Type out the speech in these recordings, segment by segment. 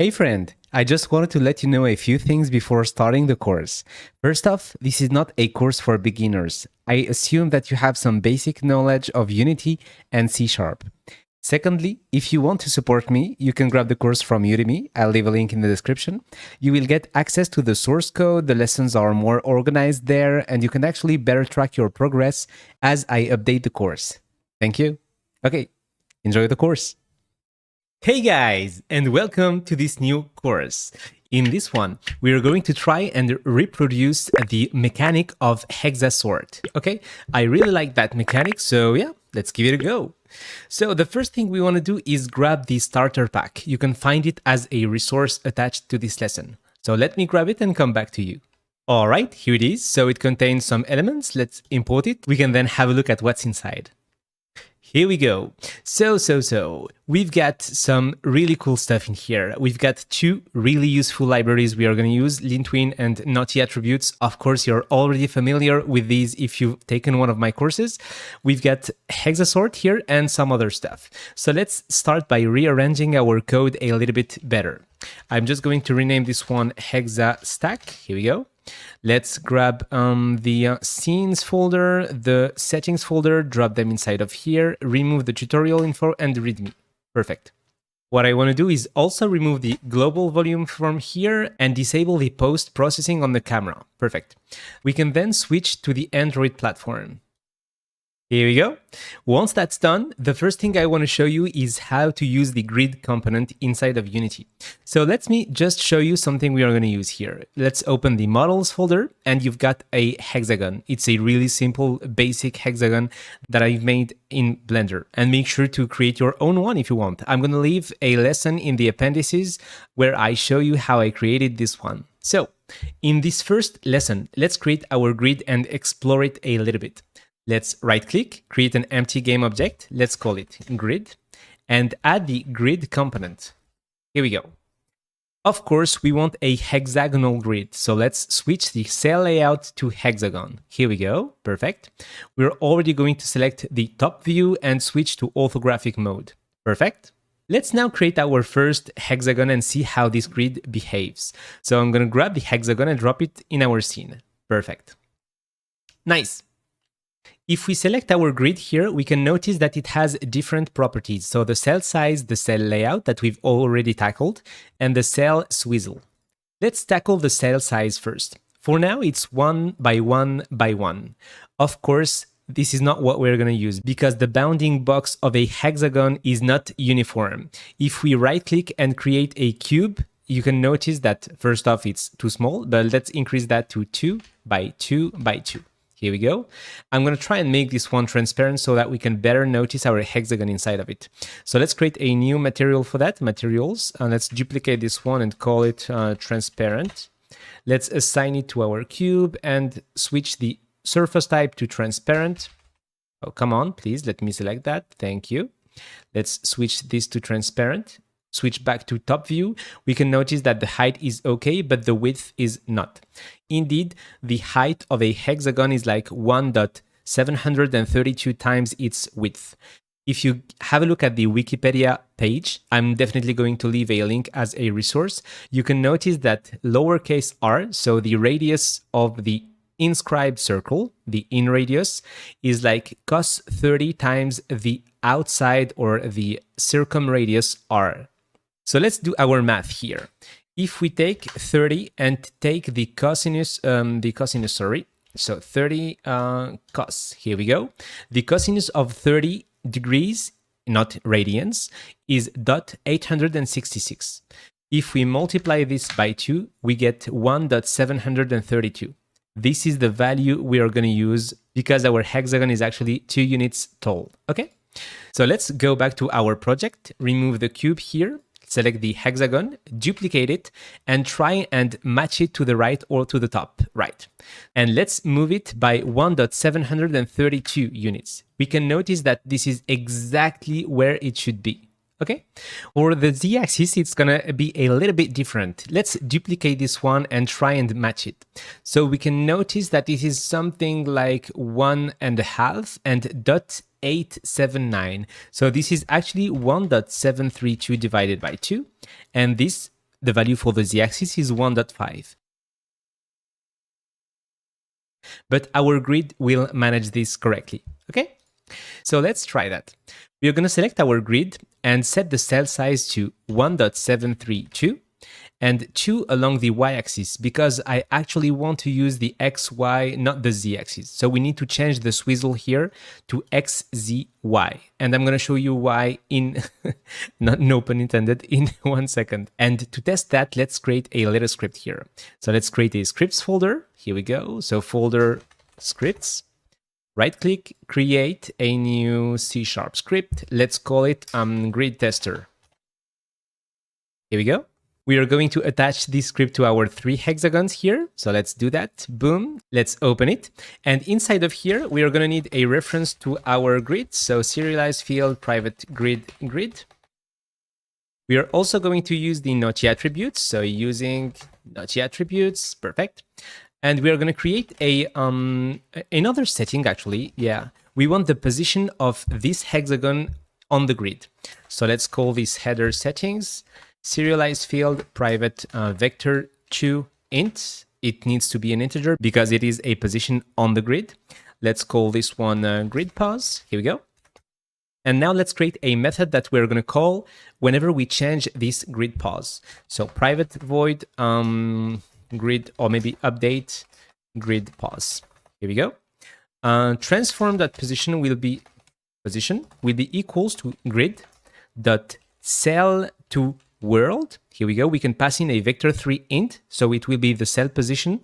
Hey friend, I just wanted to let you know a few things before starting the course. First off, this is not a course for beginners. I assume that you have some basic knowledge of Unity and C#. Secondly, if you want to support me, you can grab the course from Udemy. I'll leave a link in the description. You will get access to the source code, the lessons are more organized there, and you can actually better track your progress as I update the course. Thank you. Okay, enjoy the course. Hey guys, and welcome to this new course. In this one, we are going to try and reproduce the mechanic of Hexa sort. Okay, I really like that mechanic, so yeah, let's give it a go. So the first thing we want to do is grab the starter pack. You can find it as a resource attached to this lesson. So let me grab it and come back to you. All right, here it is. So it contains some elements. Let's import it. We can then have a look at what's inside. Here we go. So, we've got some really cool stuff in here. We've got two really useful libraries we are going to use, Lintwin and Naughty Attributes. Of course, you're already familiar with these if you've taken one of my courses. We've got Hexasort here and some other stuff. So let's start by rearranging our code a little bit better. I'm just going to rename this one Hexa Stack. Here we go. Let's grab the scenes folder, the settings folder, drop them inside of here, remove the tutorial info and readme. Perfect. What I want to do is also remove the global volume from here and disable the post-processing on the camera. Perfect. We can then switch to the Android platform. Here we go. Once that's done, the first thing I want to show you is how to use the grid component inside of Unity. So let me just show you something we are going to use here. Let's open the models folder and you've got a hexagon. It's a really simple, basic hexagon that I've made in Blender. And make sure to create your own one if you want. I'm going to leave a lesson in the appendices where I show you how I created this one. So in this first lesson, let's create our grid and explore it a little bit. Let's right-click, create an empty game object. Let's call it grid and add the grid component. Here we go. Of course, we want a hexagonal grid. So let's switch the cell layout to hexagon. Here we go. Perfect. We're already going to select the top view and switch to orthographic mode. Perfect. Let's now create our first hexagon and see how this grid behaves. So I'm going to grab the hexagon and drop it in our scene. Perfect. Nice. If we select our grid here, we can notice that it has different properties. So the cell size, the cell layout that we've already tackled, and the cell swizzle. Let's tackle the cell size first. For now, it's 1 by 1 by 1. Of course, this is not what we're going to use because the bounding box of a hexagon is not uniform. If we right-click and create a cube, you can notice that first off, it's too small, but let's increase that to 2 by 2 by 2. Here we go. I'm going to try and make this one transparent so that we can better notice our hexagon inside of it. So let's create a new material for that, materials. Let's duplicate this one and call it transparent. Let's assign it to our cube and switch the surface type to transparent. Oh, come on, please. Let me select that. Thank you. Let's switch this to transparent. Switch back to top view, we can notice that the height is okay, but the width is not. Indeed, the height of a hexagon is like 1.732 times its width. If you have a look at the Wikipedia page, I'm definitely going to leave a link as a resource. You can notice that lowercase r, so the radius of the inscribed circle, the in radius, is like cos 30 times the outside or the circumradius r. So let's do our math here. If we take 30 and take the cosinus, so 30 cos, here we go. The cosinus of 30 degrees, not radians, is 0.866. If we multiply this by 2, we get 1.732. This is the value we are going to use because our hexagon is actually 2 units tall, okay? So let's go back to our project, remove the cube here, select the hexagon, duplicate it, and try and match it to the right or to the top right. And let's move it by 1.732 units. We can notice that this is exactly where it should be. Okay, for the z-axis, it's gonna be a little bit different. Let's duplicate this one and try and match it. So we can notice that it is something like 1.5 and 0.879. So this is actually 1.732 divided by 2. And this the value for the z-axis is 1.5. But our grid will manage this correctly, okay? So let's try that. We're going to select our grid and set the cell size to 1.732 and 2 along the y-axis because I actually want to use the xy, not the z-axis. So we need to change the swizzle here to xzy. And I'm going to show you why in, no pun intended, in 1 second. And to test that, let's create a little script here. So let's create a scripts folder. Here we go. So folder scripts. Right click, create a new C# script. Let's call it grid tester. Here we go. We are going to attach this script to our 3 hexagons here. So let's do that. Boom. Let's open it. And inside of here, we are going to need a reference to our grid. So serialized field, private grid. We are also going to use the not yet attributes. So using not yet attributes, perfect. And we are going to create a another setting, actually. Yeah, we want the position of this hexagon on the grid. So let's call this header settings, serialized field, private vector2 int. It needs to be an integer because it is a position on the grid. Let's call this one grid pause. Here we go. And now let's create a method that we're going to call whenever we change this grid pause. So private void grid, or maybe update grid pause. Here we go. Transform that position will be equals to grid dot cell to world. Here we go. We can pass in a vector3 int, so it will be the cell position,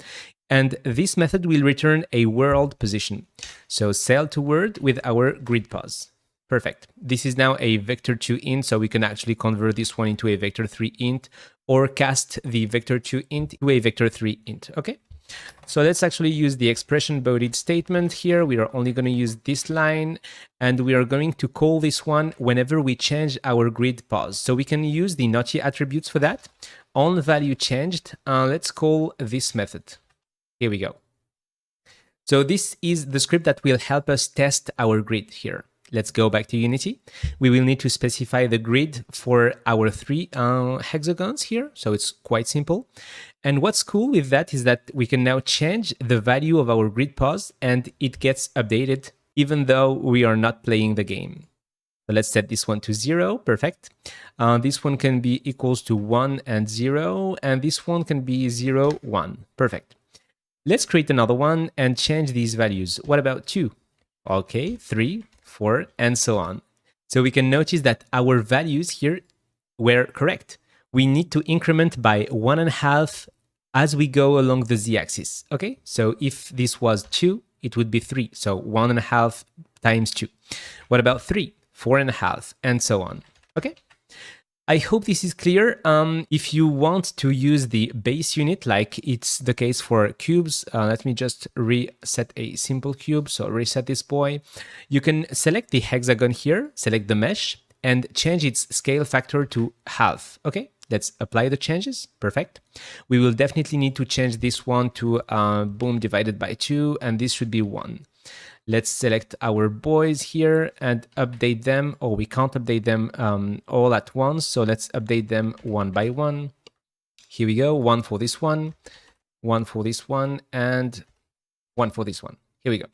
and this method will return a world position. So cell to world with our grid pause. Perfect. This is now a vector2 int, so we can actually convert this one into a vector3 int or cast the vector2 int to a vector3 int. Okay. So let's actually use the expression bounded statement here. We are only going to use this line, and we are going to call this one whenever we change our grid pause. So we can use the not yet attributes for that. On value changed, let's call this method. Here we go. So this is the script that will help us test our grid here. Let's go back to Unity. We will need to specify the grid for our 3 hexagons here. So it's quite simple. And what's cool with that is that we can now change the value of our grid pause and it gets updated even though we are not playing the game. So let's set this one to 0. Perfect. This one can be equals to 1 and 0. And this one can be 0, 1. Perfect. Let's create another one and change these values. What about 2? Okay, 3. 4, and so on. So we can notice that our values here were correct. We need to increment by 1.5 as we go along the z-axis. Okay, so if this was 2, it would be 3. So 1.5 times 2. What about 3? 4.5, and so on. Okay. I hope this is clear. If you want to use the base unit, like it's the case for cubes, let me just reset a simple cube. So reset this boy. You can select the hexagon here, select the mesh, and change its scale factor to half. Okay, let's apply the changes. Perfect. We will definitely need to change this one to boom divided by 2, and this should be 1. Let's select our boys here and update them. Oh, we can't update them all at once. So let's update them one by one. Here we go. 1 for this one, 1 for this one, and 1 for this one. Here we go.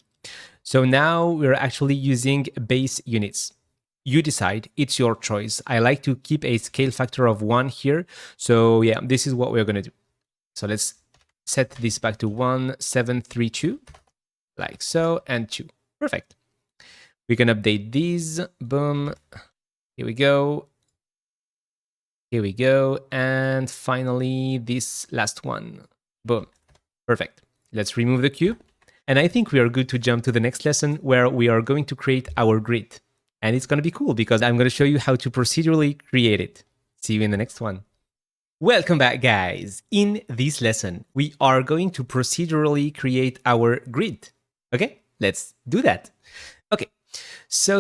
So now we're actually using base units. You decide, it's your choice. I like to keep a scale factor of 1 here. So yeah, this is what we're going to do. So let's set this back to 1732. Like so, and 2. Perfect. We can update these. Boom. Here we go. Here we go. And finally, this last one. Boom. Perfect. Let's remove the cube. And I think we are good to jump to the next lesson where we are going to create our grid. And it's going to be cool because I'm going to show you how to procedurally create it. See you in the next one. Welcome back, guys. In this lesson, we are going to procedurally create our grid. Okay, let's do that. Okay, so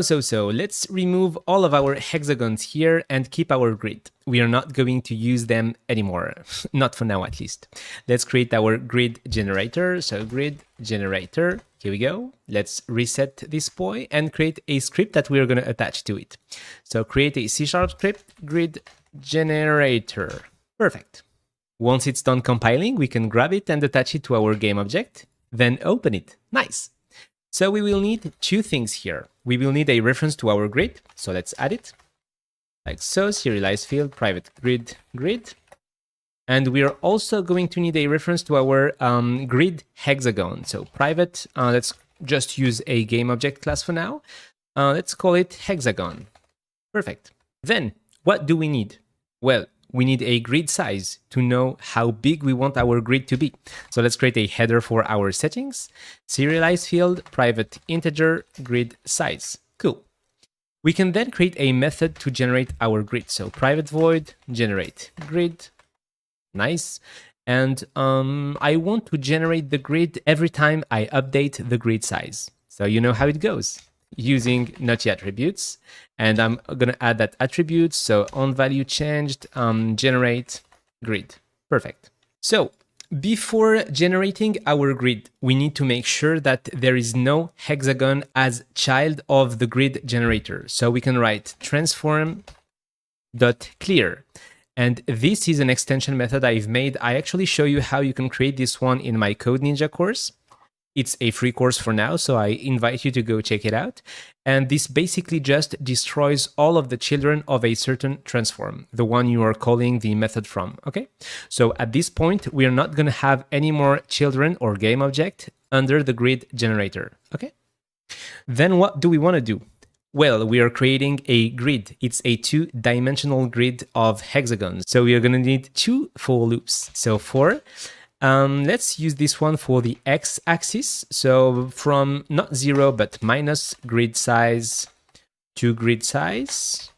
let's remove all of our hexagons here and keep our grid. We are not going to use them anymore, not for now at least. Let's create our grid generator. So grid generator, here we go. Let's reset this boy and create a script that we're going to attach to it. So create a C# script, grid generator. Perfect. Once it's done compiling, we can grab it and attach it to our game object, then open it. Nice. So we will need two things here. We will need a reference to our grid, so let's add it. Like so, serialized field, private grid. And we are also going to need a reference to our grid hexagon. So private, let's just use a game object class for now. Let's call it hexagon. Perfect. Then, what do we need? Well, we need a grid size to know how big we want our grid to be. So let's create a header for our settings. Serialize field, private integer, grid size. Cool. We can then create a method to generate our grid. So private void, generate grid. Nice. And I want to generate the grid every time I update the grid size. So you know how it goes. Using naughty attributes, and I'm gonna add that attribute. So on value changed, generate grid. Perfect. So before generating our grid, we need to make sure that there is no hexagon as child of the grid generator. So we can write transform.clear. And this is an extension method I've made. I actually show you how you can create this one in my Code Ninja course. It's a free course for now, so I invite you to go check it out. And this basically just destroys all of the children of a certain transform, the one you are calling the method from, okay? So at this point, we are not gonna have any more children or game object under the grid generator, okay? Then what do we wanna do? Well, we are creating a grid. It's a 2-dimensional grid of hexagons. So we are gonna need 2 for loops. So let's use this one for the x-axis. So from not 0, but minus grid size to grid size.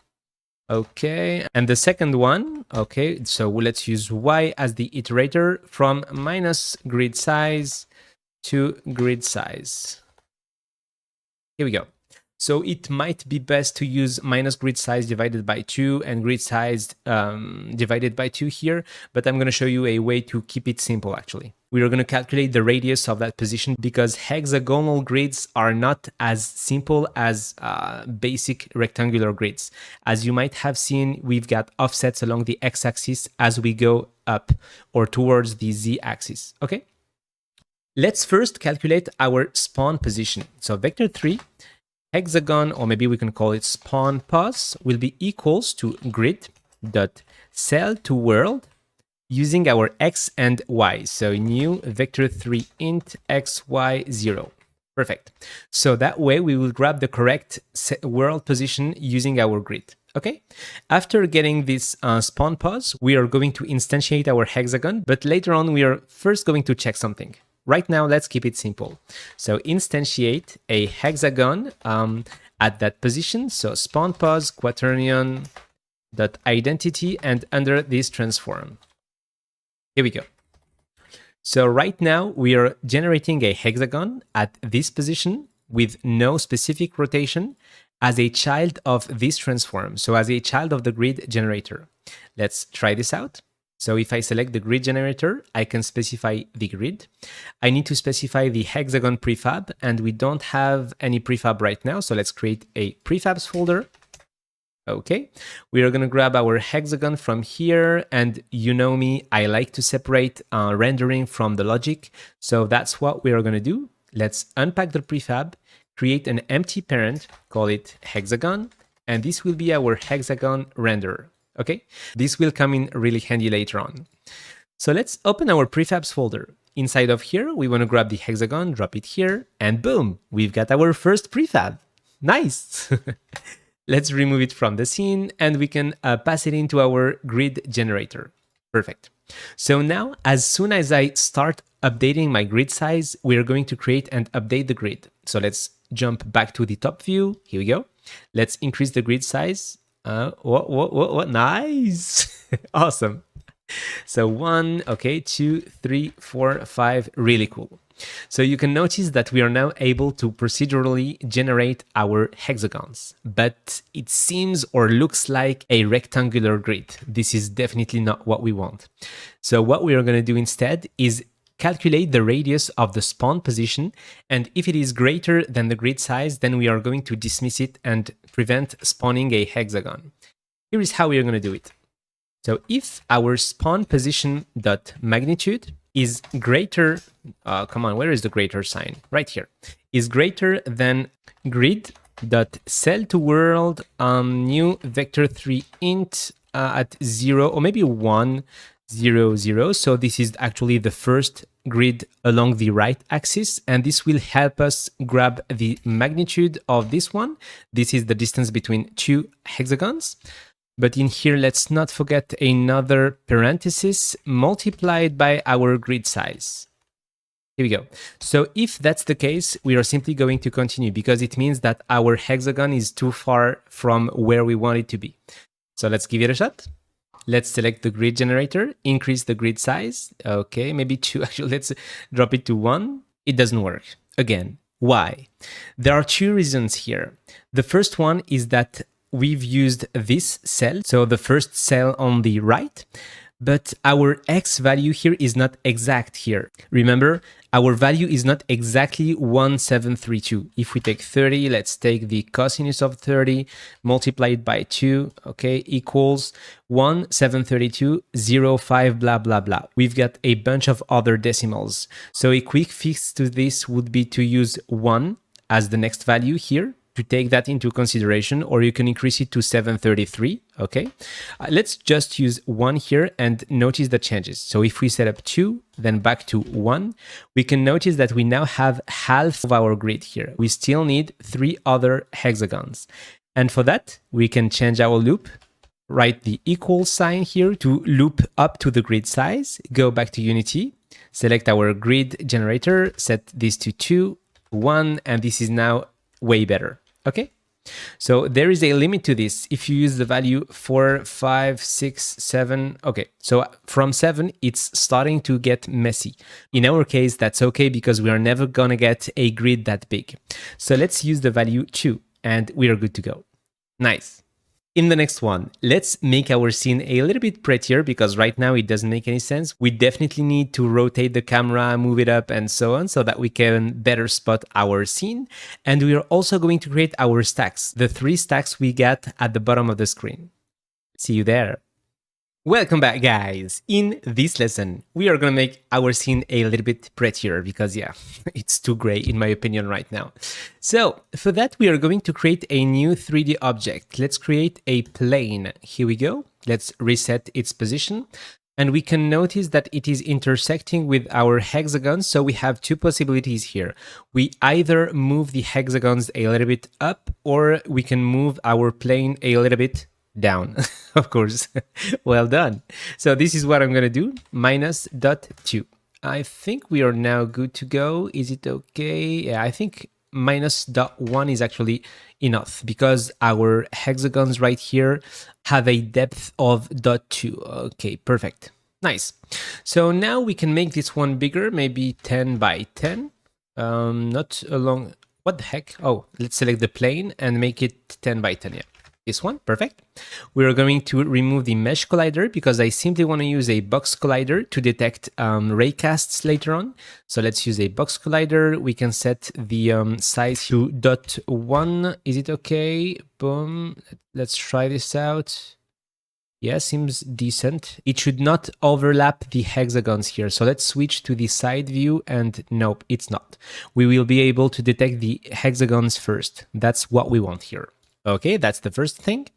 Okay, and the second one, okay, so let's use y as the iterator from minus grid size to grid size. Here we go. So it might be best to use minus grid size divided by 2 and grid size divided by 2 here, but I'm going to show you a way to keep it simple actually. We are going to calculate the radius of that position because hexagonal grids are not as simple as basic rectangular grids. As you might have seen, we've got offsets along the x-axis as we go up or towards the z-axis, okay? Let's first calculate our spawn position. So vector 3 hexagon, or maybe we can call it spawn pos, will be equals to grid dot cell to world using our x and y. So new vector 3 int x, y, 0. Perfect. So that way we will grab the correct world position using our grid. Okay. After getting this spawn pos, we are going to instantiate our hexagon, but later on we are first going to check something. Right now, let's keep it simple. So instantiate a hexagon at that position. So spawn pos quaternion dot identity and under this transform. Here we go. So right now we are generating a hexagon at this position with no specific rotation as a child of this transform. So as a child of the grid generator. Let's try this out. So if I select the grid generator, I can specify the grid. I need to specify the hexagon prefab, and we don't have any prefab right now. So let's create a prefabs folder. Okay, we are going to grab our hexagon from here. And you know me, I like to separate rendering from the logic. So that's what we are going to do. Let's unpack the prefab, create an empty parent, call it hexagon, and this will be our hexagon renderer. Okay, this will come in really handy later on. So let's open our prefabs folder. Inside of here, we want to grab the hexagon, drop it here, and boom, we've got our first prefab. Nice. Let's remove it from the scene and we can pass it into our grid generator. Perfect. So now, as soon as I start updating my grid size, we are going to create and update the grid. So let's jump back to the top view. Here we go. Let's increase the grid size. What? Nice. Awesome. So 1, okay, 2, 3, 4, 5, really cool. So you can notice that we are now able to procedurally generate our hexagons, but it seems or looks like a rectangular grid. This is definitely not what we want. So what we are going to do instead is calculate the radius of the spawn position, and if it is greater than the grid size, then we are going to dismiss it and prevent spawning a hexagon. Here is how we are going to do it. So if our spawn position dot magnitude is greater, come on, where is the greater sign? Right here, is greater than grid dot cell to world new vector 3 int at 0 or maybe 1 0 0. So this is actually the first grid along the right axis, and this will help us grab the magnitude of this one. This is the distance between two hexagons. But in here, let's not forget another parenthesis multiplied by our grid size. Here we go. So if that's the case, we are simply going to continue because it means that our hexagon is too far from where we want it to be. So let's give it a shot. Let's select the grid generator, increase the grid size. Okay, maybe 2. Actually, let's drop it to 1. It doesn't work. Again, why? There are 2 reasons here. The first one is that we've used this cell, so the first cell on the right, but our x value here is not exact here. Remember, our value is not exactly 1732. If we take 30, let's take the cosinus of 30 multiplied by 2, okay, equals 1732.05 blah blah blah. We've got a bunch of other decimals. So a quick fix to this would be to use 1 as the next value here, to take that into consideration, or you can increase it to 733, okay? Let's just use 1 here and notice the changes. So if we set up 2, then back to 1, we can notice that we now have half of our grid here. We still need 3 other hexagons. And for that, we can change our loop, write the equal sign here to loop up to the grid size, go back to Unity, select our grid generator, set this to 2, 1, and this is now way better. Okay, so there is a limit to this. If you use the value 4, 5, 6, 7, okay, so from 7, it's starting to get messy. In our case, that's okay because we are never gonna get a grid that big. So let's use the value 2 and we are good to go. Nice. In the next one, let's make our scene a little bit prettier because right now it doesn't make any sense. We definitely need to rotate the camera, move it up and so on so that we can better spot our scene. And we are also going to create our stacks, the 3 stacks we get at the bottom of the screen. See you there. Welcome back, guys. In this lesson, we are going to make our scene a little bit prettier because, yeah, it's too gray in my opinion right now. So for that, we are going to create a new 3D object. Let's create a plane. Here we go. Let's reset its position. And we can notice that it is intersecting with our hexagons. So we have 2 possibilities here. We either move the hexagons a little bit up, or we can move our plane a little bit down, of course. Well done. So this is what I'm going to do, -.2. I think we are now good to go. Is it okay? Yeah, I think -.1 is actually enough because our hexagons right here have a depth of 0.2. Okay, perfect. Nice. So now we can make this one bigger, maybe 10 by 10. Not along, what the heck? Oh, let's select the plane and make it 10 by 10, yeah. This one, perfect. We are going to remove the mesh collider because I simply want to use a box collider to detect raycasts later on. So let's use a box collider. We can set the size to 0.1. Is it okay? Boom. Let's try this out. Yeah, seems decent. It should not overlap the hexagons here. So let's switch to the side view and nope, it's not. We will be able to detect the hexagons first. That's what we want here. Okay, that's the first thing.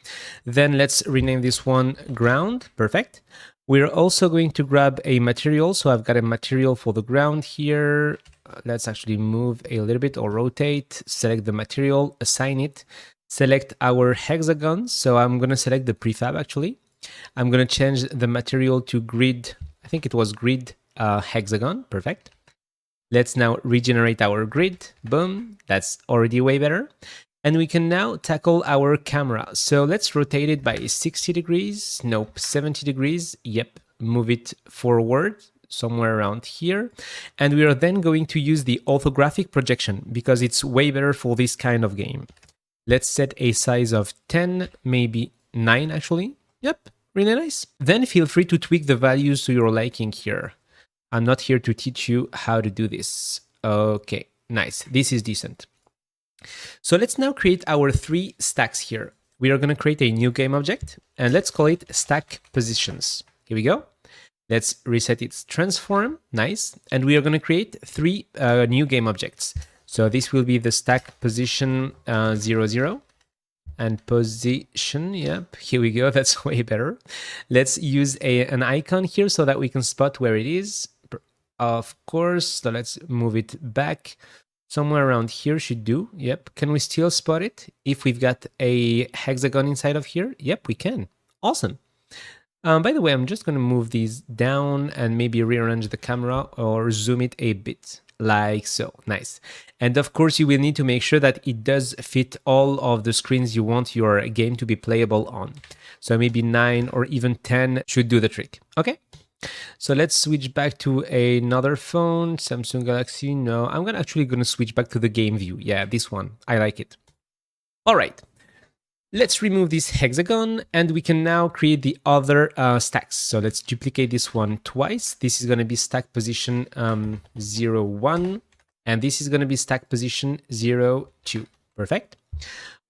Then let's rename this one ground. Perfect. We're also going to grab a material. So I've got a material for the ground here. Let's actually move a little bit or rotate, select the material, assign it, select our hexagon. So I'm going to select the prefab actually. I'm going to change the material to grid. I think it was grid hexagon. Perfect. Let's now regenerate our grid. Boom. That's already way better. And we can now tackle our camera. So let's rotate it by 60 degrees. Nope, 70 degrees. Yep, move it forward somewhere around here. And we are then going to use the orthographic projection because it's way better for this kind of game. Let's set a size of 10, maybe 9 actually. Yep, really nice. Then feel free to tweak the values to your liking here. I'm not here to teach you how to do this. Okay, nice. This is decent. So let's now create our 3 stacks here. we are going to create a new game object, and let's call it stack positions. Here we go. Let's reset its transform. Nice. And we are going to create 3 new game objects. So this will be the stack position 0, 0. And position, yep, here we go. That's way better. Let's use an icon here so that we can spot where it is. Of course, so let's move it back. Somewhere around here should do. Yep. Can we still spot it if we've got a hexagon inside of here? Yep, we can. Awesome. By the way, I'm just going to move these down and maybe rearrange the camera or zoom it a bit, like so. Nice. And of course, you will need to make sure that it does fit all of the screens you want your game to be playable on. So maybe 9 or even 10 should do the trick. Okay. So let's switch back to another phone, Samsung Galaxy. No, I'm actually going to switch back to the game view. Yeah, this one. I like it. All right. Let's remove this hexagon and we can now create the other stacks. So let's duplicate this one twice. This is going to be stack position 0, 1. And this is going to be stack position 0, 2. Perfect.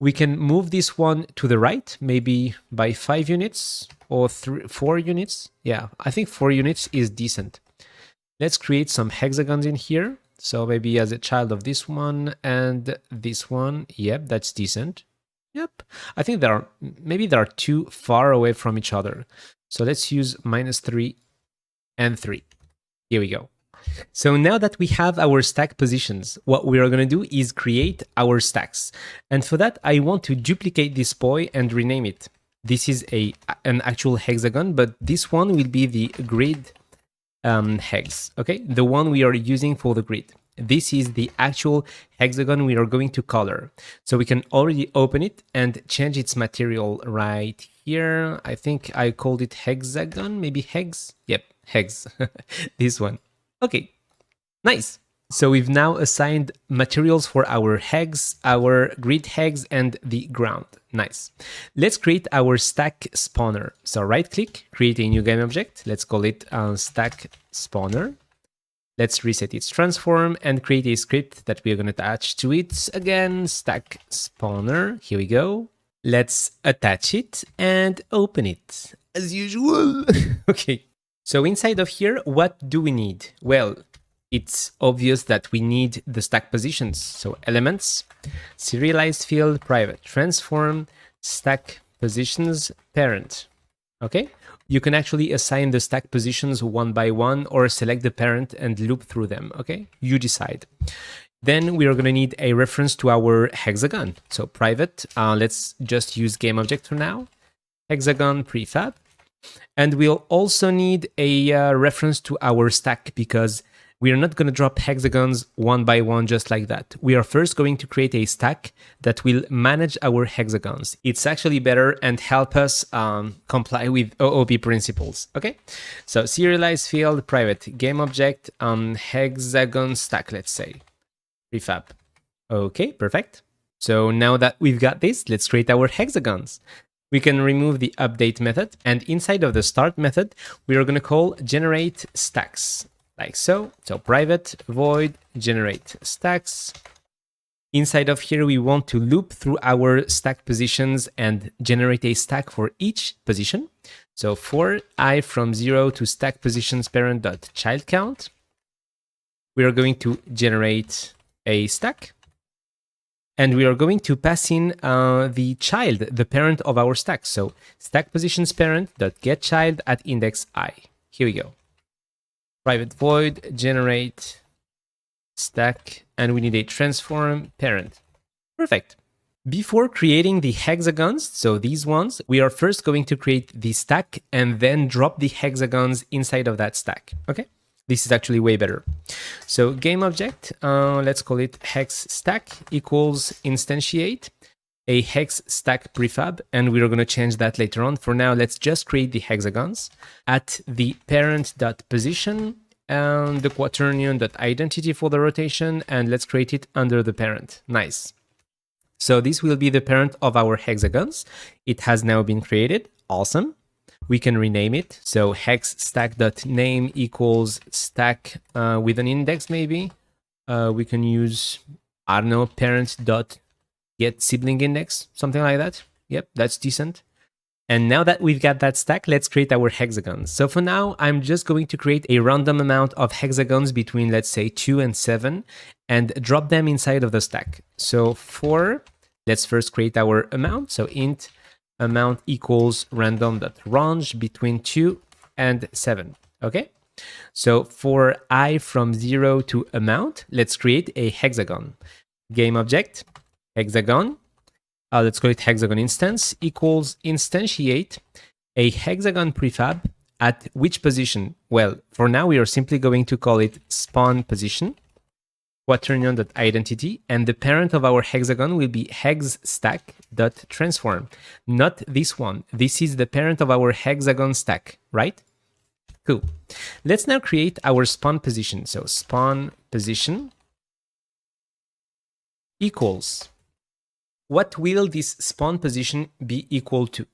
We can move this one to the right, maybe by 5 units or 4 units. Yeah, I think 4 units is decent. Let's create some hexagons in here. So maybe as a child of this one and this one. Yep, that's decent. Yep, I think maybe they are too far away from each other. So let's use -3 and 3. Here we go. So now that we have our stack positions, what we are going to do is create our stacks. And for that, I want to duplicate this boy and rename it. This is an actual hexagon, but this one will be the grid hex, okay? The one we are using for the grid. This is the actual hexagon we are going to color. So we can already open it and change its material right here. I think I called it hexagon, maybe hex. Yep, hex, this one. Okay, nice. So we've now assigned materials for our hex, our grid hex, and the ground. Nice. Let's create our stack spawner. So right click, create a new game object. Let's call it stack spawner. Let's reset its transform and create a script that we're going to attach to it. Again, stack spawner. Here we go. Let's attach it and open it as usual. Okay. So inside of here, what do we need? Well, it's obvious that we need the stack positions. So elements, serialized field, private, transform, stack positions, parent. Okay. You can actually assign the stack positions one by one or select the parent and loop through them, okay? You decide. Then we are going to need a reference to our hexagon. So private, let's just use game object for now. Hexagon prefab. And we'll also need a reference to our stack because we are not going to drop hexagons one by one just like that. We are first going to create a stack that will manage our hexagons. It's actually better and help us comply with OOP principles. Okay, so serialized field, private, game object, hexagon stack, let's say, prefab. Okay, perfect. So now that we've got this, let's create our hexagons. We can remove the update method, and inside of the start method, we are going to call generate stacks. Like so. So private void generate stacks. Inside of here, we want to loop through our stack positions and generate a stack for each position. So for I from 0 to stack positions parent dot child count, we are going to generate a stack. And we are going to pass in the child, the parent of our stack. So stack positions parent dot get child at index I. Here we go. Private void generate stack, and we need a transform parent. Perfect. Before creating the hexagons, so these ones, we are first going to create the stack and then drop the hexagons inside of that stack. Okay, this is actually way better. So game object, let's call it hex stack equals instantiate a hex stack prefab, and we're going to change that later on. For now, let's just create the hexagons at the parent.position and the quaternion.identity for the rotation, and let's create it under the parent. Nice. So this will be the parent of our hexagons. It has now been created. Awesome. We can rename it. So hex stack.name equals stack with an index maybe. We can use, I don't know, parent.get sibling index, something like that. Yep, that's decent. And now that we've got that stack, let's create our hexagons. So for now, I'm just going to create a random amount of hexagons between, let's say, 2 and 7, and drop them inside of the stack. So let's first create our amount. So int amount equals random.range between 2 and 7. Okay? So for I from 0 to amount, let's create a hexagon. Game object, hexagon. Let's call it hexagon instance equals instantiate a hexagon prefab at which position? Well, for now, we are simply going to call it spawn position, quaternion.identity, and the parent of our hexagon will be hexstack.transform. Not this one. This is the parent of our hexagon stack, right? Cool. Let's now create our spawn position. So spawn position equals, what will this spawn position be equal to?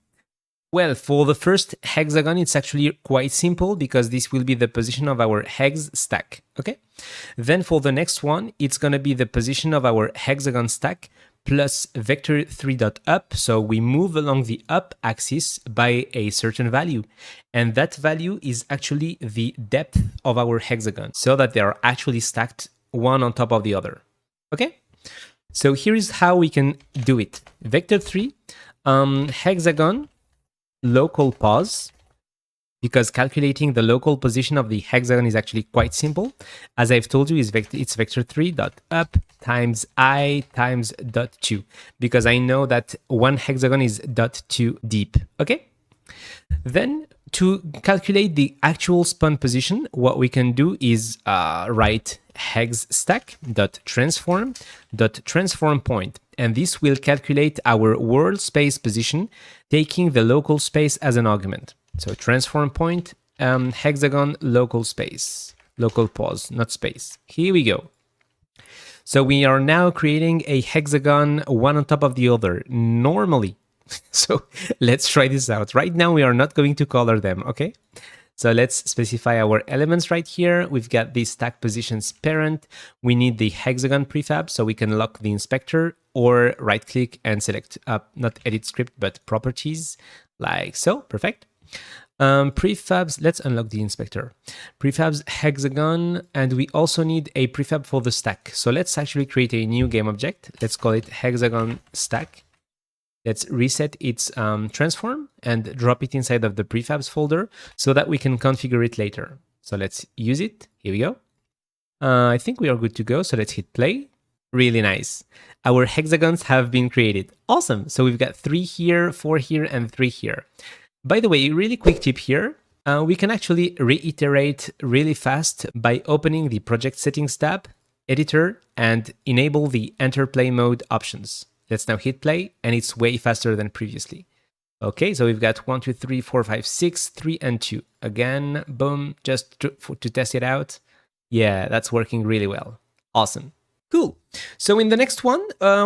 Well, for the first hexagon, it's actually quite simple because this will be the position of our hex stack, okay? Then for the next one, it's going to be the position of our hexagon stack plus vector3.up. So we move along the up axis by a certain value. And that value is actually the depth of our hexagon so that they are actually stacked one on top of the other, okay? So here is how we can do it. Vector3, hexagon, local pause, because calculating the local position of the hexagon is actually quite simple. As I've told you, it's vector3.up times I times .2, because I know that one hexagon is .2 deep, okay? Then to calculate the actual spawn position, what we can do is write hexstack.transform point, and this will calculate our world space position, taking the local space as an argument. So transform point, hexagon local space, local pause, not space. Here we go. So we are now creating a hexagon one on top of the other normally. So let's try this out. Right now, we are not going to color them, okay? So let's specify our elements right here. We've got the stack positions parent. We need the hexagon prefab, so we can lock the inspector or right click and select not edit script, but properties, like so. Perfect. Prefabs, let's unlock the inspector. Prefabs hexagon, and we also need a prefab for the stack. So let's actually create a new game object. Let's call it hexagon stack. Let's reset its transform and drop it inside of the prefabs folder so that we can configure it later. So let's use it. Here we go. I think we are good to go. So let's hit play. Really nice. Our hexagons have been created. Awesome. So we've got 3 here, 4 here, and 3 here. By the way, really quick tip here. We can actually reiterate really fast by opening the project settings tab, editor, and enable the enter play mode options. Let's now hit play, and it's way faster than previously. Okay, so we've got 1, 2, 3, 4, 5, 6, 3, and 2. Again, boom, just to test it out. Yeah, that's working really well. Awesome. Cool. So in the next one,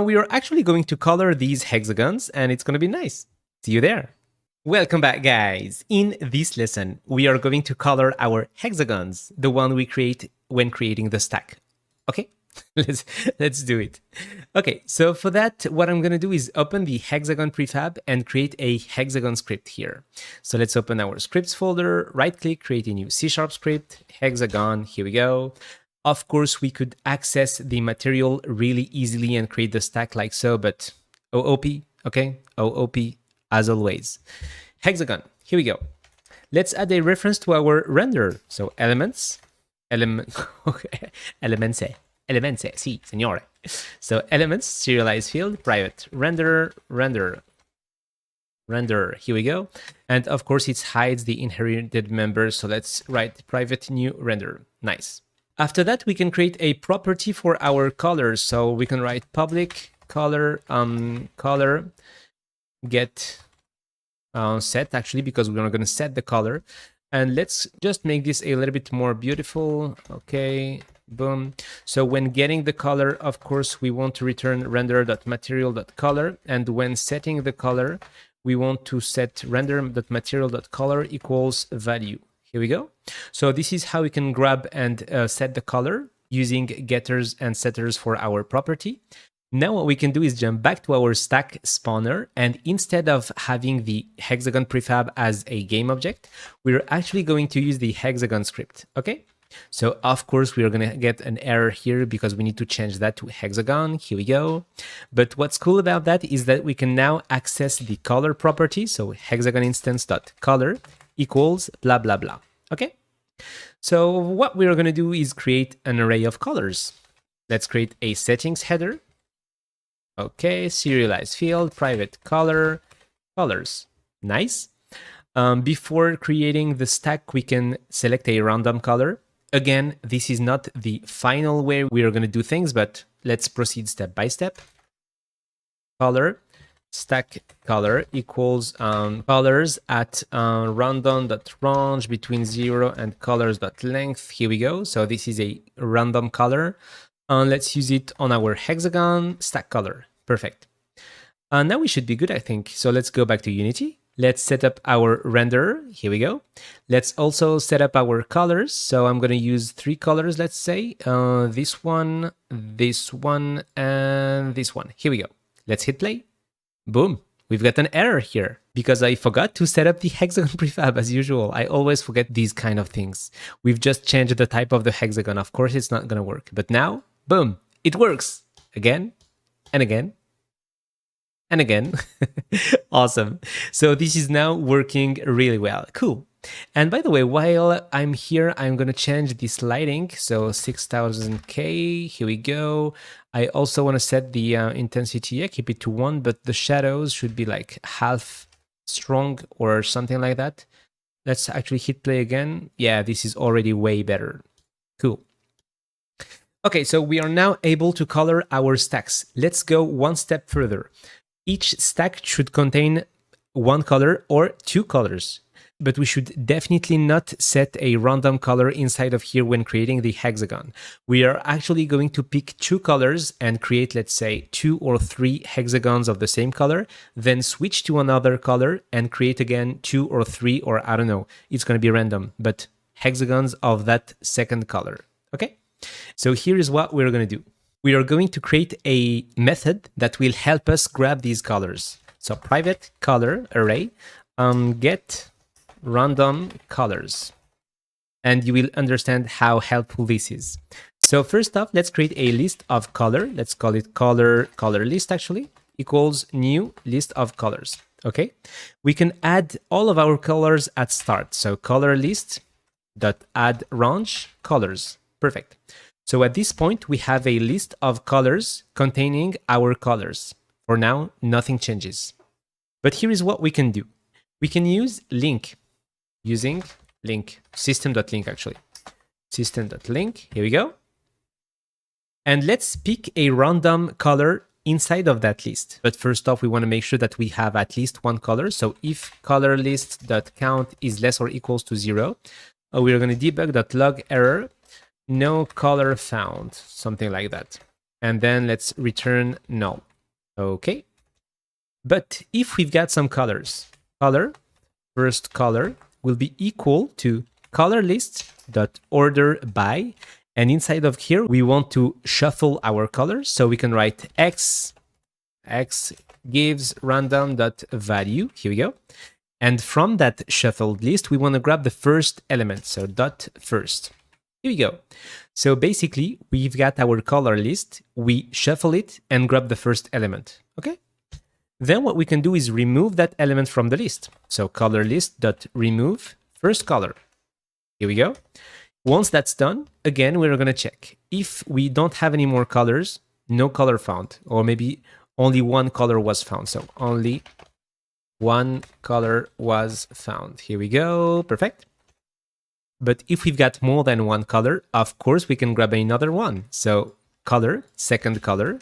we are actually going to color these hexagons, and it's going to be nice. See you there. Welcome back, guys. In this lesson, we are going to color our hexagons, the one we create when creating the stack. Okay? Let's do it. Okay, so for that, what I'm going to do is open the hexagon prefab and create a hexagon script here. So let's open our scripts folder, right click, create a new C# script, hexagon, here we go. Of course, we could access the material really easily and create the stack like so, but OOP, okay? OOP, as always. Hexagon, here we go. Let's add a reference to our render. So elements, okay, Elements, sì, signore. So elements, serialize field, private, render, here we go. And of course, it hides the inherited members. So let's write private new render. Nice. After that, we can create a property for our colors. So we can write public color, color get set, actually, because we're going to set the color. And let's just make this a little bit more beautiful. Okay. Boom. So when getting the color, of course, we want to return render.material.color. And when setting the color, we want to set render.material.color equals value. Here we go. So this is how we can grab and set the color using getters and setters for our property. Now what we can do is jump back to our stack spawner, and instead of having the hexagon prefab as a game object, we're actually going to use the hexagon script, okay? So of course we're gonna get an error here because we need to change that to hexagon. Here we go. But what's cool about that is that we can now access the color property. So hexagon instance.color equals blah, blah, blah, okay? So what we're gonna do is create an array of colors. Let's create a settings header. Okay, serialized field, private color, colors. Nice. Before creating the stack, we can select a random color. Again, this is not the final way we're going to do things, but let's proceed step by step. Color, stack color equals colors at random.range between 0 and colors.length. Here we go. So this is a random color. Let's use it on our hexagon stack color. Perfect. Now we should be good, I think. So let's go back to Unity. Let's set up our renderer. Here we go. Let's also set up our colors. So I'm going to use 3 colors, let's say. This one, and this one. Here we go. Let's hit play. Boom. We've got an error here because I forgot to set up the hexagon prefab as usual. I always forget these kind of things. We've just changed the type of the hexagon. Of course, it's not going to work. But now, boom, it works. Again and again. And again. Awesome. So this is now working really well. Cool. And by the way, while I'm here, I'm going to change this lighting. So 6000K, here we go. I also want to set the intensity, keep it to 1, but the shadows should be like half strong or something like that. Let's actually hit play again. Yeah, this is already way better. Cool. Okay, so we are now able to color our stacks. Let's go one step further. Each stack should contain 1 color or 2 colors, but we should definitely not set a random color inside of here when creating the hexagon. We are actually going to pick 2 colors and create, let's say, 2 or 3 hexagons of the same color, then switch to another color and create again 2 or 3, or I don't know, it's going to be random, but hexagons of that second color, okay? So here is what we're going to do. We are going to create a method that will help us grab these colors. So private color array, get random colors. And you will understand how helpful this is. So first off, let's create a list of color. Let's call it color list actually, equals new list of colors. Okay. We can add all of our colors at start. So color list dot add range colors. Perfect. So at this point, we have a list of colors containing our colors. For now, nothing changes. But here is what we can do. We can use link, using link, system.link actually. System.link, here we go. And let's pick a random color inside of that list. But first off, we want to make sure that we have at least 1 color. So if color list.count is less or equals to 0, we're going to debug.log error. No color found, something like that. And then let's return null. Okay. But if we've got some colors, color, first color will be equal to color list dot order by, and inside of here, we want to shuffle our colors. So we can write x gives random dot value. Here we go. And from that shuffled list, we want to grab the first element. So dot first. Here we go. So basically, we've got our color list, we shuffle it and grab the first element, okay? Then what we can do is remove that element from the list. So color list.remove first color. Here we go. Once that's done, again, we're gonna check. If we don't have any more colors, no color found, or maybe only 1 color was found. So only 1 color was found. Here we go, perfect. But if we've got more than 1 color, of course, we can grab another one. So color, second color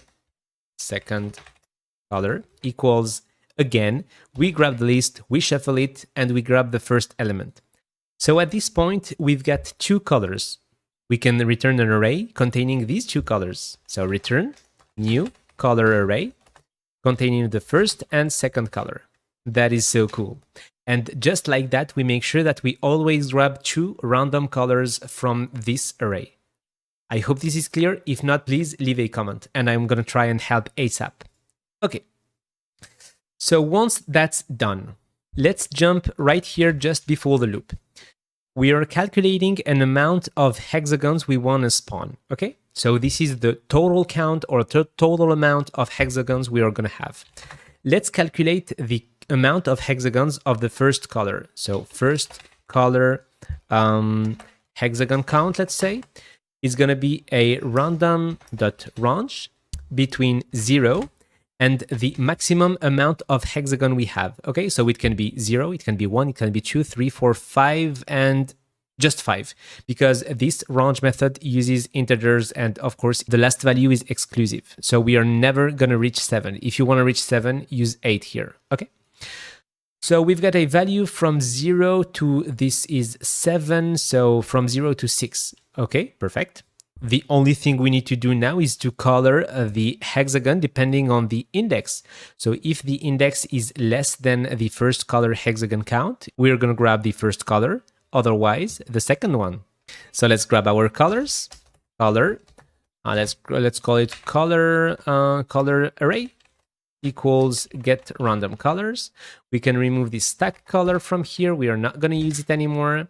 equals, again, we grab the list, we shuffle it, and we grab the first element. So at this point, we've got 2 colors. We can return an array containing these 2 colors. So return new color array containing the first and second color. That is so cool. And just like that, we make sure that we always grab 2 random colors from this array. I hope this is clear. If not, please leave a comment and I'm going to try and help ASAP. Okay. So once that's done, let's jump right here just before the loop. We are calculating an amount of hexagons we want to spawn, okay? So this is the total count or total amount of hexagons we are going to have. Let's calculate the amount of hexagons of the first color. So first color hexagon count, let's say, is going to be a random.range between 0 and the maximum amount of hexagon we have. Okay, so it can be 0, it can be 1, it can be 2, 3, 4, 5, and just 5, because this range method uses integers, and of course the last value is exclusive. So we are never going to reach 7. If you want to reach 7, use 8 here. Okay. So we've got a value from 0 to this is 7, so from 0 to 6. Okay, perfect. The only thing we need to do now is to color the hexagon depending on the index. So if the index is less than the first color hexagon count, we're going to grab the first color, otherwise the second one. So let's grab our colors. Color, let's call it color array equals get random colors. We can remove the stack color from here. We are not going to use it anymore.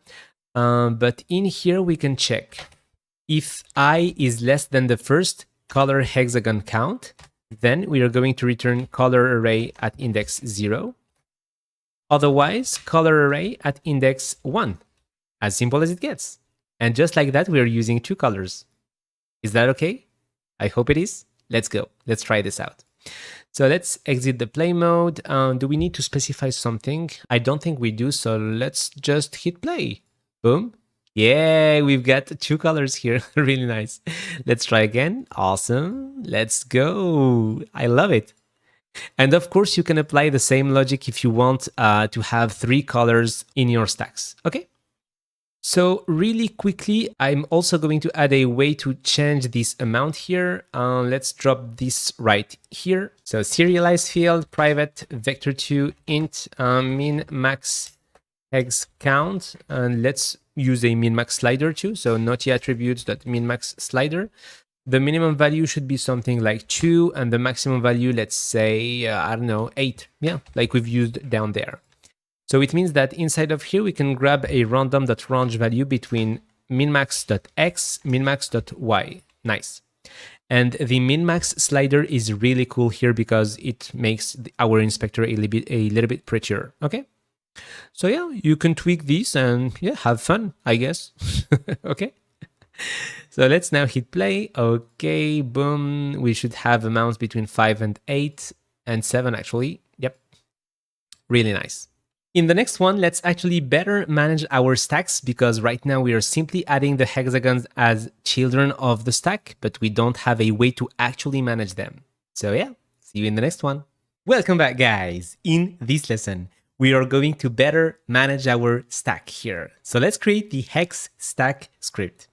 But in here we can check if I is less than the first color hexagon count, then we are going to return color array at index 0. Otherwise, color array at index 1. As simple as it gets. And just like that, we are using 2 colors. Is that okay? I hope it is. Let's go. Let's try this out. So let's exit the play mode. Do we need to specify something? I don't think we do, so let's just hit play. Boom. Yeah, we've got 2 colors here. Really nice. Let's try again. Awesome. Let's go. I love it. And of course, you can apply the same logic if you want to have 3 colors in your stacks. Okay. So really quickly, I'm also going to add a way to change this amount here. Let's drop this right here. So serialize field, private vector2 int min max hex count, and let's use a min max slider too. So not attributes.min max slider. The minimum value should be something like 2, and the maximum value, let's say, I don't know, 8. Yeah, like we've used down there. So it means that inside of here, we can grab a random.range value between minmax.x, minmax.y. Nice. And the minmax slider is really cool here because it makes our inspector a little bit prettier. Okay. So yeah, you can tweak these and yeah, have fun, I guess. Okay. So let's now hit play. Okay, boom. We should have amounts between 5 and 8 and 7 actually. Yep. Really nice. In the next one, let's actually better manage our stacks because right now we are simply adding the hexagons as children of the stack, but we don't have a way to actually manage them. So yeah, see you in the next one. Welcome back, guys. In this lesson, we are going to better manage our stack here. So let's create the hex stack script.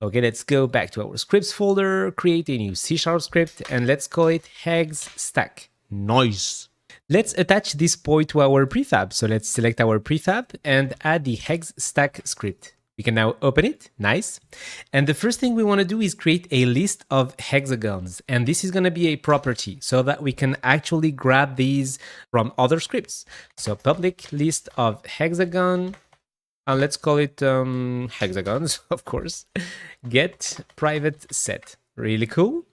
Okay, let's go back to our scripts folder, create a new C# script, and let's call it hex stack. Nice. Let's attach this point to our prefab. So let's select our prefab and add the hex stack script. We can now open it. Nice. And the first thing we want to do is create a list of hexagons. And this is going to be a property so that we can actually grab these from other scripts. So public list of hexagon. And let's call it hexagons, of course. Get private set. Really cool.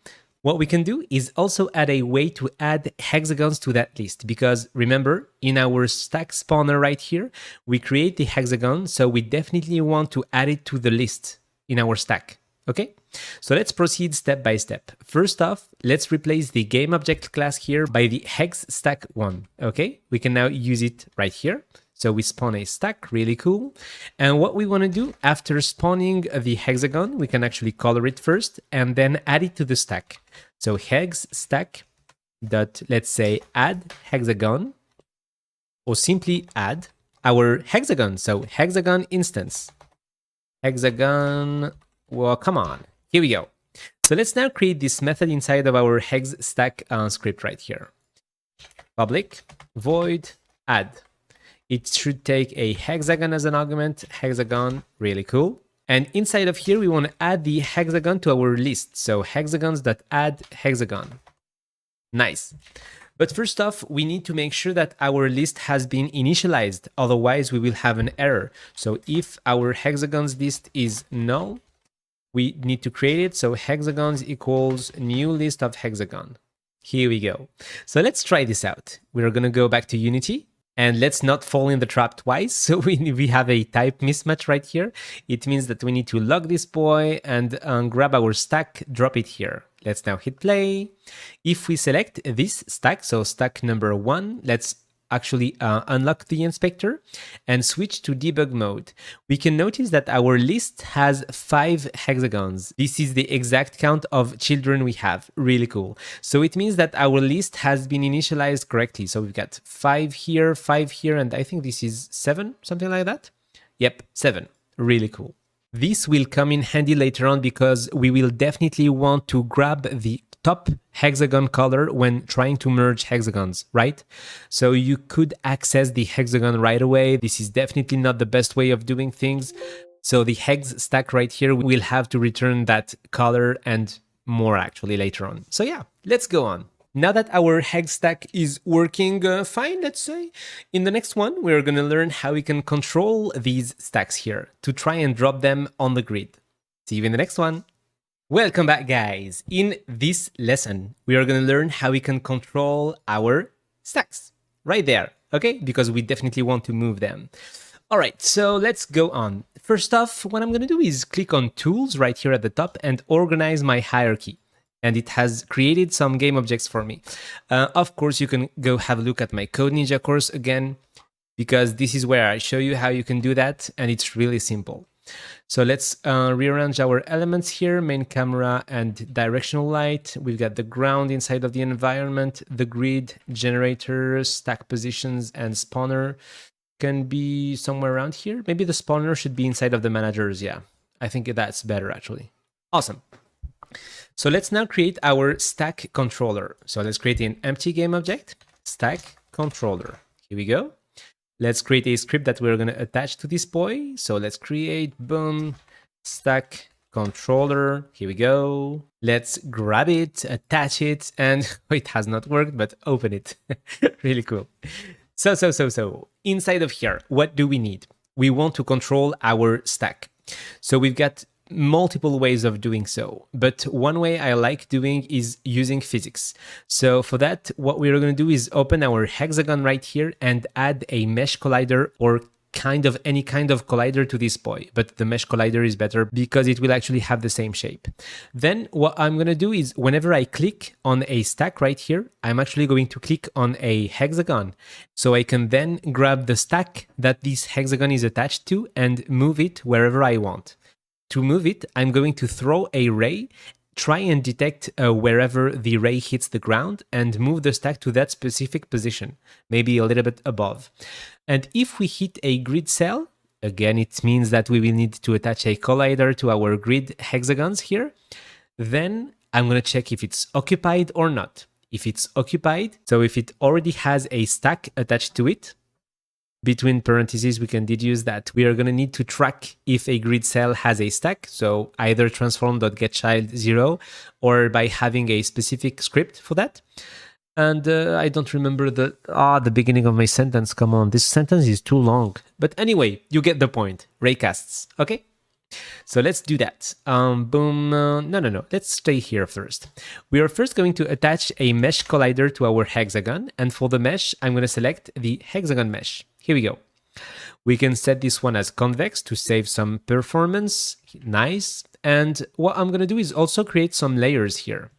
What we can do is also add a way to add hexagons to that list because remember, in our stack spawner right here, we create the hexagon, so we definitely want to add it to the list in our stack, okay? So let's proceed step by step. First off, let's replace the GameObject class here by the hex stack one, okay? We can now use it right here. So we spawn a stack, really cool. And what we want to do after spawning the hexagon, we can actually color it first and then add it to the stack. So hex stack dot, let's say, add hexagon, or simply add our hexagon. So hexagon instance. Hexagon, well, come on, here we go. So let's now create this method inside of our hex stack script right here. Public void add. It should take a hexagon as an argument. Hexagon, really cool. And inside of here, we want to add the hexagon to our list. So hexagons.add hexagon. Nice. But first off, we need to make sure that our list has been initialized. Otherwise, we will have an error. So if our hexagons list is null, we need to create it. So hexagons equals new list of hexagon. Here we go. So let's try this out. We're going to go back to Unity. And let's not fall in the trap twice. So we have a type mismatch right here. It means that we need to log this boy and grab our stack, drop it here. Let's now hit play. If we select this stack, so stack number 1, let's actually unlock the inspector and switch to debug mode. We can notice that our list has 5 hexagons. This is the exact count of children we have. Really cool. So it means that our list has been initialized correctly. So we've got 5 here, and I think this is 7, something like that. Yep, 7. Really cool. This will come in handy later on because we will definitely want to grab the top hexagon color when trying to merge hexagons, right? So you could access the hexagon right away. This is definitely not the best way of doing things. So the hex stack right here will have to return that color and more actually later on. So yeah, let's go on. Now that our hex stack is working fine, let's say, in the next one, we're going to learn how we can control these stacks here to try and drop them on the grid. See you in the next one. Welcome back, guys. In this lesson, we are going to learn how we can control our stacks right there, okay? Because we definitely want to move them. All right, so let's go on. First off, what I'm going to do is click on Tools right here at the top and organize my hierarchy. And it has created some game objects for me. Of course, you can go have a look at my Code Ninja course again, because this is where I show you how you can do that, and it's really simple. So let's rearrange our elements here, main camera and directional light. We've got the ground inside of the environment, the grid, generator, stack positions, and spawner can be somewhere around here. Maybe the spawner should be inside of the managers, yeah. I think that's better, actually. Awesome. So let's now create our stack controller. So let's create an empty game object, stack controller. Here we go. Let's create a script that we're going to attach to this boy. So let's create, boom, stack controller. Here we go. Let's grab it, attach it, and it has not worked, but open it. Really cool. So inside of here, what do we need? We want to control our stack. So we've got multiple ways of doing so, but one way I like doing is using physics. So for that, what we're going to do is open our hexagon right here and add a mesh collider or any kind of collider to this boy, but the mesh collider is better because it will actually have the same shape. Then what I'm going to do is whenever I click on a stack right here, I'm actually going to click on a hexagon. So I can then grab the stack that this hexagon is attached to and move it wherever I want. To move it, I'm going to throw a ray, try and detect wherever the ray hits the ground and move the stack to that specific position, maybe a little bit above. And if we hit a grid cell, again, it means that we will need to attach a collider to our grid hexagons here. Then I'm going to check if it's occupied or not. If it's occupied, so if it already has a stack attached to it, between parentheses, we can deduce that we are going to need to track if a grid cell has a stack. So either transform.getChild0 or by having a specific script for that. And I don't remember the beginning of my sentence. Come on, this sentence is too long. But anyway, you get the point. Raycasts, okay? So let's do that. Boom. No. Let's stay here first. We are first going to attach a mesh collider to our hexagon. And for the mesh, I'm going to select the hexagon mesh. Here we go. We can set this one as convex to save some performance. Nice. And what I'm going to do is also create some layers here.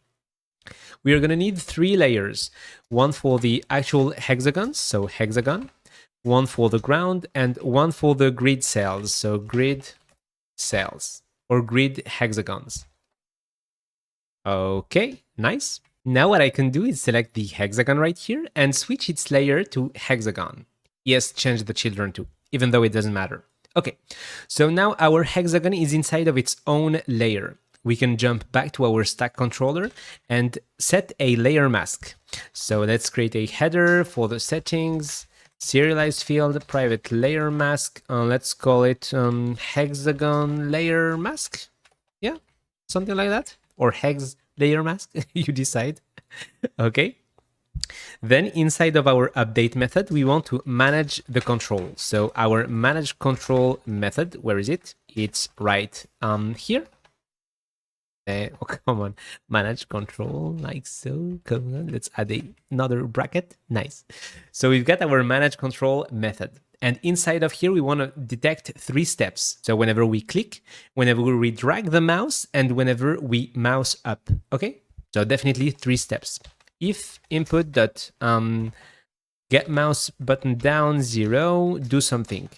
We are going to need 3 layers. One for the actual hexagons, so hexagon. One for the ground and one for the grid cells, so grid cells or grid hexagons. Okay, nice. Now what I can do is select the hexagon right here and switch its layer to hexagon. Yes, change the children too, even though it doesn't matter. Okay, so now our hexagon is inside of its own layer. We can jump back to our stack controller and set a layer mask. So let's create a header for the settings, serialized field, private layer mask. Let's call it hexagon layer mask. Yeah, something like that. Or hex layer mask, you decide. Okay. Then inside of our update method, we want to manage the control. So our manage control method, where is it? It's right here. Oh, come on, manage control like so. Come on, let's add another bracket. Nice. So we've got our manage control method. And inside of here, we want to detect 3 steps. So whenever we click, whenever we drag the mouse, and whenever we mouse up. Okay? So definitely 3 steps. If input dot get mouse button down 0, do something.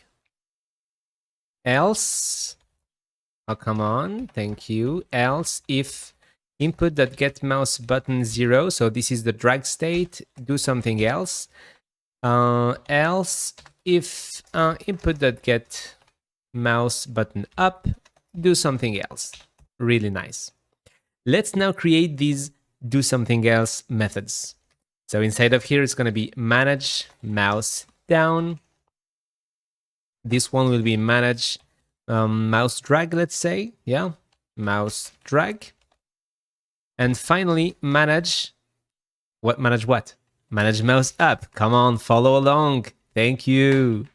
Else, oh, come on, thank you. Else, if input dot get mouse button 0, so this is the drag state, do something else. Else, if input dot get mouse button up, do something else. Really nice. Let's now create these do something else methods. So inside of here, it's going to be manage mouse down. This one will be manage mouse drag, let's say. Yeah, mouse drag. And finally, manage what? Manage what? Manage mouse up. Come on, follow along. Thank you.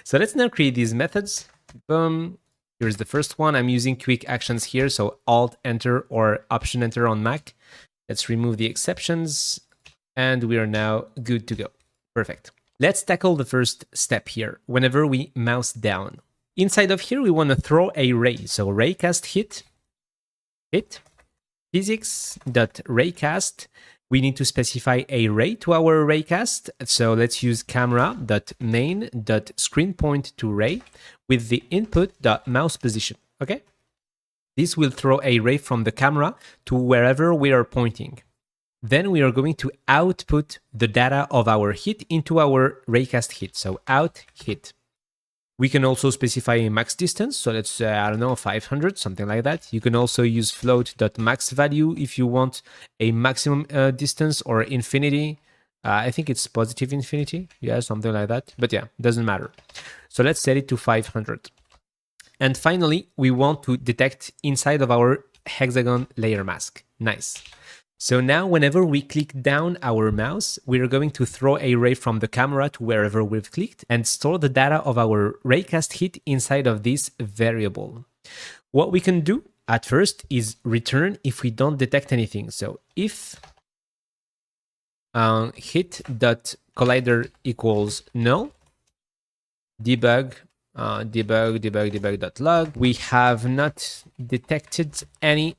So let's now create these methods. Boom. Here's the first one. I'm using quick actions here. So Alt Enter or Option Enter on Mac. Let's remove the exceptions. And we are now good to go. Perfect. Let's tackle the first step here. Whenever we mouse down. Inside of here, we want to throw a ray. So raycast hit, physics.raycast. We need to specify a ray to our raycast. So let's use camera.main.screen to ray with the input.mouse position. Okay? This will throw a ray from the camera to wherever we are pointing. Then we are going to output the data of our hit into our raycast hit. So out hit. We can also specify a max distance. So let's say, I don't know, 500, something like that. You can also use float.max value if you want a maximum distance or infinity. I think it's positive infinity. Yeah, something like that. But yeah, doesn't matter. So let's set it to 500. And finally, we want to detect inside of our hexagon layer mask. Nice. So now whenever we click down our mouse, we're going to throw a ray from the camera to wherever we've clicked and store the data of our raycast hit inside of this variable. What we can do at first is return if we don't detect anything. So if hit.collider equals null, debug.log, we have not detected any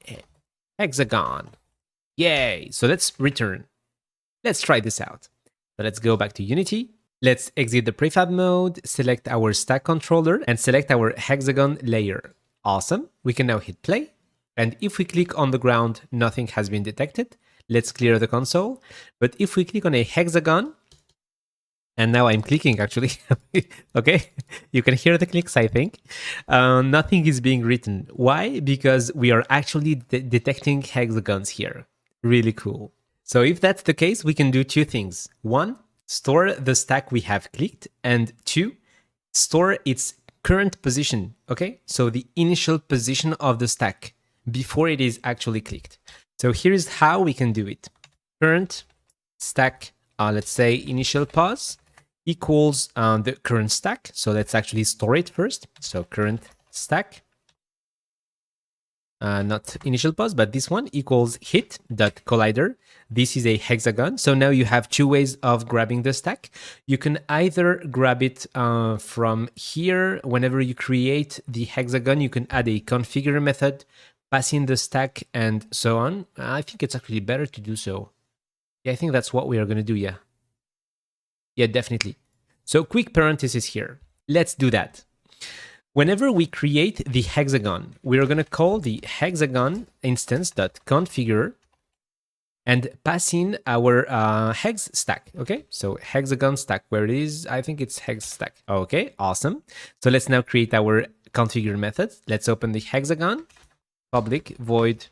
hexagon. Yay! So let's return. Let's try this out. So let's go back to Unity. Let's exit the prefab mode, select our stack controller, and select our hexagon layer. Awesome. We can now hit play. And if we click on the ground, nothing has been detected. Let's clear the console. But if we click on a hexagon, and now I'm clicking actually, okay? You can hear the clicks, I think. Nothing is being written. Why? Because we are actually detecting hexagons here. Really cool. So if that's the case, we can do 2 things. 1, store the stack we have clicked. And 2, store its current position, okay? So the initial position of the stack before it is actually clicked. So here's how we can do it. Current stack, let's say initial pause, equals the current stack. So let's actually store it first. So current stack. Not initial pause, but this one equals hit.collider. This is a hexagon. So now you have 2 ways of grabbing the stack. You can either grab it from here. Whenever you create the hexagon, you can add a configure method, pass in the stack, and so on. I think it's actually better to do so. Yeah, I think that's what we are going to do, yeah. Yeah, definitely. So quick parenthesis here. Let's do that. Whenever we create the hexagon, we're going to call the hexagon instance.configure and pass in our hex stack. Okay, so hexagon stack, where it is, I think it's hex stack. Okay, awesome. So let's now create our configure method. Let's open the hexagon, public void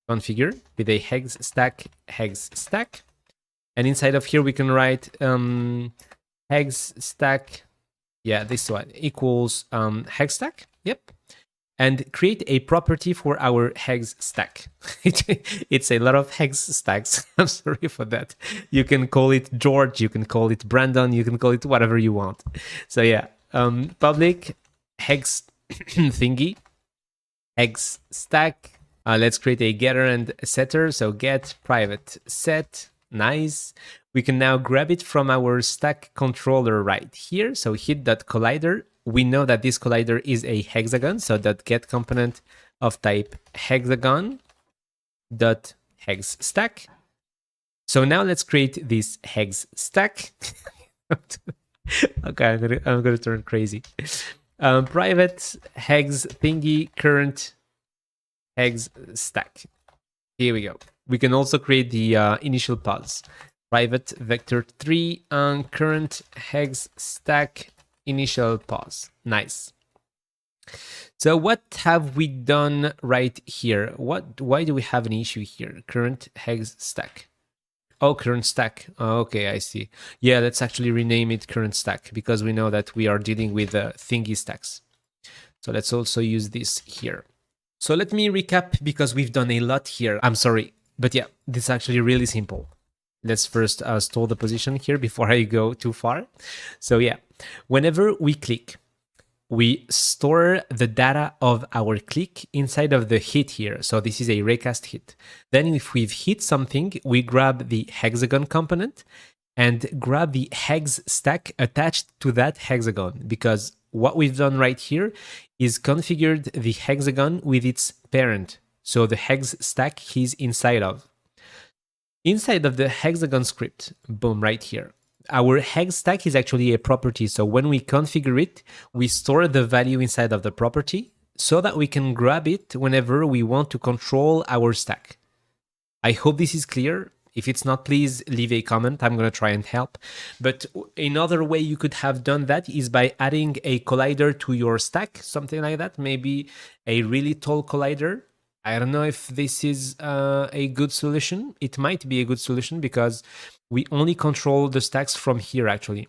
configure with a hex stack. And inside of here, we can write hex stack. Yeah, this one equals hex stack. Yep. And create a property for our hex stack. It's a lot of hex stacks. I'm sorry for that. You can call it George, you can call it Brandon, you can call it whatever you want. So yeah, public hex thingy, hex stack. Let's create a getter and a setter. So get private set. Nice. We can now grab it from our stack controller right here. So hit that collider. We know that this collider is a hexagon. So that get component of type hexagon dot hex stack. So now let's create this hex stack. Okay, I'm gonna turn crazy. Private hex thingy current hex stack. Here we go. We can also create the initial pause. Private vector3 current hex stack initial pause. Nice. So what have we done right here? Why do we have an issue here? Current hex stack. Oh, current stack. Oh, okay, I see. Yeah, let's actually rename it current stack because we know that we are dealing with thingy stacks. So let's also use this here. So let me recap because we've done a lot here. I'm sorry, but yeah, this is actually really simple. Let's first store the position here before I go too far. So yeah, whenever we click, we store the data of our click inside of the hit here. So this is a raycast hit. Then if we've hit something, we grab the hexagon component and grab the hex stack attached to that hexagon, because what we've done right here is configured the hexagon with its parent. So the hex stack he's inside of. Inside of the hexagon script, boom, right here, our hex stack is actually a property. So when we configure it, we store the value inside of the property so that we can grab it whenever we want to control our stack. I hope this is clear. If it's not, please leave a comment. I'm going to try and help. But another way you could have done that is by adding a collider to your stack, something like that. Maybe a really tall collider. I don't know if this is a good solution. It might be a good solution because we only control the stacks from here, actually,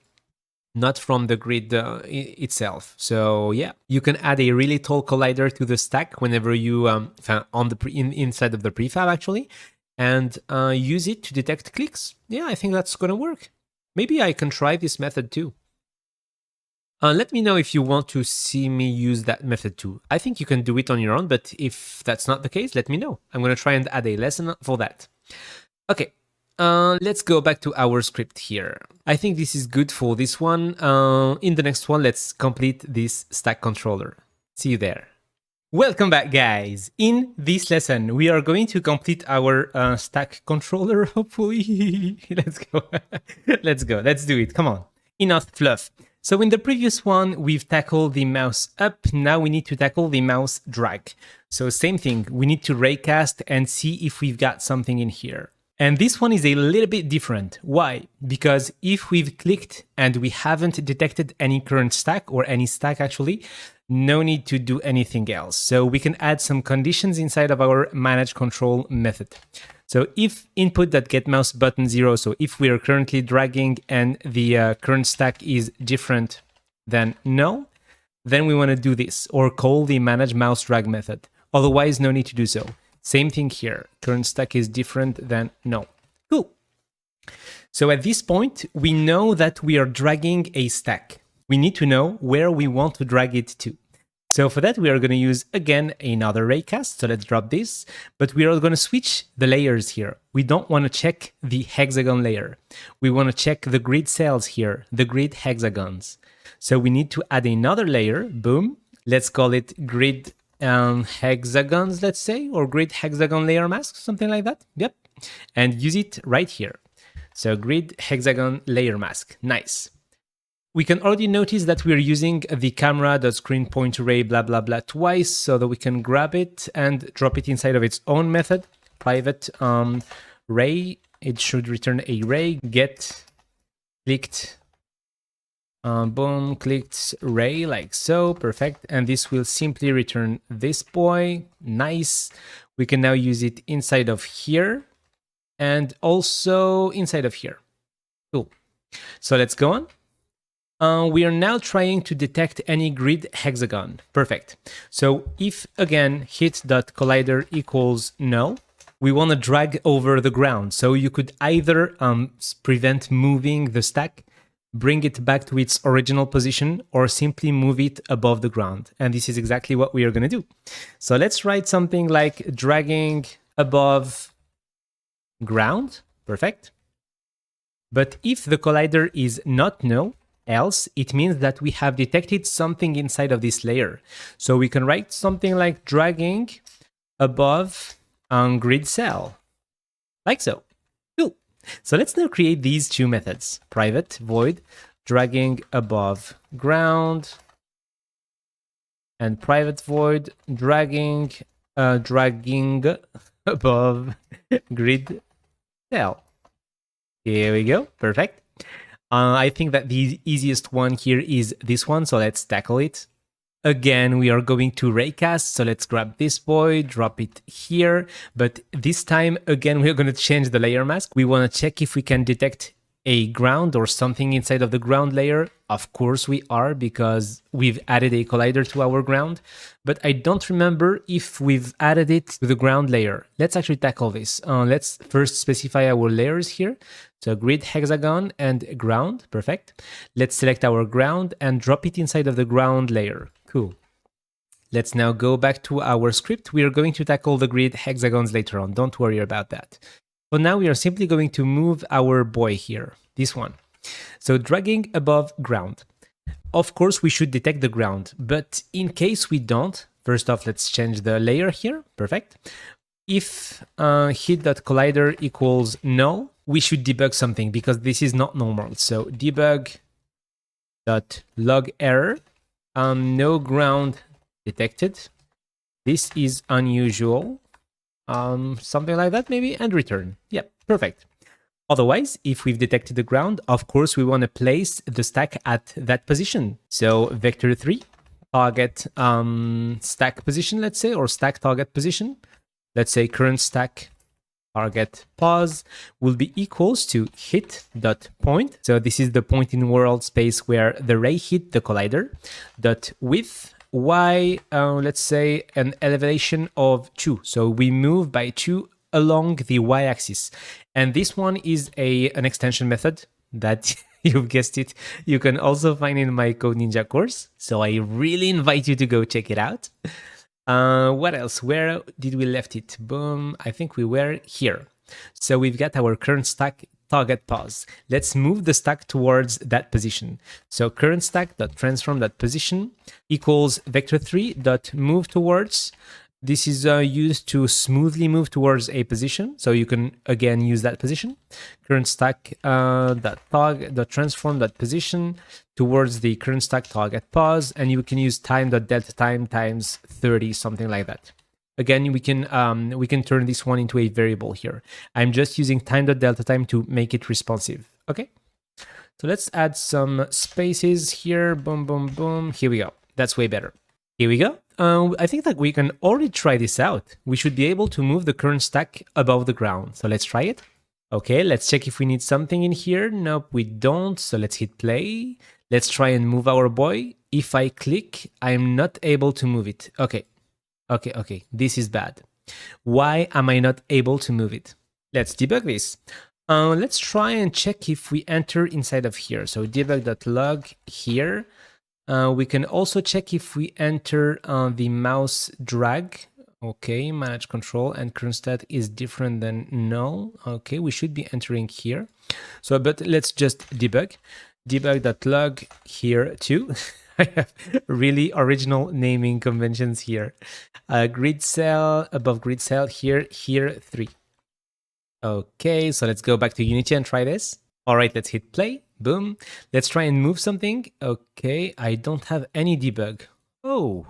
not from the grid itself. So yeah, you can add a really tall collider to the stack whenever you inside of the prefab, actually, and use it to detect clicks. Yeah, I think that's going to work. Maybe I can try this method too. Let me know if you want to see me use that method too. I think you can do it on your own, but if that's not the case, let me know. I'm going to try and add a lesson for that. Okay, let's go back to our script here. I think this is good for this one. In the next one, let's complete this stack controller. See you there. Welcome back, guys. In this lesson, we are going to complete our stack controller, hopefully. Let's go. Let's go. Let's do it. Come on. Enough fluff. So in the previous one, we've tackled the mouse up. Now we need to tackle the mouse drag. So same thing. We need to raycast and see if we've got something in here. And this one is a little bit different. Why? Because if we've clicked and we haven't detected any current stack, or any stack actually, no need to do anything else. So we can add some conditions inside of our manage control method. So if input.getMouseButton 0, so if we are currently dragging and the current stack is different than null, then we want to do this, or call the manage mouse drag method. Otherwise, no need to do so. Same thing here. Current stack is different than null. Cool. So at this point, we know that we are dragging a stack. We need to know where we want to drag it to. So for that, we are going to use, again, another raycast. So let's drop this. But we are going to switch the layers here. We don't want to check the hexagon layer. We want to check the grid cells here, the grid hexagons. So we need to add another layer. Boom. Let's call it grid hexagons, let's say, or grid hexagon layer mask, something like that. Yep. And use it right here. So grid hexagon layer mask. Nice. We can already notice that we're using the camera.screenPointArray blah blah blah twice, so that we can grab it and drop it inside of its own method. Private ray, it should return a ray, get clicked, boom, clicked ray, like so, perfect. And this will simply return this boy. Nice. We can now use it inside of here and also inside of here. Cool. So let's go on. We are now trying to detect any grid hexagon. Perfect. So if, again, hit.collider equals null, we want to drag over the ground. So you could either prevent moving the stack, bring it back to its original position, or simply move it above the ground. And this is exactly what we are going to do. So let's write something like dragging above ground. Perfect. But if the collider is not null, else, it means that we have detected something inside of this layer. So we can write something like dragging above grid cell, like so. Cool. So let's now create these two methods. Private void dragging above ground, and private void dragging above grid cell. Here we go. Perfect. I think that the easiest one here is this one, so let's tackle it. Again, we are going to raycast, so let's grab this void, drop it here, but this time, again, we're going to change the layer mask. We want to check if we can detect a ground or something inside of the ground layer. Of course we are, because we've added a collider to our ground, but I don't remember if we've added it to the ground layer. Let's actually tackle this. Let's first specify our layers here. So grid hexagon and ground, perfect. Let's select our ground and drop it inside of the ground layer. Cool. Let's now go back to our script. We are going to tackle the grid hexagons later on. Don't worry about that. So now we are simply going to move our boy here, this one. So dragging above ground. Of course, we should detect the ground, but in case we don't, first off, let's change the layer here. Perfect. If hit.collider equals null, we should debug something because this is not normal. So debug.log error, no ground detected. This is unusual. Something like that maybe, and return. Yep, perfect. Otherwise, if we've detected the ground, of course, we want to place the stack at that position. So vector3, target stack position, let's say, or stack target position. Let's say current stack target pause will be equals to hit.point. So this is the point in world space where the ray hit the collider. Dot width y, let's say an elevation of 2. So we move by 2 along the y-axis. And this one is an extension method that you've guessed it, you can also find in my Code Ninja course. So I really invite you to go check it out. What else? Where did we left it? Boom. I think we were here. So we've got our current stack target pause. Let's move the stack towards that position. So current stack dot transform that position equals vector3 dot move towards. This is used to smoothly move towards a position. So you can again use that position. Current stack dot transform that position towards the current stack target pause, and you can use time.delta time times 30, something like that. Again, we can turn this one into a variable here. I'm just using time.delta time to make it responsive. Okay. So let's add some spaces here. Boom, boom, boom. Here we go. That's way better. Here we go. I think that we can already try this out. We should be able to move the current stack above the ground. So let's try it. Okay, let's check if we need something in here. Nope, we don't. So let's hit play. Let's try and move our boy. If I click, I'm not able to move it. Okay. Okay. This is bad. Why am I not able to move it? Let's debug this. Let's try and check if we enter inside of here. So debug.log here. We can also check if we enter the mouse drag. Okay, manage control and current stat is different than null. Okay, we should be entering here. So, but let's just debug. Debug.log here too. I have really original naming conventions here. Grid cell, above grid cell, here 3. Okay, so let's go back to Unity and try this. All right, let's hit play. Boom. Let's try and move something. Okay, I don't have any debug. Oh.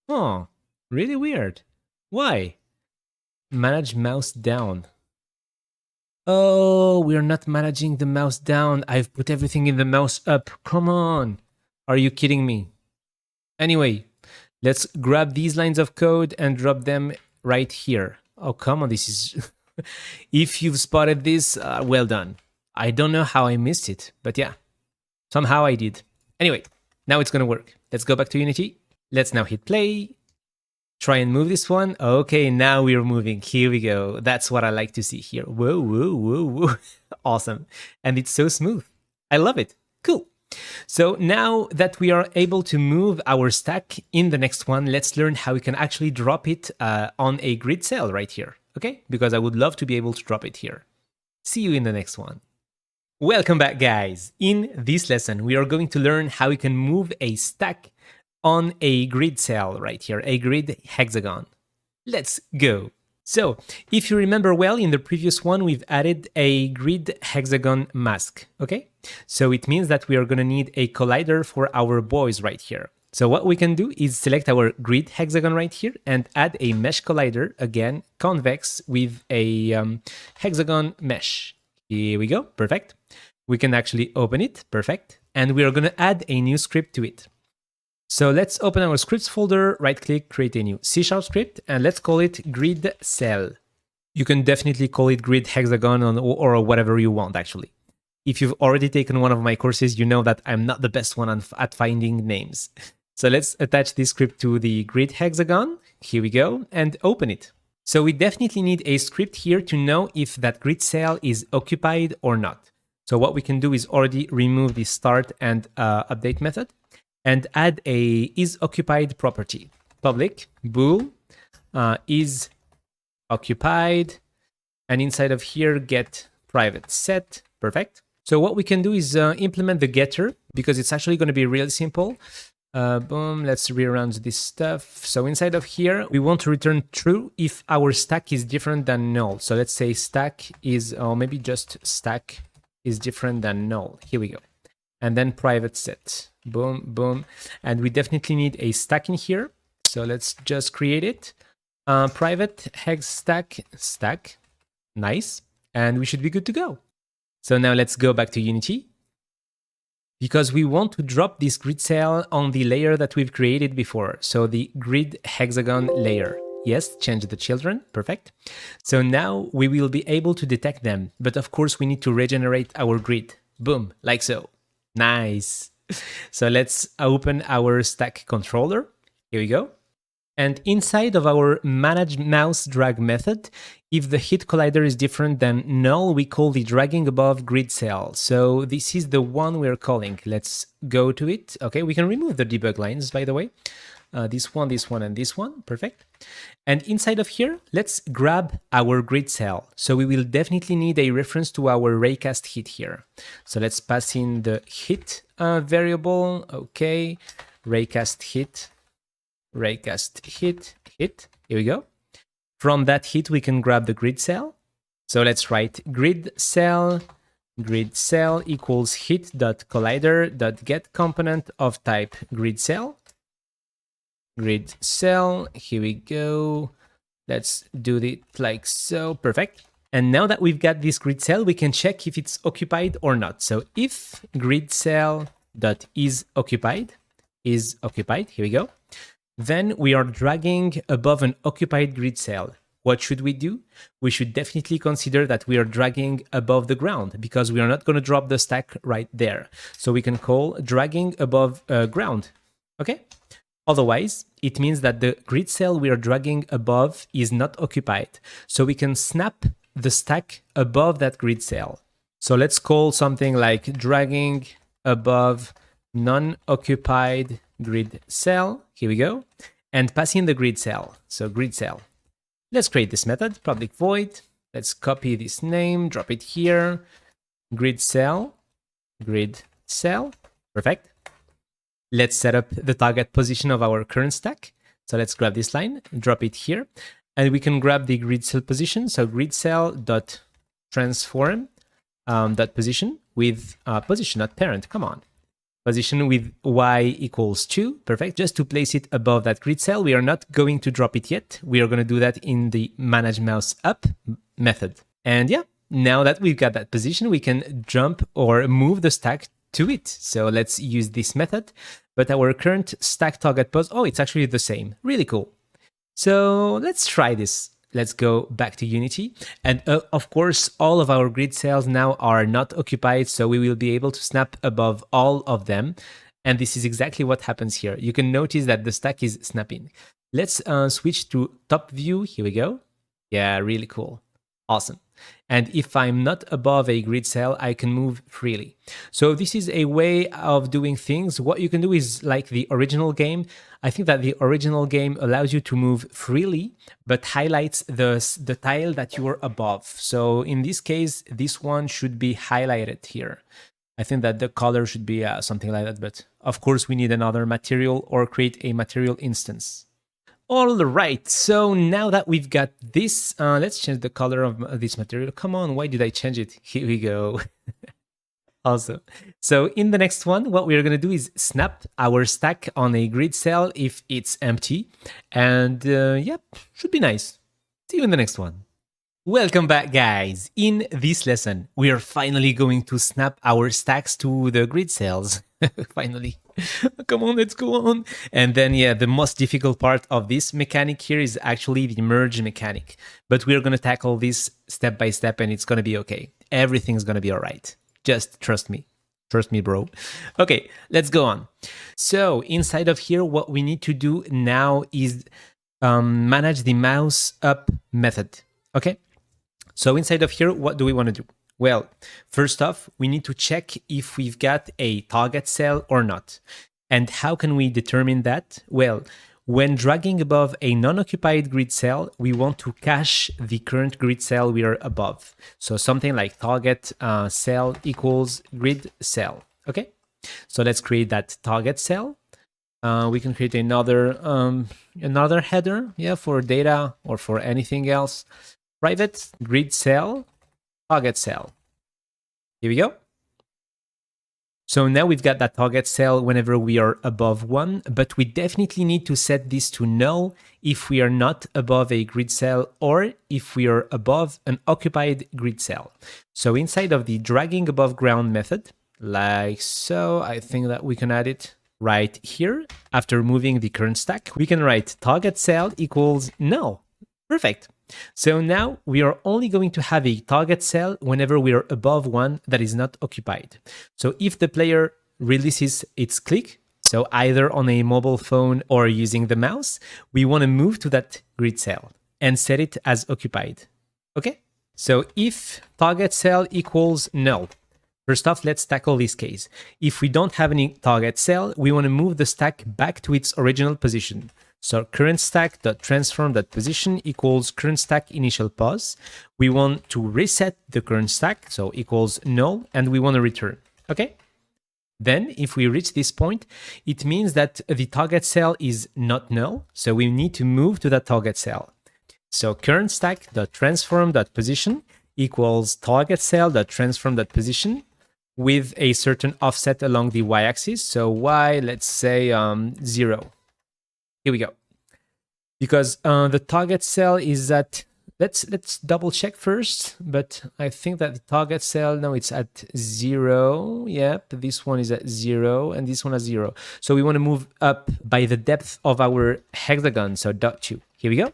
Oh, really weird. Why? Manage mouse down. Oh, we're not managing the mouse down. I've put everything in the mouse up. Come on. Are you kidding me? Anyway, let's grab these lines of code and drop them right here. Oh, come on. This is... If you've spotted this, well done. I don't know how I missed it, but yeah. Somehow I did. Anyway, now it's gonna work. Let's go back to Unity. Let's now hit play. Try and move this one. Okay, now we're moving. Here we go. That's what I like to see here. Whoa, whoa, whoa, whoa. Awesome. And it's so smooth. I love it. Cool. So now that we are able to move our stack in the next one, let's learn how we can actually drop it on a grid cell right here. Okay? Because I would love to be able to drop it here. See you in the next one. Welcome back, guys. In this lesson, we are going to learn how we can move a stack on a grid cell right here, a grid hexagon. Let's go. So, if you remember well, in the previous one, we've added a grid hexagon mask, okay? So it means that we are gonna need a collider for our boys right here. So what we can do is select our grid hexagon right here and add a mesh collider, again, convex with a hexagon mesh. Here we go, perfect. We can actually open it, perfect. And we are gonna add a new script to it. So let's open our scripts folder, right click, create a new C# script, and let's call it grid cell. You can definitely call it grid hexagon or whatever you want, actually. If you've already taken one of my courses, you know that I'm not the best one at finding names. So let's attach this script to the grid hexagon. Here we go, and open it. So we definitely need a script here to know if that grid cell is occupied or not. So what we can do is already remove the start and update method, and add a isOccupied property. Public bool is occupied, and inside of here get private set. Perfect. So what we can do is implement the getter, because it's actually going to be really simple. Boom, let's rearrange this stuff. So inside of here, we want to return true if our stack is different than null. So let's say stack is, or maybe just stack is different than null. Here we go. And then private set. Boom, boom. And we definitely need a stack in here. So let's just create it. Private hex stack. Nice. And we should be good to go. So now let's go back to Unity, because we want to drop this grid cell on the layer that we've created before. So the grid hexagon layer. Yes, change the children. Perfect. So now we will be able to detect them. But of course, we need to regenerate our grid. Boom, like so. Nice. So let's open our stack controller. Here we go. And inside of our manage mouse drag method, if the hit collider is different than null, we call the dragging above grid cell. So this is the one we're calling. Let's go to it. Okay, we can remove the debug lines, by the way. This one, and this one. Perfect. And inside of here, let's grab our grid cell. So we will definitely need a reference to our raycast hit here. So let's pass in the hit variable. Okay, raycast hit. Hit. Here we go. From that hit, we can grab the grid cell. So let's write grid cell equals hit.collider.get component of type grid cell. Grid cell, here we go. Let's do it like so. Perfect. And now that we've got this grid cell, we can check if it's occupied or not. So if grid cell.isOccupied is occupied, here we go. Then we are dragging above an occupied grid cell. What should we do? We should definitely consider that we are dragging above the ground, because we are not going to drop the stack right there. So we can call dragging above ground. Okay? Otherwise, it means that the grid cell we are dragging above is not occupied. So we can snap the stack above that grid cell. So let's call something like dragging above non-occupied grid cell. Here we go. And pass in the grid cell. So grid cell. Let's create this method, public void. Let's copy this name, drop it here. Grid cell. Perfect. Let's set up the target position of our current stack. So let's grab this line, drop it here. And we can grab the grid cell position. So grid cell dot transform dot position with position, not parent. Come on. Position with y equals 2. Perfect. Just to place it above that grid cell. We are not going to drop it yet. We are going to do that in the manage mouse up method. And yeah, now that we've got that position, we can jump or move the stack to it. So let's use this method. But our current stack target pose, oh, it's actually the same. Really cool. So let's try this. let's go back to Unity. And of course, all of our grid cells now are not occupied, so we will be able to snap above all of them. And this is exactly what happens here. You can notice that the stack is snapping. Let's switch to top view. Here we go. Yeah, really cool. Awesome. And if I'm not above a grid cell, I can move freely. So this is a way of doing things. What you can do is like the original game. I think that the original game allows you to move freely, but highlights the tile that you are above. So in this case, this one should be highlighted here. I think that the color should be something like that, but of course we need another material or create a material instance. All right, so now that we've got this, let's change the color of this material. Come on, why did I change it? Here we go. Awesome. So in the next one, what we're going to do is snap our stack on a grid cell if it's empty. And yep, should be nice. See you in the next one. Welcome back, guys. In this lesson, we are finally going to snap our stacks to the grid cells. Finally. Come on, let's go on. And then, yeah, the most difficult part of this mechanic here is actually the merge mechanic. But we're going to tackle this step by step and it's going to be okay. Everything's going to be all right. Just trust me. Trust me, bro. Okay, let's go on. So inside of here, what we need to do now is manage the mouse up method. Okay. So inside of here, what do we want to do? Well, first off, we need to check if we've got a target cell or not. And how can we determine that? Well, when dragging above a non-occupied grid cell, we want to cache the current grid cell we are above. So something like target cell equals grid cell. Okay, so let's create that target cell. We can create another header, yeah, for data or for anything else. Private grid cell, target cell. Here we go. So now we've got that target cell whenever we are above 1, but we definitely need to set this to null if we are not above a grid cell or if we are above an occupied grid cell. So inside of the dragging above ground method, like so, I think that we can add it right here. After moving the current stack, we can write target cell equals null. Perfect. So now we are only going to have a target cell whenever we are above 1 that is not occupied. So if the player releases its click, so either on a mobile phone or using the mouse, we want to move to that grid cell and set it as occupied. Okay? So if target cell equals null, first off, let's tackle this case. If we don't have any target cell, we want to move the stack back to its original position. So current stack.transform.position equals current stack initial pause. We want to reset the current stack, so equals null, and we want to return. Okay? Then if we reach this point, it means that the target cell is not null, so we need to move to that target cell. So current stack.transform.position equals target cell.transform.position with a certain offset along the y-axis. So y, let's say 0. Here we go. Because the target cell is at, let's double check first, but I think that the target cell, no, it's at 0. Yep, this one is at 0 and this one at 0. So we want to move up by the depth of our hexagon, so .2. Here we go.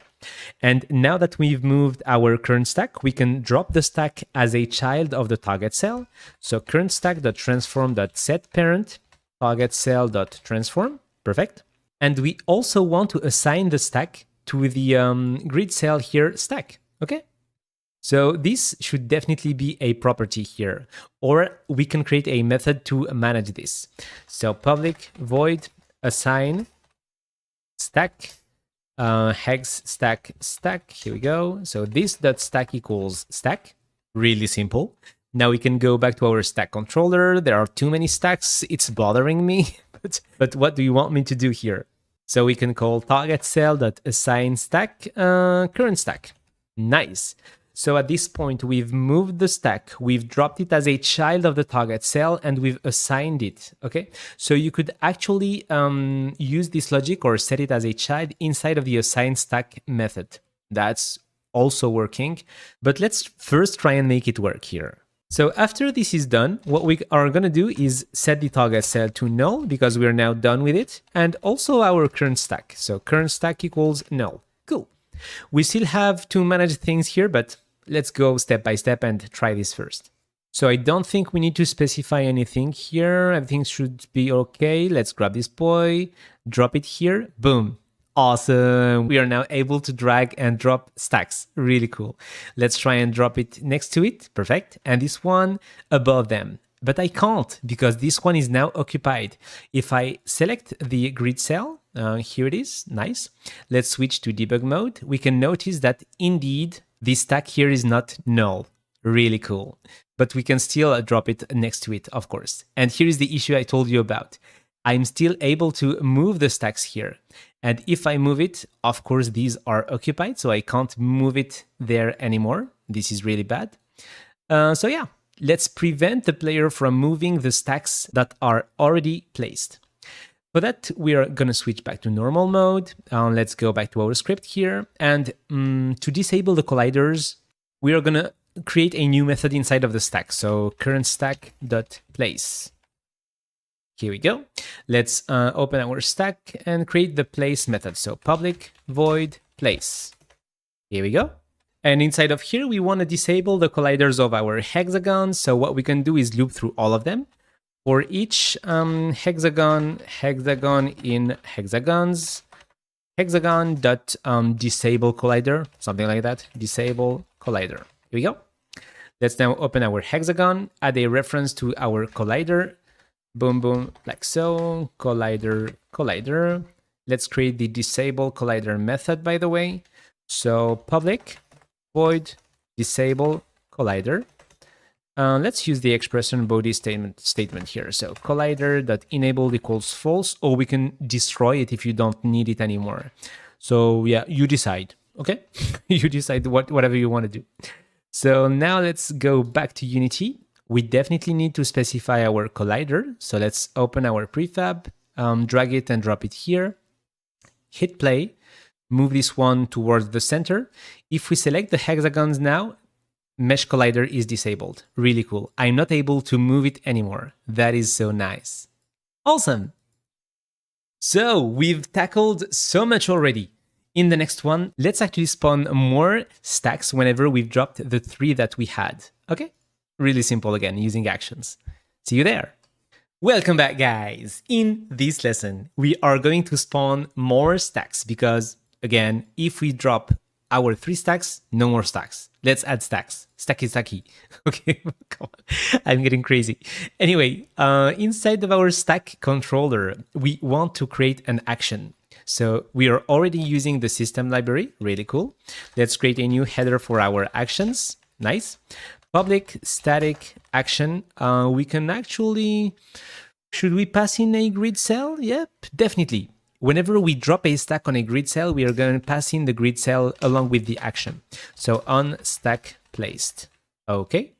And now that we've moved our current stack, we can drop the stack as a child of the target cell. So current stack.transform.setParent target cell.transform. Perfect. And we also want to assign the stack to the grid cell here stack, okay? So this should definitely be a property here, or we can create a method to manage this. So public void assign stack hex stack, here we go. So this.stack equals stack, really simple. Now we can go back to our stack controller. There are too many stacks, it's bothering me. But what do you want me to do here? So we can call target cell.assign stack current stack. Nice. So at this point, we've moved the stack, we've dropped it as a child of the target cell, and we've assigned it, okay? So you could actually use this logic or set it as a child inside of the assign stack method. That's also working, but let's first try and make it work here. So after this is done, what we are going to do is set the target cell to null because we're now done with it, and also our current stack. So current stack equals null. Cool. We still have to manage things here, but let's go step by step and try this first. So I don't think we need to specify anything here. Everything should be okay. Let's grab this boy, drop it here, boom. Awesome. We are now able to drag and drop stacks. Really cool. Let's try and drop it next to it. Perfect. And this one above them. But I can't because this one is now occupied. If I select the grid cell, here it is, nice. Let's switch to debug mode. We can notice that indeed this stack here is not null. Really cool. But we can still drop it next to it, of course. And here is the issue I told you about. I'm still able to move the stacks here. And if I move it, of course, these are occupied, so I can't move it there anymore. This is really bad. So yeah, let's prevent the player from moving the stacks that are already placed. For that, we are going to switch back to normal mode. Let's go back to our script here. And to disable the colliders, we are going to create a new method inside of the stack. So current stack.place. Here we go. Let's open our stack and create the place method. So public void place. Here we go. And inside of here, we want to disable the colliders of our hexagons. So what we can do is loop through all of them. For each hexagon in hexagons, hexagon.disable collider, something like that, disable collider. Here we go. Let's now open our hexagon, add a reference to our collider. Boom, boom, like so, collider, collider. Let's create the disable collider method, by the way. So public void disable collider. Let's use the expression body statement here. So collider.enabled equals false, or we can destroy it if you don't need it anymore. So yeah, you decide, okay? You decide whatever you want to do. So now let's go back to Unity. We definitely need to specify our collider. So let's open our prefab, drag it and drop it here. Hit play, move this one towards the center. If we select the hexagons now, mesh collider is disabled. Really cool. I'm not able to move it anymore. That is so nice. Awesome. So we've tackled so much already. In the next one, let's actually spawn more stacks whenever we've dropped the 3 that we had. Okay? Really simple again, using actions. See you there. Welcome back, guys. In this lesson, we are going to spawn more stacks because, again, if we drop our 3 stacks, no more stacks. Let's add stacks. Stacky, stacky. Okay, come on. I'm getting crazy. Anyway, inside of our stack controller, we want to create an action. So we are already using the system library. Really cool. Let's create a new header for our actions. Nice. Public static action. We can actually, should we pass in a grid cell? Yep, definitely. Whenever we drop a stack on a grid cell, we are going to pass in the grid cell along with the action. So on stack placed. Okay.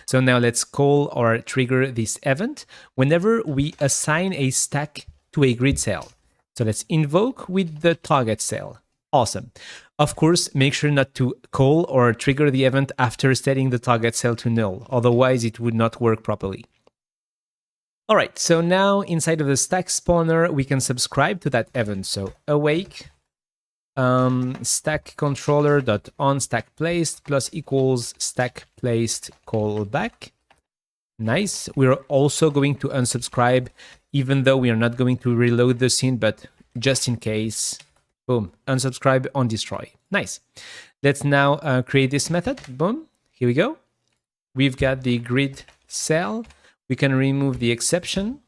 So now let's call or trigger this event whenever we assign a stack to a grid cell. So let's invoke with the target cell. Awesome. Of course, make sure not to call or trigger the event after setting the target cell to null. Otherwise, it would not work properly. All right, so now inside of the stack spawner, we can subscribe to that event. So awake stack controller.onStackPlaced plus equals stack placed callback. Nice. We're also going to unsubscribe, even though we are not going to reload the scene, but just in case. Boom, unsubscribe on destroy. Nice. Let's now create this method. Boom, here we go. We've got the grid cell. We can remove the exception.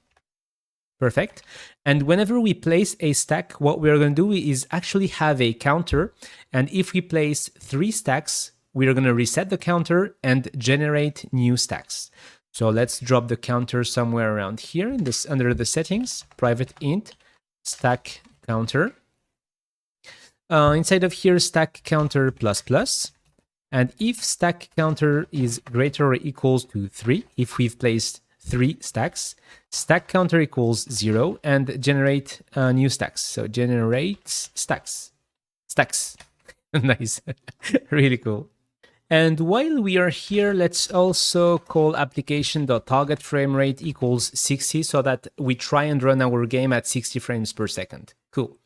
Perfect. And whenever we place a stack, what we're going to do is actually have a counter. And if we place 3 stacks, we're going to reset the counter and generate new stacks. So let's drop the counter somewhere around here in this under the settings, private int stack counter. Inside of here, stack counter plus plus. And if stack counter is greater or equals to 3, if we've placed 3 stacks, stack counter equals 0 and generate new stacks. So generate stacks. Stacks. Nice. Really cool. And while we are here, let's also call application.targetFrameRate equals 60 so that we try and run our game at 60 frames per second. Cool.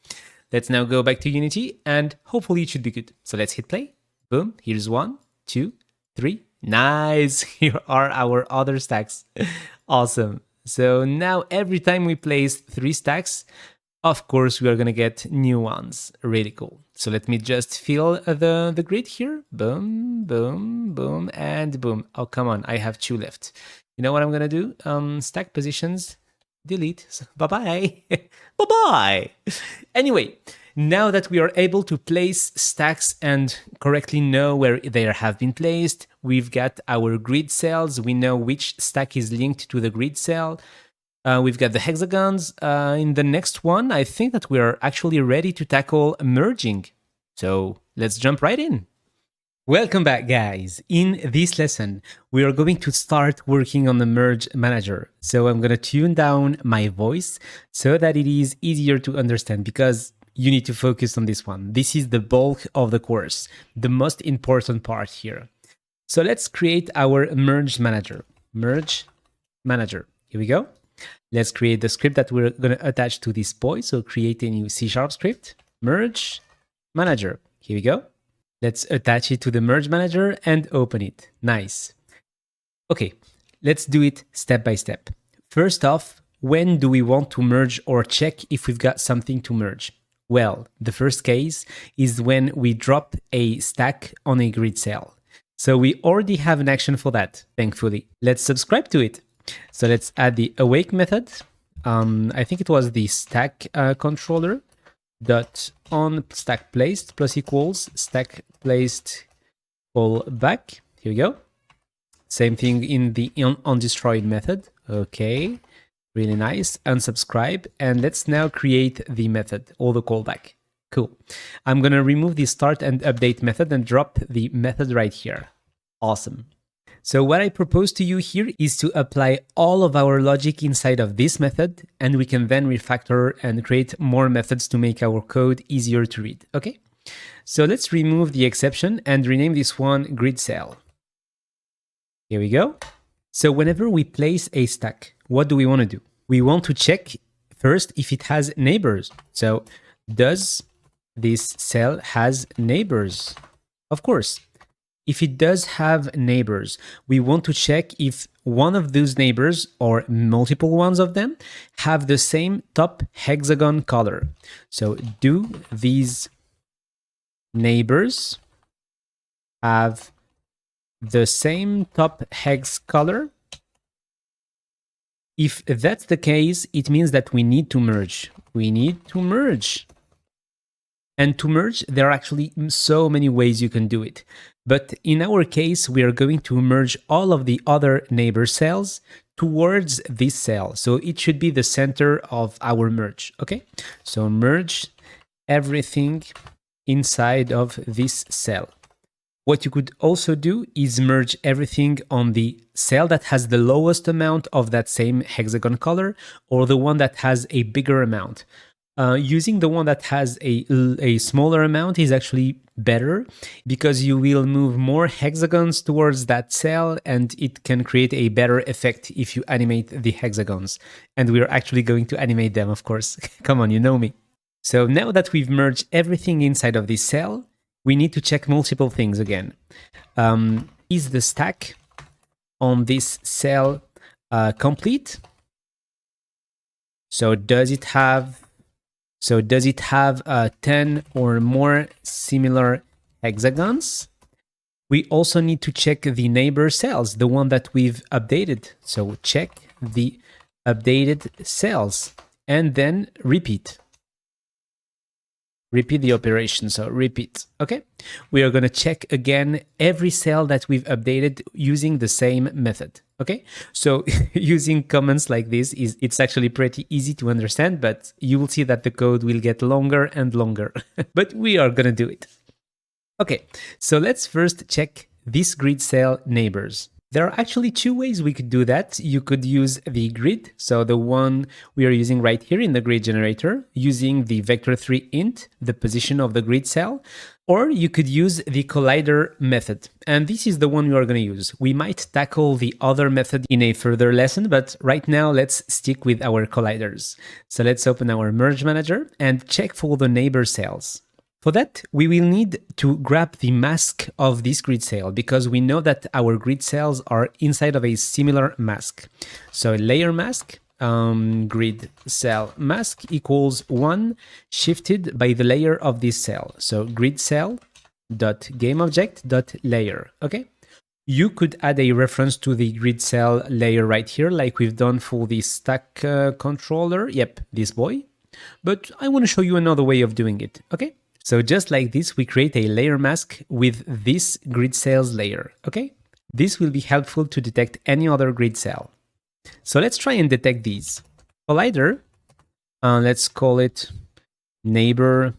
Let's now go back to Unity and hopefully it should be good. So let's hit play. Boom. Here's 1, 2, 3. Nice. Here are our other stacks. Awesome. So now every time we place 3 stacks, of course, we are going to get new ones. Really cool. So let me just fill the grid here. Boom, boom, boom, and boom. Oh, come on. I have 2 left. You know what I'm going to do? Stack positions, delete. So, bye-bye. Bye-bye. Anyway, now that we are able to place stacks and correctly know where they have been placed, we've got our grid cells. We know which stack is linked to the grid cell. We've got the hexagons. In the next one, I think that we are actually ready to tackle merging. So let's jump right in. Welcome back, guys. In this lesson, we are going to start working on the merge manager. So I'm going to tune down my voice so that it is easier to understand, because you need to focus on this one. This is the bulk of the course, the most important part here. So let's create our merge manager. Merge manager. Here we go. Let's create the script that we're going to attach to this boy. So create a new C# script, merge manager. Here we go. Let's attach it to the merge manager and open it. Nice. Okay, let's do it step by step. First off, when do we want to merge or check if we've got something to merge? Well, the first case is when we drop a stack on a grid cell. So we already have an action for that, thankfully. Let's subscribe to it. So let's add the awake method. I think it was the stack controller dot on stack placed plus equals stack placed call back. Here we go. Same thing in the on destroyed method. Okay, really nice. Unsubscribe, and let's now create the method or the callback. Cool. I'm gonna remove the start and update method and drop the method right here. Awesome. So what I propose to you here is to apply all of our logic inside of this method, and we can then refactor and create more methods to make our code easier to read. Okay, so let's remove the exception and rename this one grid cell. Here we go. So whenever we place a stack, what do we want to do? We want to check first if it has neighbors. So does this cell has neighbors? Of course. If it does have neighbors, we want to check if one of those neighbors or multiple ones of them have the same top hexagon color. So do these neighbors have the same top hex color? If that's the case, it means that we need to merge. We need to merge. And to merge, there are actually so many ways you can do it. But in our case, we are going to merge all of the other neighbor cells towards this cell. So it should be the center of our merge, okay? So merge everything inside of this cell. What you could also do is merge everything on the cell that has the lowest amount of that same hexagon color, or the one that has a bigger amount. Using the one that has a smaller amount is actually better, because you will move more hexagons towards that cell, and it can create a better effect if you animate the hexagons. And we're actually going to animate them, of course. Come on, you know me. So now that we've merged everything inside of this cell, we need to check multiple things again. Is the stack on this cell complete? So does it have 10 or more similar hexagons? We also need to check the neighbor cells, the one that we've updated. So check the updated cells and then repeat. Repeat the operation, so repeat, okay? We are gonna check again every cell that we've updated using the same method, okay? So using comments like this, it's actually pretty easy to understand, but you will see that the code will get longer and longer, but we are gonna do it. Okay, so let's first check this grid cell neighbors. There are actually two ways we could do that. You could use the grid, so the one we are using right here in the grid generator, using the vector3 int, the position of the grid cell, or you could use the collider method. And this is the one we are going to use. We might tackle the other method in a further lesson, but right now let's stick with our colliders. So let's open our merge manager and check for the neighbor cells. For that, we will need to grab the mask of this grid cell because we know that our grid cells are inside of a similar mask. So layer mask, grid cell mask equals 1 shifted by the layer of this cell. So grid cell dot gameObject dot layer. Okay. You could add a reference to the grid cell layer right here, like we've done for the stack controller. Yep, this boy. But I want to show you another way of doing it. Okay. So just like this, we create a layer mask with this grid cells layer, okay? This will be helpful to detect any other grid cell. So let's try and detect these. Collider, let's call it neighbor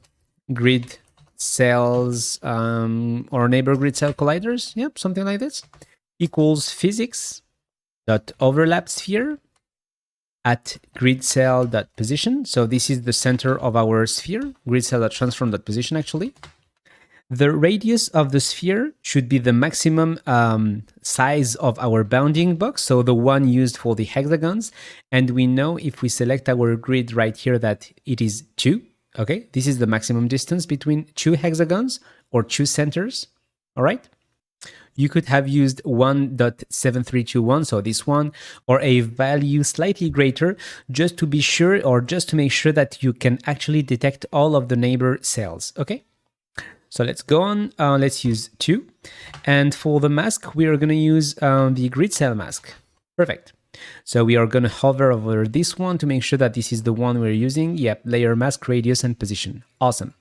grid cells, or neighbor grid cell colliders, yep, something like this, equals physics.overlap sphere at grid cell.position. So this is the center of our sphere, grid cell.transform.position actually. The radius of the sphere should be the maximum size of our bounding box, so the one used for the hexagons. And we know if we select our grid right here that it is 2. Okay, this is the maximum distance between 2 hexagons or 2 centers. All right. You could have used 1.7321, so this one, or a value slightly greater, just to be sure, or just to make sure that you can actually detect all of the neighbor cells, okay? So let's go on, let's use 2. And for the mask, we are going to use the grid cell mask. Perfect. So we are going to hover over this one to make sure that this is the one we're using. Yep, layer mask, radius, and position. Awesome.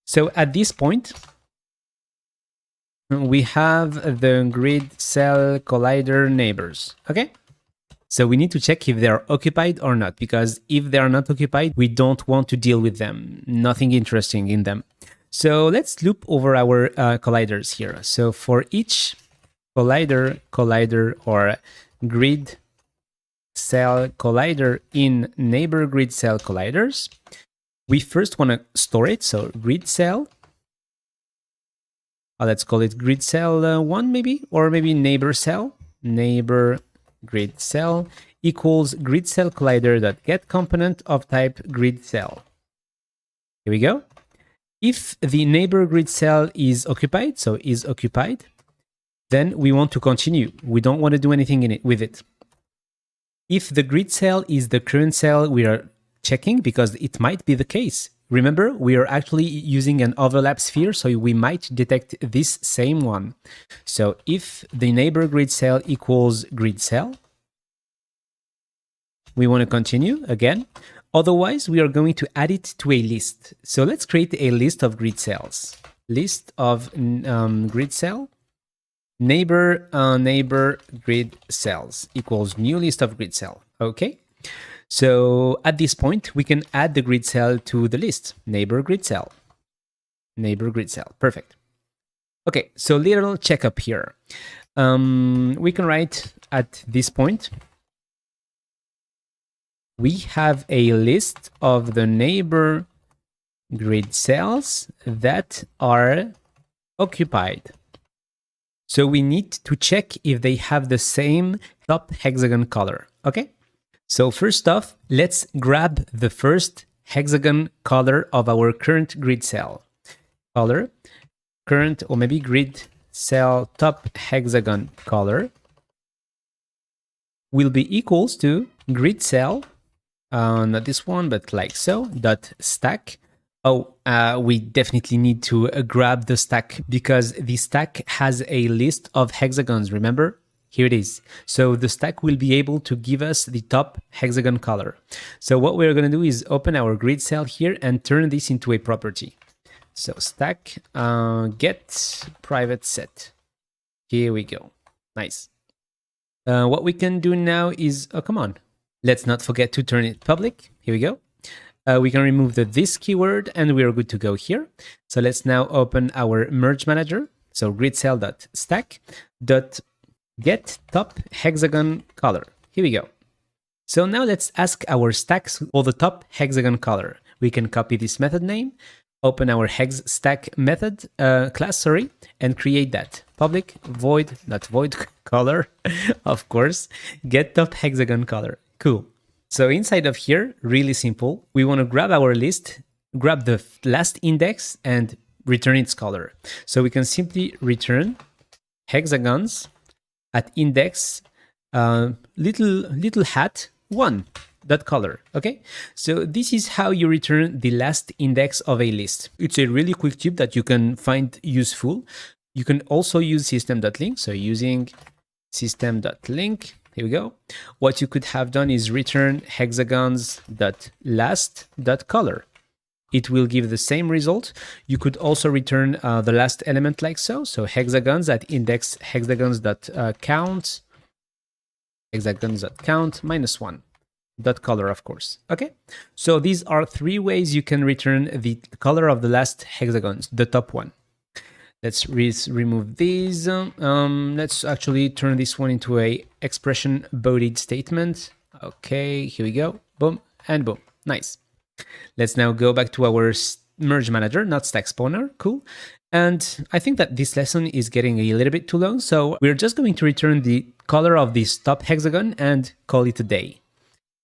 So at this point, we have the grid cell collider neighbors, okay? So we need to check if they're occupied or not, because if they are not occupied, we don't want to deal with them. Nothing interesting in them. So let's loop over our colliders here. So for each collider, or grid cell collider in neighbor grid cell colliders, we first want to store it. So grid cell, let's call it grid cell 1 maybe, or maybe neighbor cell, neighbor grid cell equals grid cell collider.get component of type grid cell. Here we go. If the neighbor grid cell is occupied, so is occupied, then we want to continue. We don't want to do anything in it with it. If the grid cell is the current cell we are checking, because it might be the case. Remember, we are actually using an overlap sphere, so we might detect this same one. So if the neighbor grid cell equals grid cell, we want to continue again. Otherwise, we are going to add it to a list. So let's create a list of grid cells. List of grid cell, neighbor grid cells equals new list of grid cell. Okay. So at this point, we can add the grid cell to the list. Neighbor grid cell. Perfect. Okay, so little checkup here. We can write at this point, we have a list of the neighbor grid cells that are occupied. So we need to check if they have the same top hexagon color. Okay. So first off, let's grab the first hexagon color of our current grid cell. Color, current, or maybe grid cell top hexagon color will be equals to grid cell, not this one, but like so, dot stack. Oh, we definitely need to grab the stack because the stack has a list of hexagons, remember? Here it is. So the stack will be able to give us the top hexagon color. So what we're going to do is open our grid cell here and turn this into a property. So stack get private set. Here we go. Nice. What we can do now is, oh, come on. Let's not forget to turn it public. Here we go. We can remove the this keyword and we are good to go here. So let's now open our merge manager. So grid cell.stack. get top hexagon color. Here we go. So now let's ask our stacks for the top hexagon color. We can copy this method name, open our hex stack method class, and create that public void, not void color, of course, get top hexagon color. Cool. So inside of here, really simple. We want to grab our list, grab the last index, and return its color. So we can simply return hexagons at index little hat 1 dot color. Okay, so this is how you return the last index of a list. It's a really quick tip that you can find useful. You can also use system.link. So using system.link, here we go. What you could have done is return hexagons.last.color. It will give the same result. You could also return the last element like so. So hexagons at index hexagons.count, hexagons.count -1 dot color, of course. Okay, so these are 3 ways you can return the color of the last hexagons, the top one. Let's remove these. Let's actually turn this one into a expression bodied statement. Okay, here we go. Boom and boom. Nice. Let's now go back to our merge manager, not stack spawner. Cool. And I think that this lesson is getting a little bit too long, so we're just going to return the color of this top hexagon and call it a day.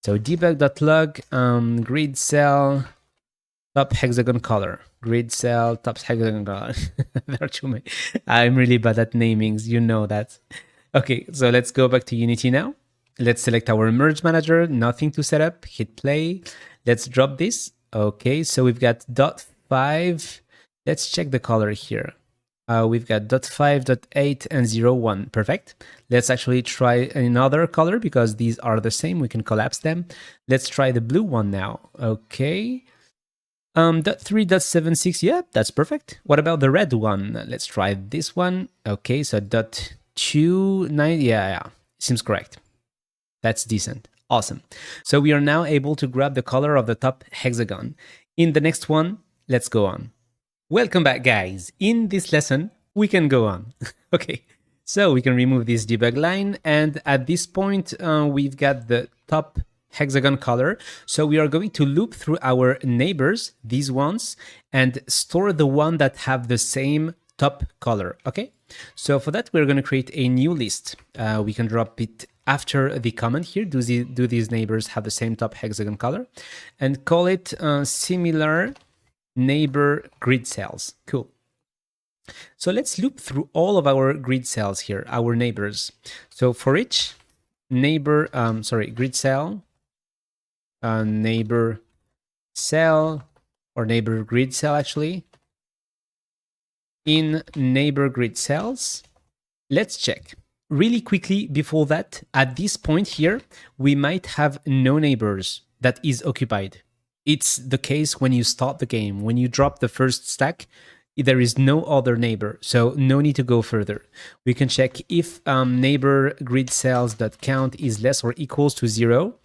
So debug.log grid cell top hexagon color. Grid cell top hexagon color. There are too many. I'm really bad at namings, you know that. Okay, so let's go back to Unity now. Let's select our merge manager, nothing to set up, hit play. Let's drop this. Okay, so we've got .5. Let's check the color here. We've got .5, .8, and 0.1. Perfect. Let's actually try another color because these are the same. We can collapse them. Let's try the blue one now. Okay. .3, .76. Yeah, that's perfect. What about the red one? Let's try this one. Okay, so .29. Yeah, seems correct. That's decent. Awesome. So we are now able to grab the color of the top hexagon. In the next one, let's go on. Welcome back, guys. In this lesson, we can go on. Okay, so we can remove this debug line. And at this point, we've got the top hexagon color. So we are going to loop through our neighbors, these ones, and store the one that have the same top color. Okay, so for that, we're going to create a new list. We can drop it after the comment here. Do these neighbors have the same top hexagon color? And call it similar neighbor grid cells. Cool. So let's loop through all of our grid cells here, our neighbors. So for each neighbor, grid cell, neighbor cell, or neighbor grid cell actually, in neighbor grid cells, let's check. Really quickly before that, at this point here, we might have no neighbors that is occupied. It's the case when you start the game. When you drop the first stack, there is no other neighbor, so no need to go further. We can check if neighbor grid cells.count is less or equals to 0.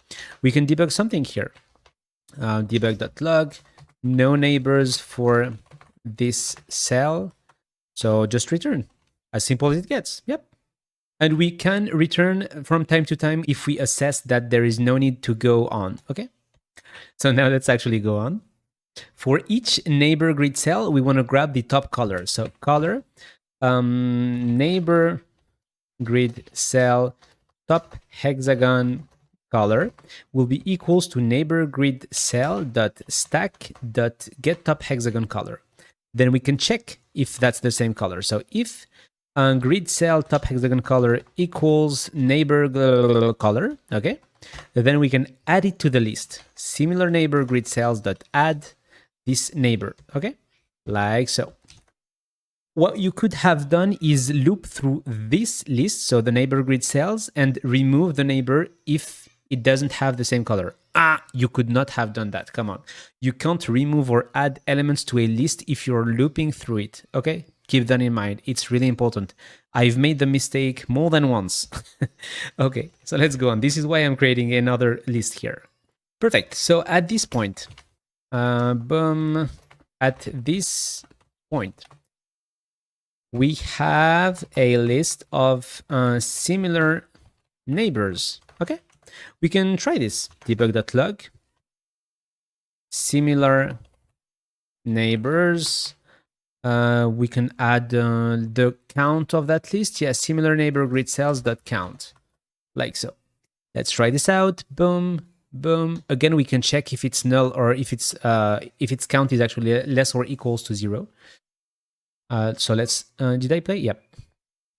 We can debug something here. Debug.log, no neighbors for this cell. So just return. As simple as it gets. Yep. And we can return from time to time if we assess that there is no need to go on. Okay. So now let's actually go on. For each neighbor grid cell, we want to grab the top color. So color, neighbor grid cell top hexagon color will be equals to neighbor grid cell dot stack dot get top hexagon color. Then we can check if that's the same color. So if grid cell top hexagon color equals neighbor color, okay, then we can add it to the list. Similar neighbor grid cells dot add this neighbor, okay, like so. What you could have done is loop through this list, so the neighbor grid cells, and remove the neighbor if it doesn't have the same color. You could not have done that. Come on. You can't remove or add elements to a list if you're looping through it, okay? Keep that in mind. It's really important. I've made the mistake more than once. Okay, so let's go on. This is why I'm creating another list here. Perfect. So at this point, at this point, we have a list of similar neighbors. Okay, we can try this. Debug.log, similar neighbors. We can add the count of that list. Yeah, similar neighbor grid cells.count, like so. Let's try this out. Boom, boom. Again, we can check if it's null or if its count is actually less or equals to 0. So let's, did I play? Yep.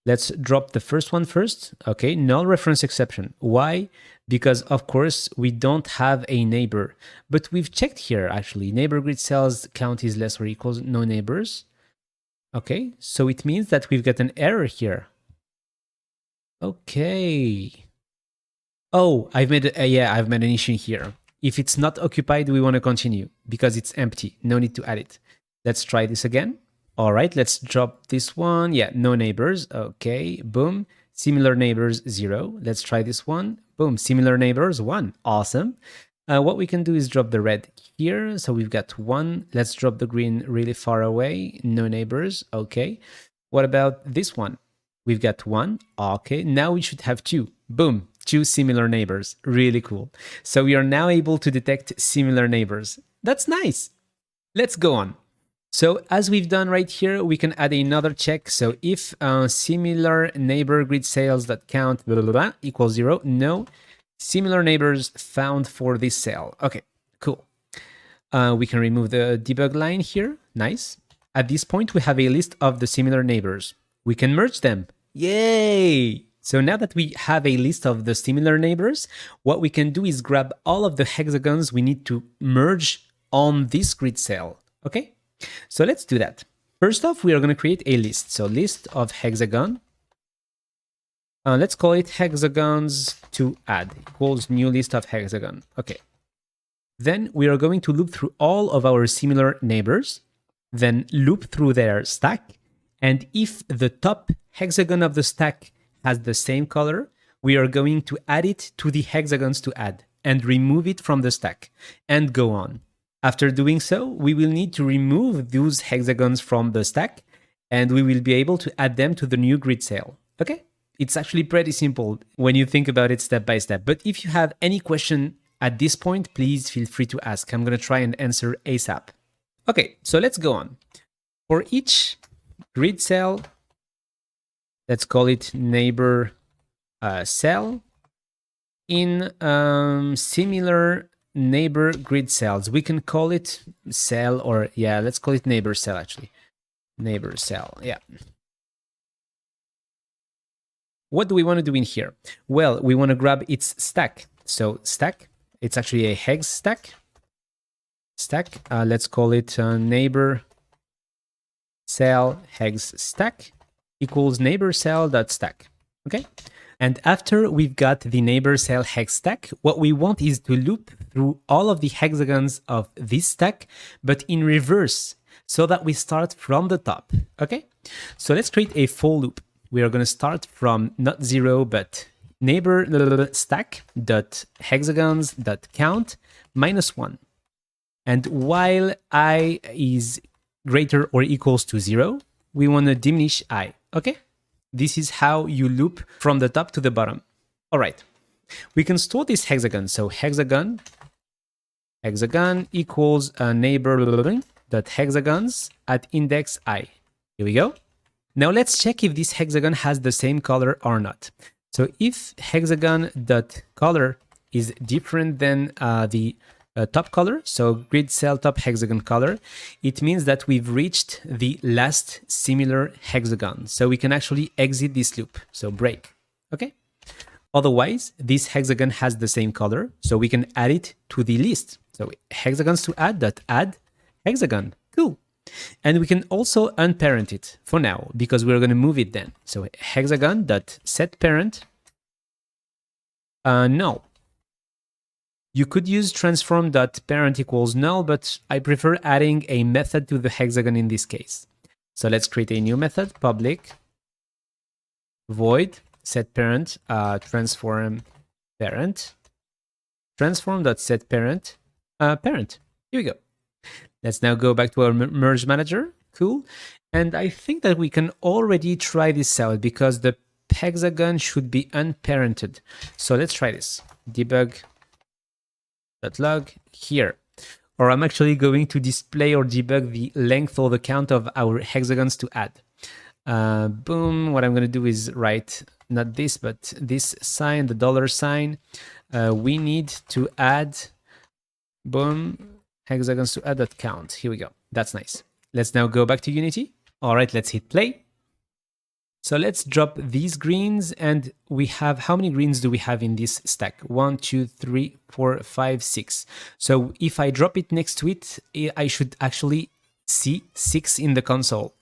Let's drop the first one first. Okay, null reference exception. Why? Because of course we don't have a neighbor, but we've checked here actually. Neighbor grid cells count is less or equals no neighbors. Okay, so it means that we've got an error here. Okay. Oh, I've made an issue here. If it's not occupied, we want to continue because it's empty. No need to add it. Let's try this again. All right, let's drop this one. Yeah, no neighbors. Okay, boom. Similar neighbors, 0. Let's try this one. Boom, similar neighbors, 1. Awesome. What we can do is drop the red here. So we've got 1. Let's drop the green really far away. No neighbors. Okay. What about this one? We've got 1. Okay, now we should have 2. Boom, 2 similar neighbors. Really cool. So we are now able to detect similar neighbors. That's nice. Let's go on. So as we've done right here, we can add another check. So if similar neighbor grid cells that count blah, blah, blah, equals 0, no. Similar neighbors found for this cell. Okay, cool. We can remove the debug line here. Nice. At this point, we have a list of the similar neighbors. We can merge them. Yay! So now that we have a list of the similar neighbors, what we can do is grab all of the hexagons we need to merge on this grid cell. Okay? So let's do that. First off, we are going to create a list. So list of hexagon. Let's call it hexagons to add equals new list of hexagon. Okay. Then we are going to loop through all of our similar neighbors, then loop through their stack. And if the top hexagon of the stack has the same color, we are going to add it to the hexagons to add and remove it from the stack and go on. After doing so, we will need to remove those hexagons from the stack and we will be able to add them to the new grid cell. Okay? It's actually pretty simple when you think about it step by step. But if you have any question at this point, please feel free to ask. I'm going to try and answer ASAP. Okay, so let's go on. For each grid cell, let's call it neighbor cell. In similar neighbor grid cells, we can call it cell or yeah, let's call it neighbor cell actually. Neighbor cell, yeah. What do we want to do in here? Well, we want to grab its stack. So stack, it's actually a hex stack. Let's call it neighbor cell hex stack equals neighbor cell dot stack. Okay. And after we've got the neighbor cell hex stack, what we want is to loop through all of the hexagons of this stack, but in reverse, so that we start from the top. Okay. So let's create a for loop. We are going to start from not 0, but neighbor stack dot hexagons dot count -1. And while I is greater or equals to 0, we want to diminish I. Okay? This is how you loop from the top to the bottom. All right. We can store this hexagon. So hexagon equals neighbor dot hexagons at index I. Here we go. Now let's check if this hexagon has the same color or not. So if hexagon.color is different than the top color, so grid cell top hexagon color, it means that we've reached the last similar hexagon. So we can actually exit this loop. So break. Okay. Otherwise, this hexagon has the same color, so we can add it to the list. So hexagons to add hexagon. Cool. And we can also unparent it for now because we're going to move it then. So hexagon.setParent null. You could use transform.parent equals null, but I prefer adding a method to the hexagon in this case. So let's create a new method, public void setParent transform parent transform.setParent parent. Here we go. Let's now go back to our merge manager. Cool. And I think that we can already try this out because the hexagon should be unparented. So let's try this. Debug.log here. Or I'm actually going to display or debug the length or the count of our hexagons to add. Boom, what I'm going to do is write not this, but this sign, the $sign. We need to add, boom, hexagons to add that count. Here we go. That's nice. Let's now go back to Unity. All right, let's hit play. So let's drop these greens, and we have, how many greens do we have in this stack? 1, 2, 3, 4, 5, 6. So if I drop it next to it, I should actually see 6 in the console.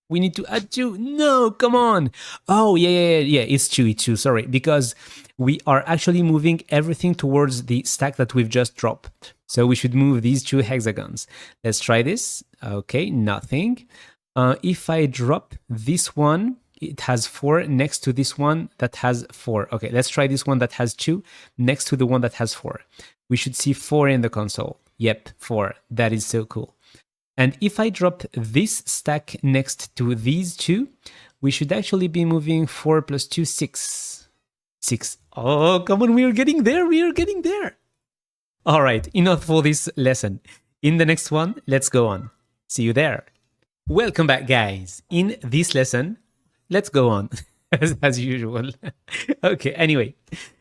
We need to add 2. No, come on. Oh, yeah. It's 2, sorry. Because we are actually moving everything towards the stack that we've just dropped. So we should move these 2 hexagons. Let's try this. Okay, nothing. If I drop this one, it has 4 next to this one that has 4. Okay, let's try this one that has 2 next to the one that has 4. We should see 4 in the console. Yep, 4. That is so cool. And if I drop this stack next to these 2, we should actually be moving 4 plus 2, 6. 6. Oh, come on, we are getting there. All right, enough for this lesson. In the next one, let's go on. See you there. Welcome back, guys. In this lesson, let's go on as usual. Okay, anyway,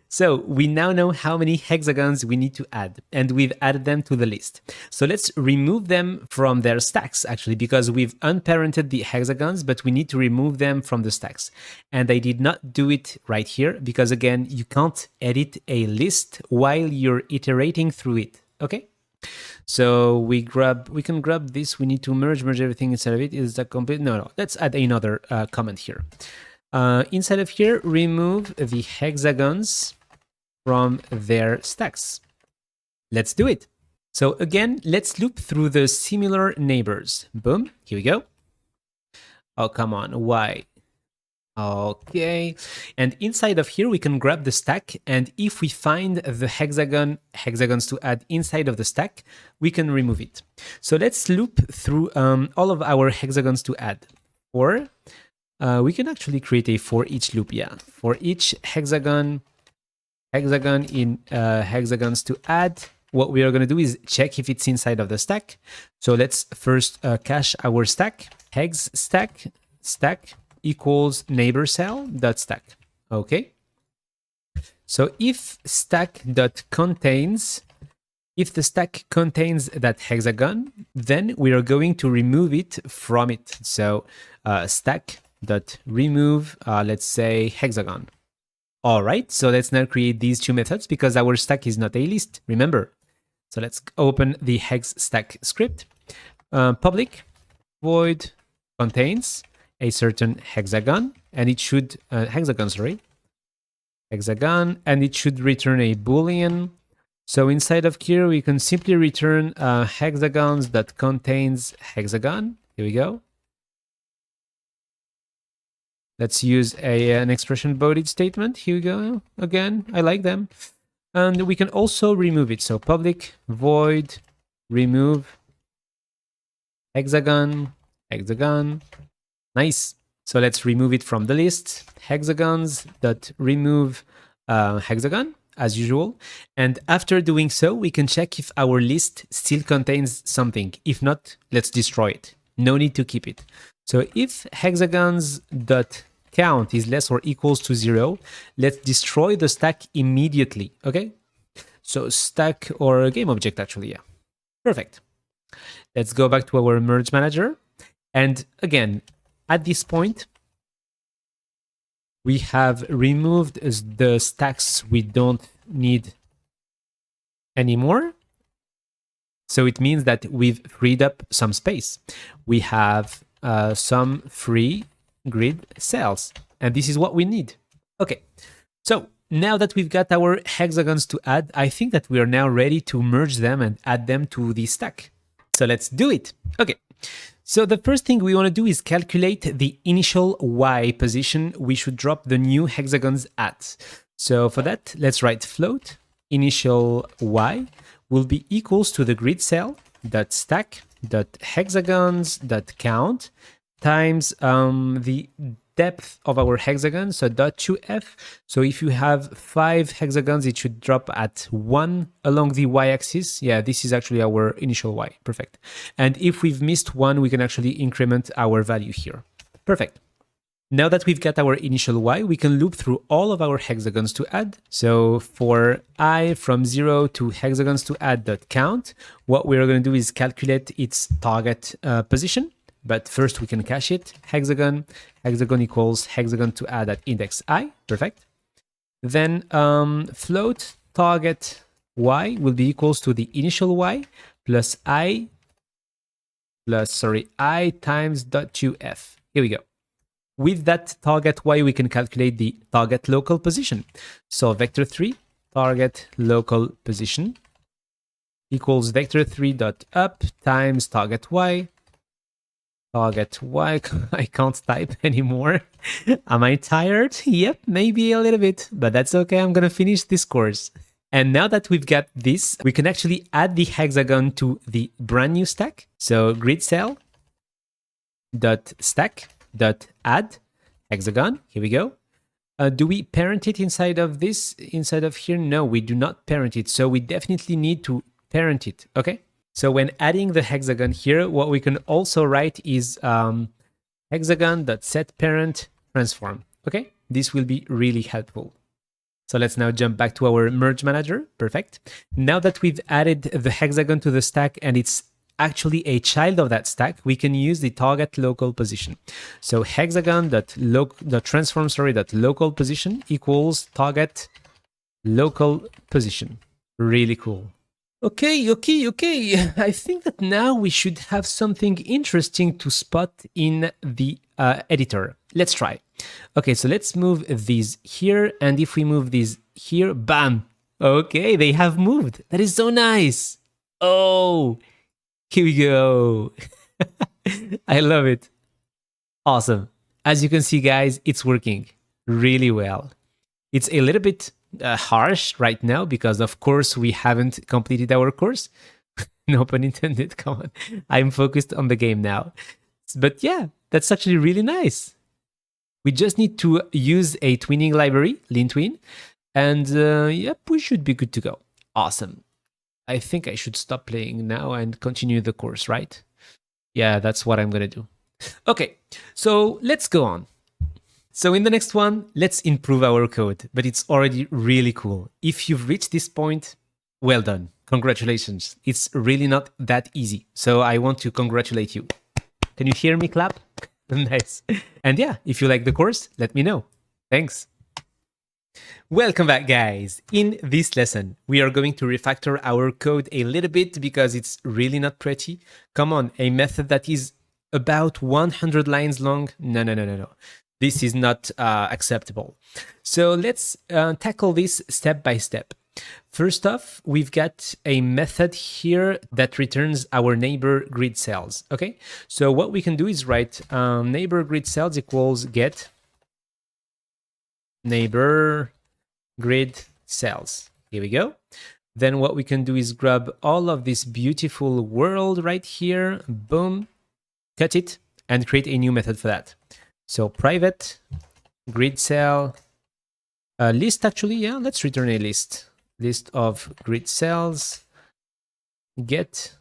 so we now know how many hexagons we need to add, and we've added them to the list. So let's remove them from their stacks, actually, because we've unparented the hexagons, but we need to remove them from the stacks. And I did not do it right here because, again, you can't edit a list while you're iterating through it, okay? So we can grab this. We need to merge everything inside of it. Is that complete? No. Let's add another comment here. Inside of here, remove the hexagons from their stacks. Let's do it. So again, let's loop through the similar neighbors. Boom, here we go. Oh, come on, why? Okay, and inside of here we can grab the stack, and if we find the hexagons to add inside of the stack, we can remove it. So let's loop through all of our hexagons to add. Or we can actually create a for each loop, yeah. For each hexagon in hexagons to add, what we are going to do is check if it's inside of the stack. So let's first cache our stack, hex stack equals neighbor cell dot stack. Okay. So if the stack contains that hexagon, then we are going to remove it from it. So stack dot remove, let's say hexagon. All right. So let's now create these 2 methods because our stack is not a list. Remember. So let's open the hex stack script. Public void contains a certain hexagon, and it should hexagon, and it should return a boolean. So inside of here we can simply return hexagons that contains hexagon. Here we go. Let's use an expression bounded statement. Here we go. Again, I like them. And we can also remove it. So public void remove hexagon. Nice. So let's remove it from the list. Hexagons dot remove hexagon as usual. And after doing so, we can check if our list still contains something. If not, let's destroy it. No need to keep it. So if hexagons dot count is less or equals to 0, let's destroy the stack immediately. Okay. So stack or game object actually, yeah. Perfect. Let's go back to our merge manager. And again, at this point, we have removed the stacks we don't need anymore. So it means that we've freed up some space. We have some free grid cells, and this is what we need. Okay, so now that we've got our hexagons to add, I think that we are now ready to merge them and add them to the stack. So let's do it. Okay. So the first thing we want to do is calculate the initial Y position we should drop the new hexagons at. So for that, let's write float initial Y will be equals to the grid cell dot stack dot hexagons dot count times the depth of our hexagon, so dot 2f. So if you have 5 hexagons, it should drop at 1 along the y-axis. Yeah, this is actually our initial y. Perfect. And if we've missed 1, we can actually increment our value here. Perfect. Now that we've got our initial y, we can loop through all of our hexagons to add. So for I from 0 to hexagons to add.count, what we're going to do is calculate its target position. But first we can cache it. Hexagon equals hexagon to add at index I. Perfect. Then float target y will be equals to the initial y plus I times dot 2f. Here we go. With that target y, we can calculate the target local position. So vector 3 target local position equals vector 3 dot up times target y. Target y, I can't type anymore. Am I tired? Yep, maybe a little bit, but that's okay. I'm gonna finish this course. And now that we've got this, we can actually add the hexagon to the brand new stack. So grid cell dot stack dot add hexagon. Here we go. Do we parent it inside of this, inside of here? No, we do not parent it. So we definitely need to parent it. Okay. So when adding the hexagon here, what we can also write is hexagon.setParent transform. Okay, this will be really helpful. So let's now jump back to our merge manager. Perfect. Now that we've added the hexagon to the stack and it's actually a child of that stack, we can use the target local position. So hexagon.transform.local position equals target local position. Really cool. Okay. I think that now we should have something interesting to spot in the editor. Let's try. Okay, so let's move these here. And if we move these here, bam. Okay, they have moved. That is so nice. Oh, here we go. I love it. Awesome. As you can see, guys, it's working really well. It's a little bit harsh right now because, of course, we haven't completed our course. No pun intended. Come on. I'm focused on the game now. But yeah, that's actually really nice. We just need to use a twinning library, LeanTwin, and yep, we should be good to go. Awesome. I think I should stop playing now and continue the course, right? Yeah, that's what I'm going to do. Okay, so let's go on. So in the next one, let's improve our code, but it's already really cool. If you've reached this point, well done. Congratulations. It's really not that easy. So I want to congratulate you. Can you hear me clap? Nice. And yeah, if you like the course, let me know. Thanks. Welcome back, guys. In this lesson, we are going to refactor our code a little bit because it's really not pretty. Come on, a method that is about 100 lines long? No. This is not acceptable. So let's tackle this step by step. First off, we've got a method here that returns our neighbor grid cells. Okay, so what we can do is write neighbor grid cells equals get neighbor grid cells. Here we go. Then what we can do is grab all of this beautiful world right here, boom, cut it, and create a new method for that. So private grid cell list, actually, yeah, let's return a list of grid cells. Get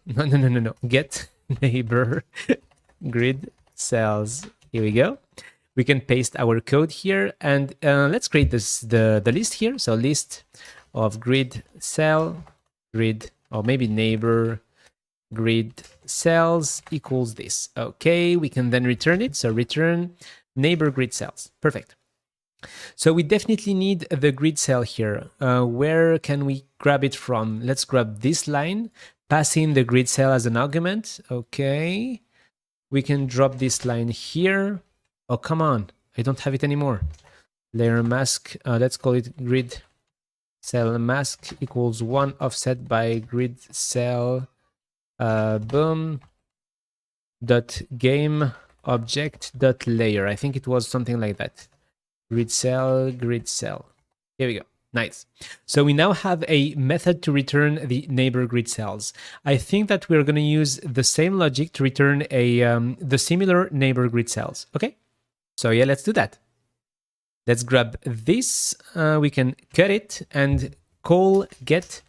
get neighbor grid cells. Here we go. We can paste our code here, and let's create the list here. So list of grid cell grid, or maybe neighbor grid cells equals this. Okay, we can then return it. So return neighbor grid cells. Perfect. So we definitely need the grid cell here. Where can we grab it from? Let's grab this line, pass in the grid cell as an argument. Okay, we can drop this line here. Oh, come on, I don't have it anymore. Layer mask, let's call it grid cell mask equals 1 offset by grid cell boom dot game object dot layer. I think it was something like that. Grid cell. Here we go. Nice. So we now have a method to return the neighbor grid cells. I think that we're going to use the same logic to return the similar neighbor grid cells. Okay. So yeah, let's do that. Let's grab this. We can cut it and call get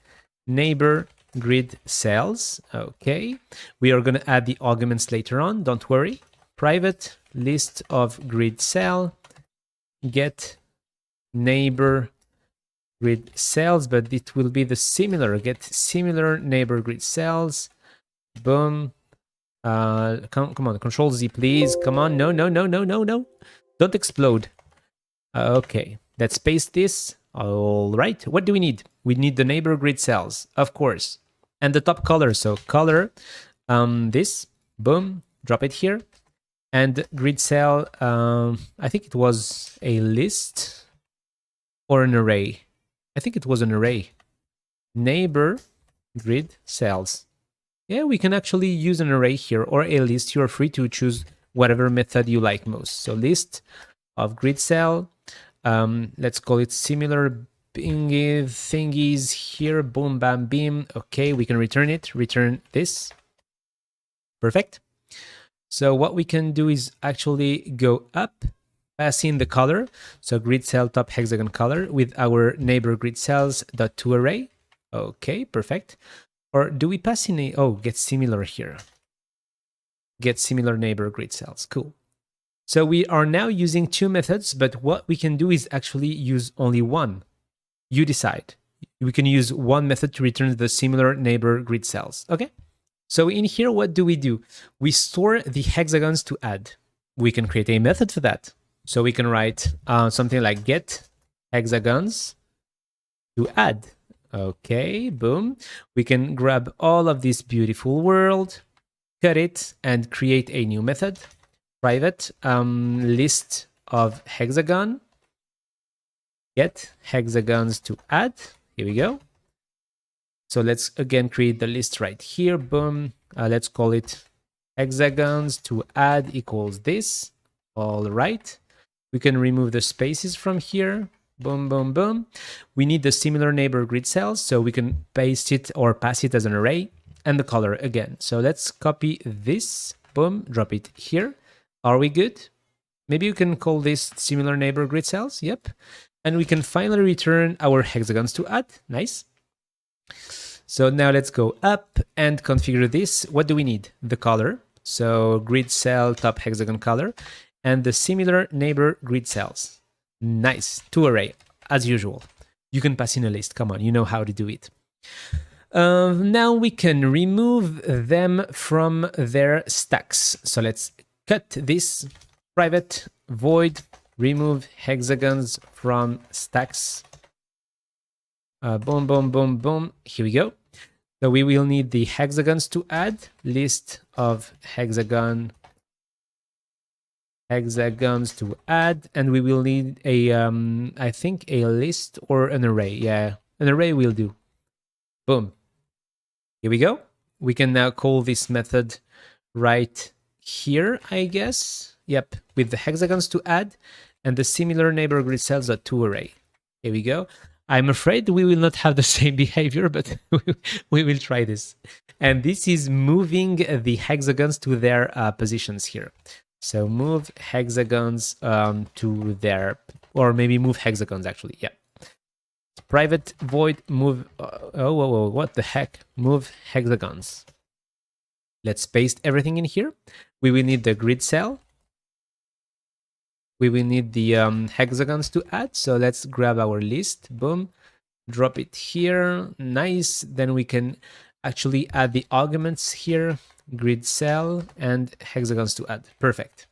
neighbor grid cells. Okay. We are going to add the arguments later on. Don't worry. Private list of grid cell get neighbor grid cells, but it will be the similar get similar neighbor grid cells. Boom. Come on, Control Z, please. Come on. No. Don't explode. Okay, let's paste this. All right. What do we need? We need the neighbor grid cells, of course, and the top color. So color, this. Boom. Drop it here. And grid cell. I think it was a list or an array. I think it was an array. Neighbor grid cells. Yeah, we can actually use an array here or a list. You're free to choose whatever method you like most. So list of grid cell. Let's call it similar thingies here. Boom, bam, beam. Okay, we can return it. Return this. Perfect. So what we can do is actually go up, pass in the color. So grid cell top hexagon color with our neighbor grid cells dot to array. Okay, perfect. Or do we pass in get similar here. Get similar neighbor grid cells. Cool. So we are now using two methods, but what we can do is actually use only one. You decide. We can use one method to return the similar neighbor grid cells. Okay. So in here, what do? We store the hexagons to add. We can create a method for that. So we can write something like get hexagons to add. Okay, boom. We can grab all of this beautiful world, cut it, and create a new method. Private list of hexagon. Get hexagons to add. Here we go. So let's again create the list right here. Boom. Let's call it hexagons to add equals this. All right. We can remove the spaces from here. Boom, boom, boom. We need the similar neighbor grid cells, so we can paste it or pass it as an array, and the color again. So let's copy this. Boom, drop it here. Are we good? Maybe you can call this similar neighbor grid cells. Yep. And we can finally return our hexagons to add. Nice. So now let's go up and configure this. What do we need? The color. So grid cell top hexagon color and the similar neighbor grid cells. Nice. To array, as usual. You can pass in a list. Come on, you know how to do it. Now we can remove them from their stacks. So let's cut this. Private void remove hexagons from stacks. Boom, boom, boom, boom. Here we go. So we will need the hexagons to add. List of hexagons to add, and we will need a I think a list or an array. Yeah, an array will do. Boom. Here we go. We can now call this method right here, I guess. Yep, with the hexagons to add and the similar neighbor grid cells to array. Here we go. I'm afraid we will not have the same behavior, but we will try this. And this is moving the hexagons to their positions here. So move hexagons to their, or maybe move hexagons actually, yeah. Private void move, what the heck? Move hexagons. Let's paste everything in here. We will need the grid cell. We will need the hexagons to add. So let's grab our list. Boom. Drop it here. Nice. Then we can actually add the arguments here. Grid cell and hexagons to add. Perfect.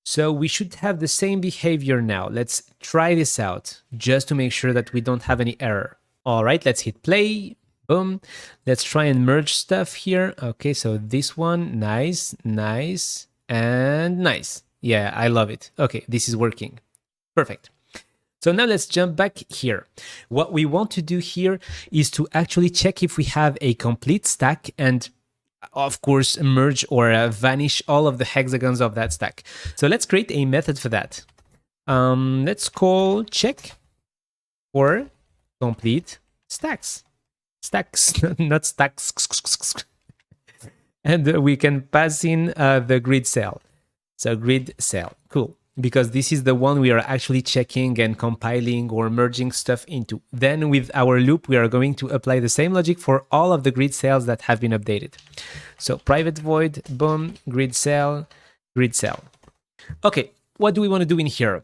So we should have the same behavior now. Let's try this out just to make sure that we don't have any error. All right, let's hit play. Boom. Let's try and merge stuff here. Okay, so this one, nice, nice, and nice. Yeah, I love it. Okay, this is working. Perfect. So now let's jump back here. What we want to do here is to actually check if we have a complete stack and of course merge or vanish all of the hexagons of that stack. So let's create a method for that. Let's call check for complete stacks. Stacks, not stacks. And we can pass in the grid cell. So grid cell, cool. Because this is the one we are actually checking and compiling or merging stuff into. Then with our loop, we are going to apply the same logic for all of the grid cells that have been updated. So private void, boom, grid cell, grid cell. Okay, what do we want to do in here?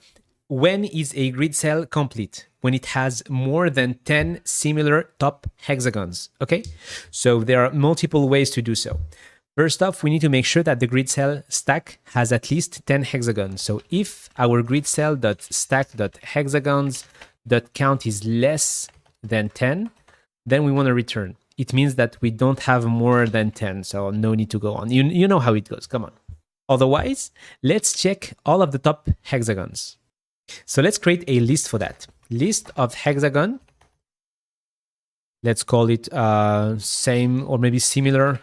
When is a grid cell complete? When it has more than 10 similar top hexagons, okay? So there are multiple ways to do so. First off, we need to make sure that the grid cell stack has at least 10 hexagons. So if our grid cell.stack.hexagons.count is less than 10, then we want to return. It means that we don't have more than 10, so no need to go on. You know how it goes, come on. Otherwise, let's check all of the top hexagons. So let's create a list for that. List of hexagon. Let's call it same or maybe similar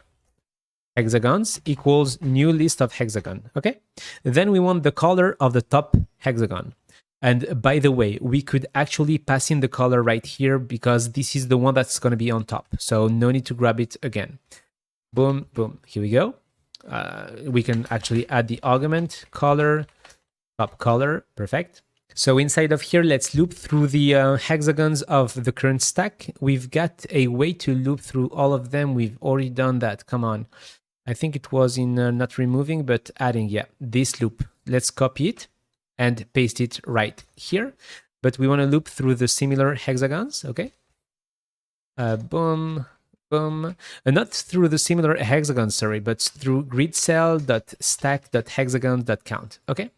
hexagons equals new list of hexagon, okay? Then we want the color of the top hexagon. And by the way, we could actually pass in the color right here because this is the one that's going to be on top. So no need to grab it again. Boom, boom, here we go. We can actually add the argument color, top color, perfect. So inside of here, let's loop through the hexagons of the current stack. We've got a way to loop through all of them. We've already done that, come on. I think it was in not removing, but adding, yeah, this loop. Let's copy it and paste it right here. But we want to loop through the similar hexagons, okay? Boom, boom. Not through the similar hexagons, sorry, but through grid cell.stack.hexagons.count, okay?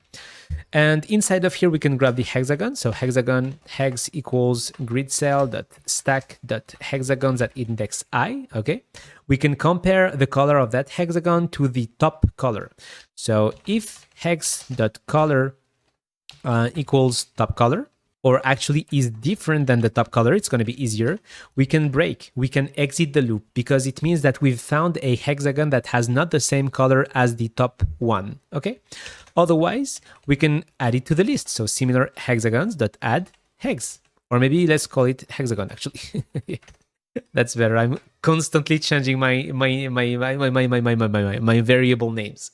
And inside of here, we can grab the hexagon. So hexagon hex equals grid cell.stack.hexagons@index I, okay? We can compare the color of that hexagon to the top color. So if hex.color equals top color, or actually is different than the top color, it's going to be easier. We can exit the loop because it means that we've found a hexagon that has not the same color as the top one, okay? Otherwise, we can add it to the list. So similar hexagons.add hex, or maybe let's call it hexagon actually. That's better. I'm constantly changing my variable names.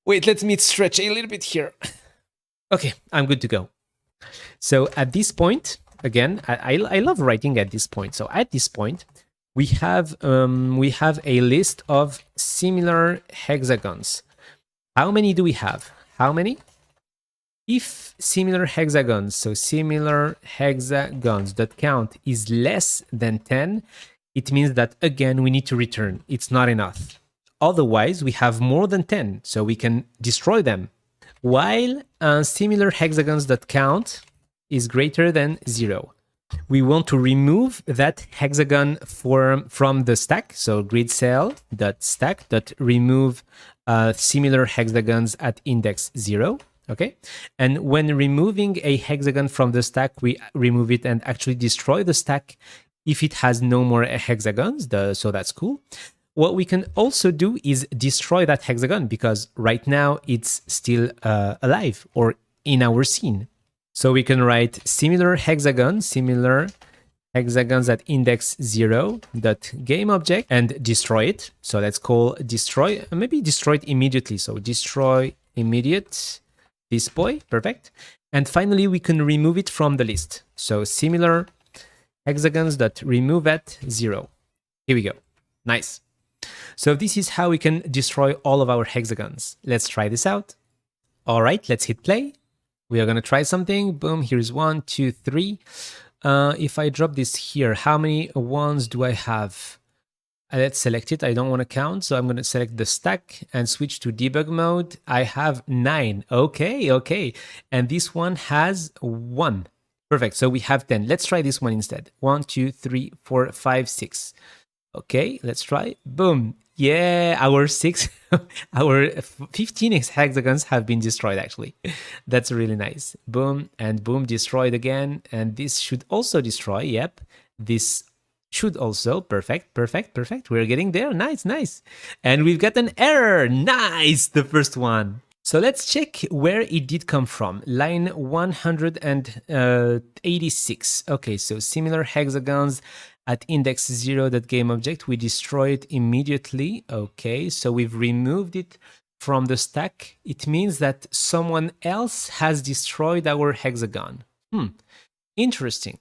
Wait, let me stretch a little bit here. Okay, I'm good to go. So at this point, again, I love writing at this point. So at this point, we have a list of similar hexagons. How many do we have? How many? If similar hexagons, so similar hexagons.count is less than 10, it means that, again, we need to return. It's not enough. Otherwise, we have more than 10, so we can destroy them. While similar hexagons.count is greater than 0. We want to remove that hexagon from the stack. So grid cell.stack.remove similar hexagons at index 0. Okay. And when removing a hexagon from the stack, we remove it and actually destroy the stack if it has no more hexagons. So that's cool. What we can also do is destroy that hexagon because right now it's still alive or in our scene. So we can write similar hexagons at index 0 dot game object and destroy it. So let's call destroy, maybe destroy it immediately. So destroy immediate display, perfect. And finally, we can remove it from the list. So similar hexagons dot remove at 0. Here we go. Nice. So this is how we can destroy all of our hexagons. Let's try this out. All right, let's hit play. We are going to try something. Boom, here's 1, 2, 3. If I drop this here, how many ones do I have? Let's select it. I don't want to count, so I'm going to select the stack and switch to debug mode. I have 9. Okay. And this one has 1. Perfect, so we have 10. Let's try this one instead. 1, 2, 3, 4, 5, 6. Okay, let's try. Boom. Yeah, our 15 hexagons have been destroyed, actually. That's really nice. Boom, and boom, destroyed again. And this should also destroy. Yep, this should also. Perfect. We're getting there. Nice. And we've got an error. Nice, the first one. So let's check where it did come from. Line 186. Okay, so similar hexagons at index 0 that game object. We destroy it immediately. Okay, so we've removed it from the stack. It means that someone else has destroyed our hexagon. Interesting.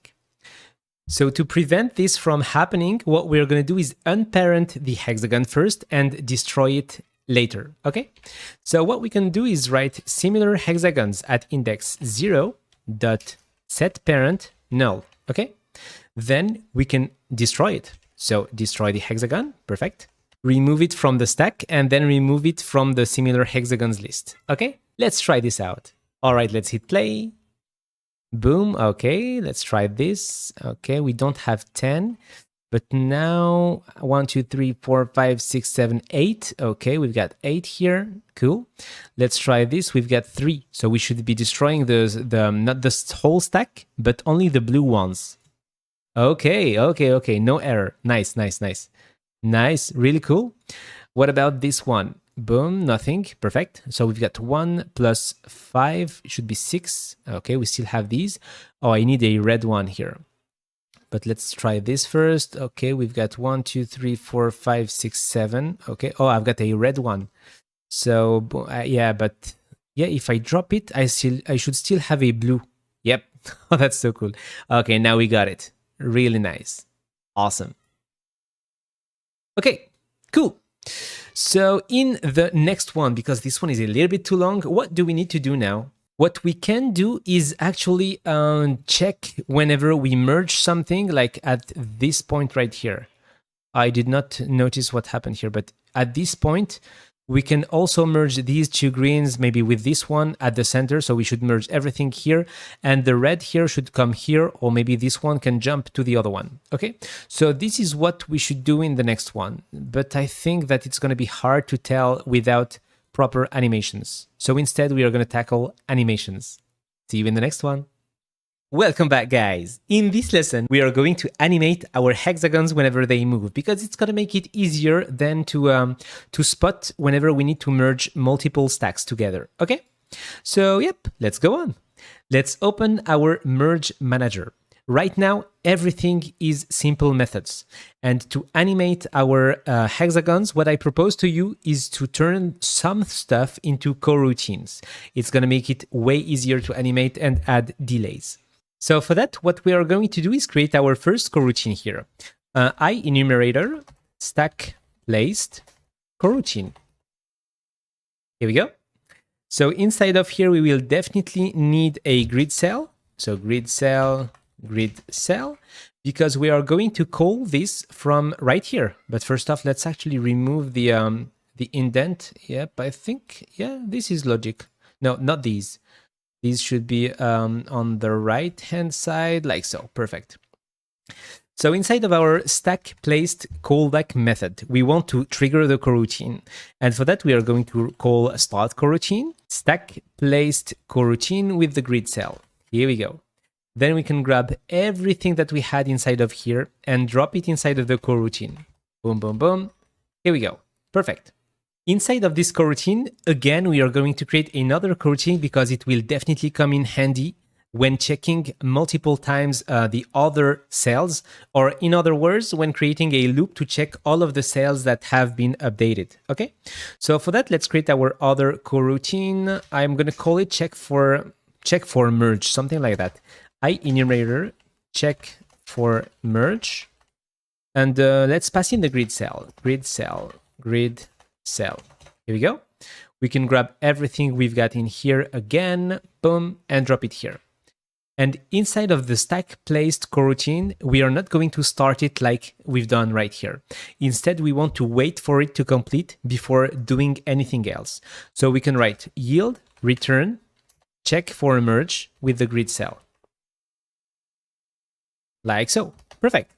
So to prevent this from happening, what we're going to do is unparent the hexagon first and destroy it later, okay? So what we can do is write similar hexagons at index 0 dot set parent null, okay? Then we can destroy it. So destroy the hexagon, perfect. Remove it from the stack and then remove it from the similar hexagons list, okay? Let's try this out. All right, let's hit play. Boom, okay, let's try this. Okay, we don't have 10, but now 1, 2, 3, 4, 5, 6, 7, 8. Okay, we've got 8 here, cool. Let's try this, we've got 3. So we should be destroying the not the whole stack, but only the blue ones. Okay, no error. Nice, really cool. What about this one? Boom, nothing, perfect. So we've got 1 plus 5, it should be 6. Okay, we still have these. Oh, I need a red one here. But let's try this first. Okay, we've got 1, 2, 3, 4, 5, 6, 7. Okay, oh, I've got a red one. So yeah, but yeah, if I drop it, I should still have a blue. Yep, oh, that's so cool. Okay, now we got it. Really nice, awesome. Okay, cool. So in the next one, because this one is a little bit too long, what do we need to do now? What we can do is actually check whenever we merge something, like at this point right here. I did not notice what happened here, but at this point, we can also merge these two greens, maybe with this one at the center. So we should merge everything here. And the red here should come here, or maybe this one can jump to the other one. Okay, so this is what we should do in the next one. But I think that it's going to be hard to tell without proper animations. So instead, we are going to tackle animations. See you in the next one. Welcome back, guys. In this lesson, we are going to animate our hexagons whenever they move, because it's going to make it easier than to spot whenever we need to merge multiple stacks together. Okay? So, yep, let's go on. Let's open our merge manager. Right now, everything is simple methods. And to animate our hexagons, what I propose to you is to turn some stuff into coroutines. It's going to make it way easier to animate and add delays. So for that, what we are going to do is create our first coroutine here. I enumerator stack placed coroutine. Here we go. So inside of here, we will definitely need a grid cell. So grid cell, because we are going to call this from right here. But first off, let's actually remove the indent. Yep, I think, yeah, this is logic. No, not these. These should be on the right-hand side, like so. Perfect. So inside of our stack placed callback method, we want to trigger the coroutine. And for that, we are going to call start coroutine, stack placed coroutine with the grid cell. Here we go. Then we can grab everything that we had inside of here and drop it inside of the coroutine. Boom, boom, boom. Here we go. Perfect. Inside of this coroutine, again, we are going to create another coroutine because it will definitely come in handy when checking multiple times the other cells, or in other words, when creating a loop to check all of the cells that have been updated. Okay, so for that, let's create our other coroutine. I'm going to call it check for merge, something like that. I enumerator check for merge, and let's pass in the grid cell. Here we go. We can grab everything we've got in here again, boom, and drop it here. And inside of the stack placed coroutine, we are not going to start it like we've done right here. Instead, we want to wait for it to complete before doing anything else. So we can write yield return check for merge with the grid cell. Like so. Perfect.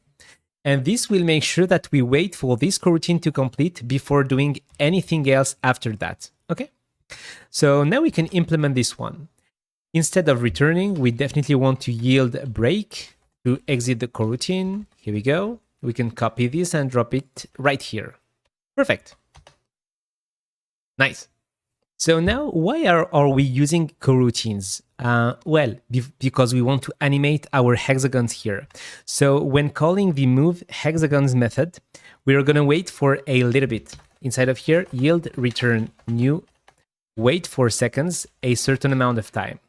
And this will make sure that we wait for this coroutine to complete before doing anything else after that. Okay? So now we can implement this one. Instead of returning, we definitely want to yield break to exit the coroutine. Here we go. We can copy this and drop it right here. Perfect. Nice. So now, why are we using coroutines? Well, because we want to animate our hexagons here. So when calling the move hexagons method, we're going to wait for a little bit. Inside of here, yield return new, wait for seconds, a certain amount of time.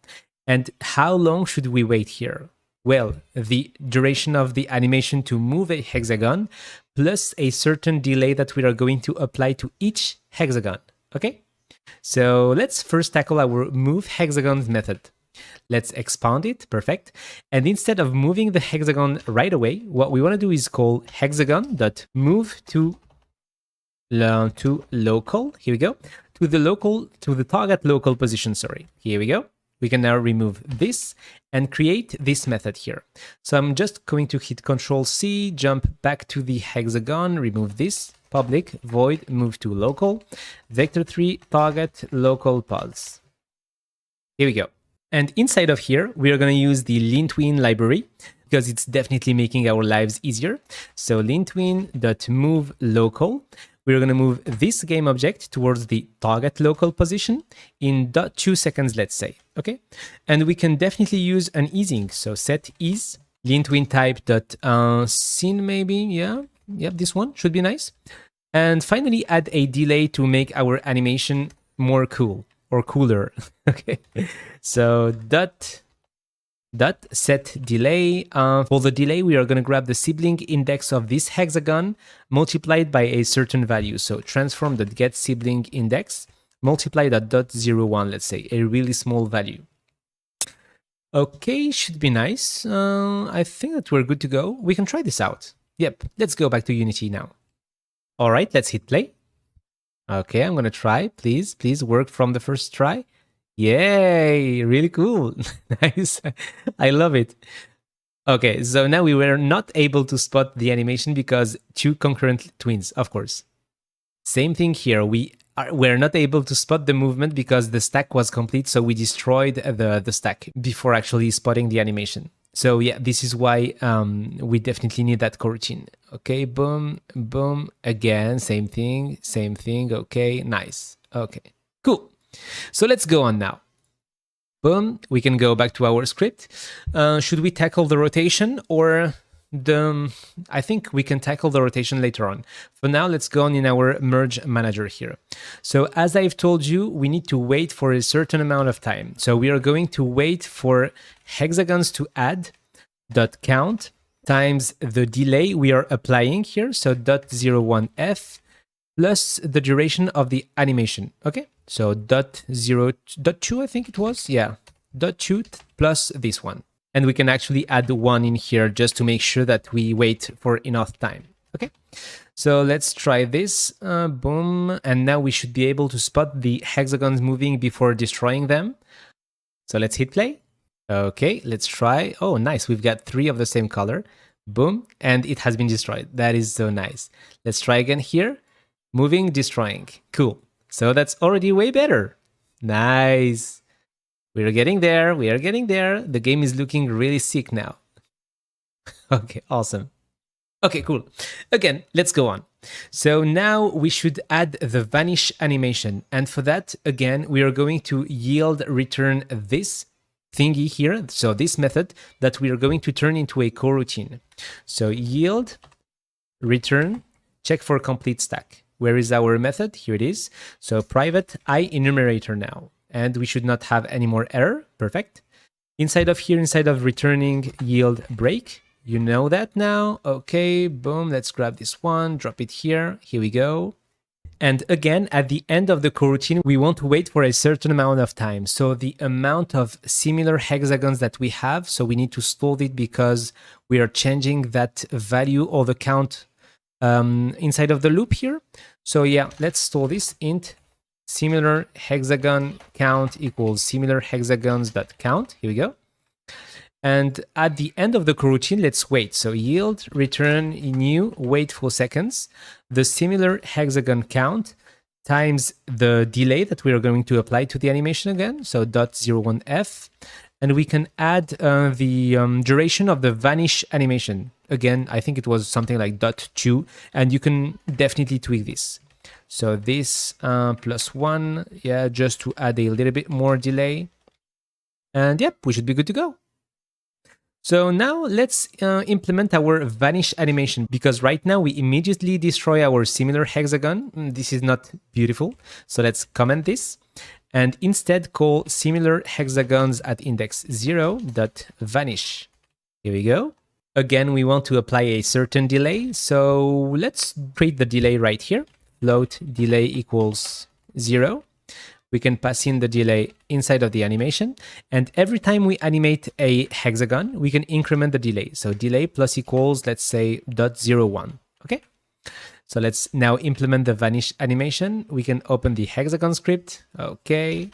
And how long should we wait here? Well, the duration of the animation to move a hexagon plus a certain delay that we are going to apply to each hexagon. Okay? So let's first tackle our move hexagons method. Let's expand it, perfect. And instead of moving the hexagon right away, what we want to do is call hexagon.move to local, here we go, to the target local position, sorry, here we go. We can now remove this and create this method here. So I'm just going to hit Control C, jump back to the hexagon, remove this, public, void, move to local, vector3, target, local pulse. Here we go. And inside of here, we are going to use the lean-twin library because it's definitely making our lives easier. So lean-twin.move local. We're going to move this game object towards the target local position in 0.2 seconds, let's say. Okay. And we can definitely use an easing. So set ease, lean-twin type.scene maybe. Yeah. Yep. This one should be nice. And finally, add a delay to make our animation more cool or cooler. Okay. So dot set delay. For the delay, we are going to grab the sibling index of this hexagon multiplied by a certain value. So transform.get sibling index multiplied at 0.01, let's say, a really small value. Okay, should be nice. I think that we're good to go. We can try this out. Yep, let's go back to Unity now. All right, let's hit play. Okay, I'm going to try. Please work from the first try. Yay, really cool. Nice. I love it. Okay, so now we were not able to spot the animation because two concurrent twins, of course. Same thing here. We're not able to spot the movement because the stack was complete, so we destroyed the stack before actually spotting the animation. So yeah, this is why we definitely need that coroutine. Okay, boom, boom, again, same thing, okay, nice. Okay, cool. So let's go on now. Boom, we can go back to our script. Should we tackle the rotation or I think we can tackle the rotation later on. For now, let's go on in our merge manager here. So as I've told you, we need to wait for a certain amount of time. So we are going to wait for hexagons to add .count times the delay we are applying here. So .01f plus the duration of the animation. Okay, so .2, I think it was. Yeah, .2 plus this one. And we can actually add 1 in here just to make sure that we wait for enough time. Okay, so let's try this. Boom. And now we should be able to spot the hexagons moving before destroying them. So let's hit play. Okay, let's try. Oh, nice. We've got 3 of the same color. Boom. And it has been destroyed. That is so nice. Let's try again here. Moving, destroying. Cool. So that's already way better. Nice. We are getting there. We are getting there. The game is looking really sick now. Okay, awesome. Okay, cool. Again, let's go on. So now we should add the vanish animation. And for that, again, we are going to yield return this thingy here. So this method that we are going to turn into a coroutine. So yield return, check for complete stack. Where is our method? Here it is. So private I enumerator now. And we should not have any more error. Perfect. Inside of here, inside of returning yield break, you know that now. Okay, boom. Let's grab this one, drop it here. Here we go. And again, at the end of the coroutine, we want to wait for a certain amount of time. So the amount of similar hexagons that we have, so we need to store it because we are changing that value or the count inside of the loop here. So yeah, let's store this int similar hexagon count equals similar hexagons dot count. Here we go. And at the end of the coroutine, let's wait. So yield return new, wait for seconds. The similar hexagon count times the delay that we are going to apply to the animation again. So .01f. And we can add the duration of the vanish animation. Again, I think it was something like .2. And you can definitely tweak this. So this +1, yeah, just to add a little bit more delay. And yep, we should be good to go. So now let's implement our vanish animation, because right now we immediately destroy our similar hexagon. This is not beautiful. So let's comment this and instead call similar hexagons at index 0.vanish. Here we go. Again, we want to apply a certain delay. So let's create the delay right here. Float delay equals 0. We can pass in the delay inside of the animation. And every time we animate a hexagon, we can increment the delay. So delay plus equals, let's say, 0.01. Okay. So let's now implement the vanish animation. We can open the Hexagon script. Okay.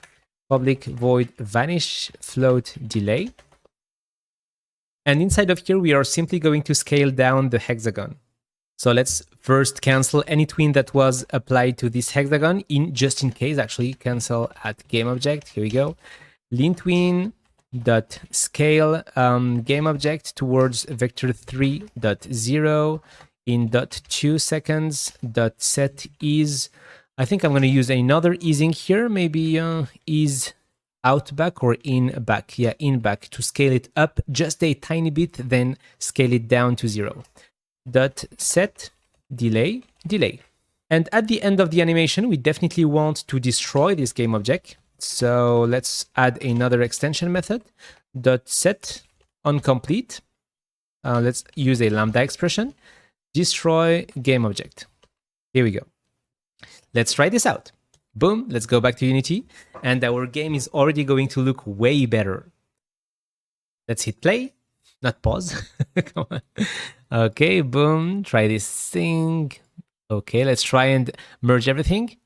Public void vanish float delay. And inside of here, we are simply going to scale down the hexagon. So let's first cancel any twin that was applied to this hexagon, just in case, actually cancel at game object. Here we go. Lean twin dot scale game object towards vector 3.0 in 0.2 seconds dot set ease. I think I'm going to use another easing here, maybe ease out back or in back. Yeah, in back to scale it up just a tiny bit, then scale it down to 0. Dot set delay. And at the end of the animation, we definitely want to destroy this game object. So let's add another extension method. Dot set onComplete. Let's use a lambda expression. Destroy game object. Here we go. Let's try this out. Boom, let's go back to Unity, and our game is already going to look way better. Let's hit play, not pause. Come on. Okay, boom, try this thing. Okay, let's try and merge everything.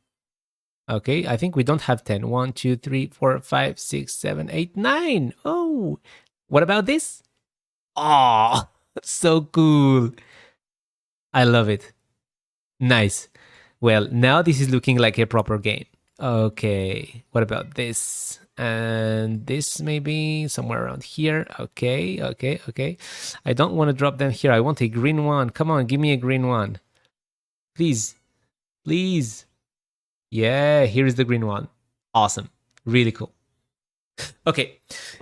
Okay, I think we don't have 10. 1, 2, 3, 4, 5, 6, 7, 8, 9. Oh, what about this? Oh, so cool. I love it. Nice. Well, now this is looking like a proper game. Okay, what about this? And this maybe somewhere around here. Okay. I don't want to drop them here. I want a green one. Come on, give me a green one. Please. Yeah, here is the green one. Awesome. Really cool. Okay,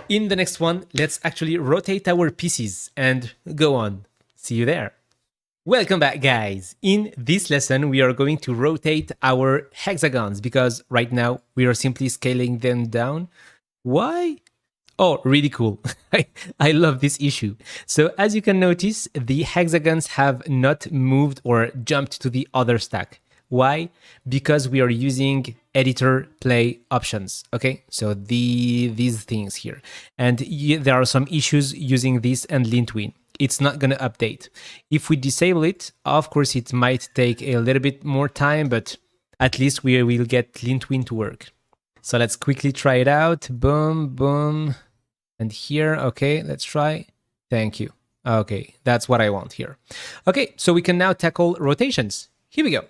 in the next one, let's actually rotate our pieces and go on. See you there. Welcome back, guys. In this lesson, we are going to rotate our hexagons because right now we are simply scaling them down. Why? Oh, really cool. I love this issue. So as you can notice, the hexagons have not moved or jumped to the other stack. Why? Because we are using editor play options. Okay, so these things here. And there are some issues using this and lean twin. It's not going to update. If we disable it, of course, it might take a little bit more time, but at least we will get lean twin to work. So let's quickly try it out. Boom, boom. And here, okay, let's try. Thank you. Okay, that's what I want here. Okay, so we can now tackle rotations. Here we go.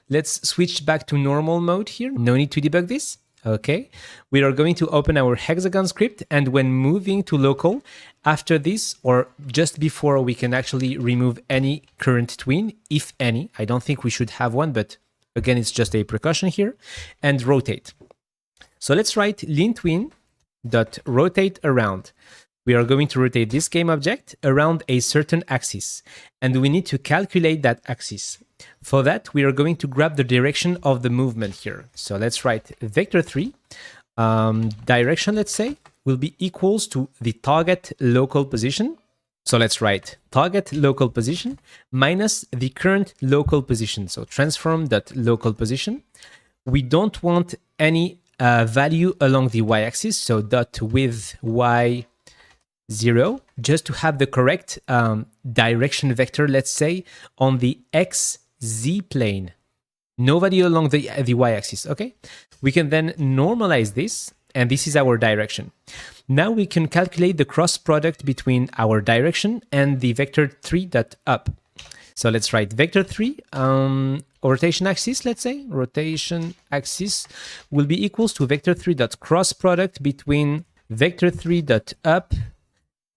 Let's switch back to normal mode here. No need to debug this. Okay, we are going to open our Hexagon script, and when moving to local, after this or just before, we can actually remove any current twin, if any. I don't think we should have one, but again, it's just a precaution here, and rotate. So let's write lean twin dot rotate around. We are going to rotate this game object around a certain axis, and we need to calculate that axis. For that, we are going to grab the direction of the movement here. So let's write vector 3. Direction, let's say, will be equals to the target local position. So let's write target local position minus the current local position. So transform.local position. We don't want any value along the y-axis. So dot with y 0, just to have the correct direction vector, let's say, on the xz plane. No value along the y-axis, okay? We can then normalize this, and this is our direction. Now we can calculate the cross product between our direction and the vector 3.up. So let's write vector 3, rotation axis, let's say. Rotation axis will be equals to vector 3.cross product between vector 3.up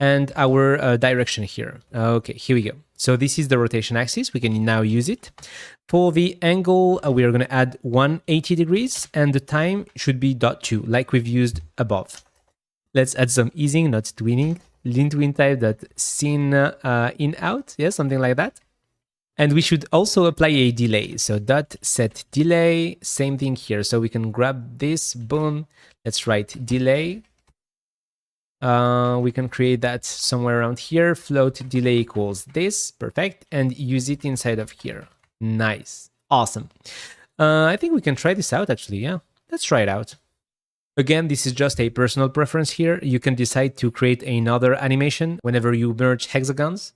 and our direction here. Okay, here we go. So this is the rotation axis. We can now use it. For the angle, we are going to add 180 degrees, and the time should be .2, like we've used above. Let's add some easing, not twinning. Lean twin type that sin in out, yeah, something like that. And we should also apply a delay. So dot set delay, same thing here. So we can grab this, boom. Let's write delay. We can create that somewhere around here. Float delay equals this, perfect. And use it inside of here. Nice, awesome. I think we can try this out actually, yeah. Let's try it out. Again, this is just a personal preference here. You can decide to create another animation whenever you merge hexagons.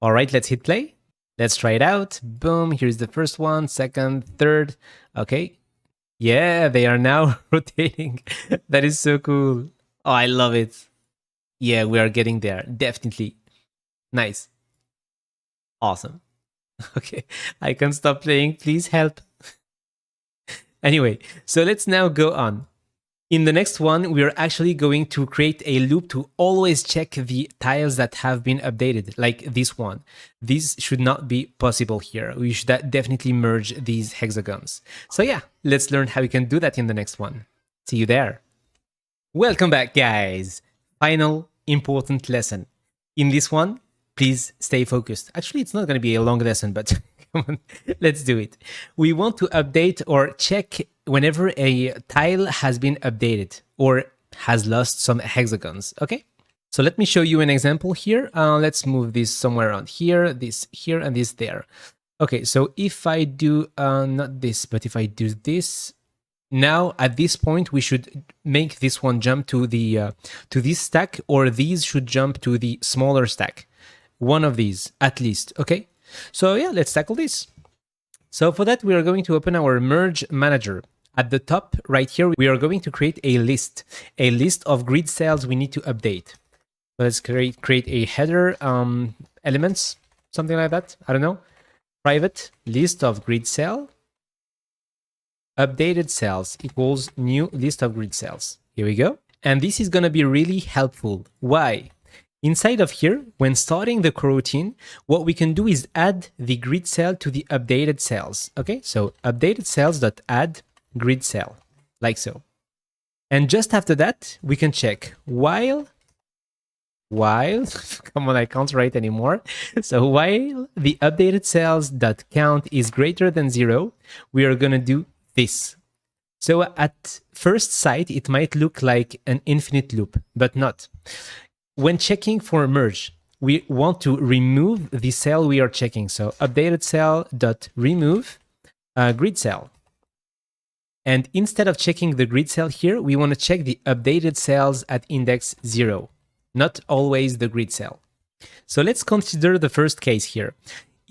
All right, let's hit play. Let's try it out. Boom, here's the first one, second, third. Okay. Yeah, they are now rotating. That is so cool. Oh, I love it. Yeah, we are getting there. Definitely. Nice. Awesome. Okay, I can stop playing. Please help. Anyway, so let's now go on. In the next one, we are actually going to create a loop to always check the tiles that have been updated, like this one. This should not be possible here. We should definitely merge these hexagons. So yeah, let's learn how we can do that in the next one. See you there. Welcome back, guys. Final important lesson. In this one, please stay focused. Actually, it's not going to be a long lesson, but come on, let's do it. We want to update or check whenever a tile has been updated or has lost some hexagons, okay? So let me show you an example here. Let's move this somewhere around here, this here, and this there. Okay, so if I do, not this, but if I do this, now at this point, we should make this one jump to the to this stack, or these should jump to the smaller stack. One of these, at least, okay? So yeah, let's tackle this. So for that, we are going to open our Merge Manager. At the top right here, we are going to create a list of grid cells we need to update. Let's create a header elements, something like that. I don't know. Private list of grid cell. Updated cells equals new list of grid cells. Here we go. And this is going to be really helpful. Why? Inside of here, when starting the coroutine, what we can do is add the grid cell to the updated cells. Okay, so updated cells.add grid cell, like so. And just after that, we can check while, come on, I can't write anymore. So while the updated cells.count is greater than 0, we are going to do this. So at first sight, it might look like an infinite loop, but not. When checking for merge, we want to remove the cell we are checking. So updated cell.remove grid cell. And instead of checking the grid cell here, we want to check the updated cells at index 0, not always the grid cell. So let's consider the first case here.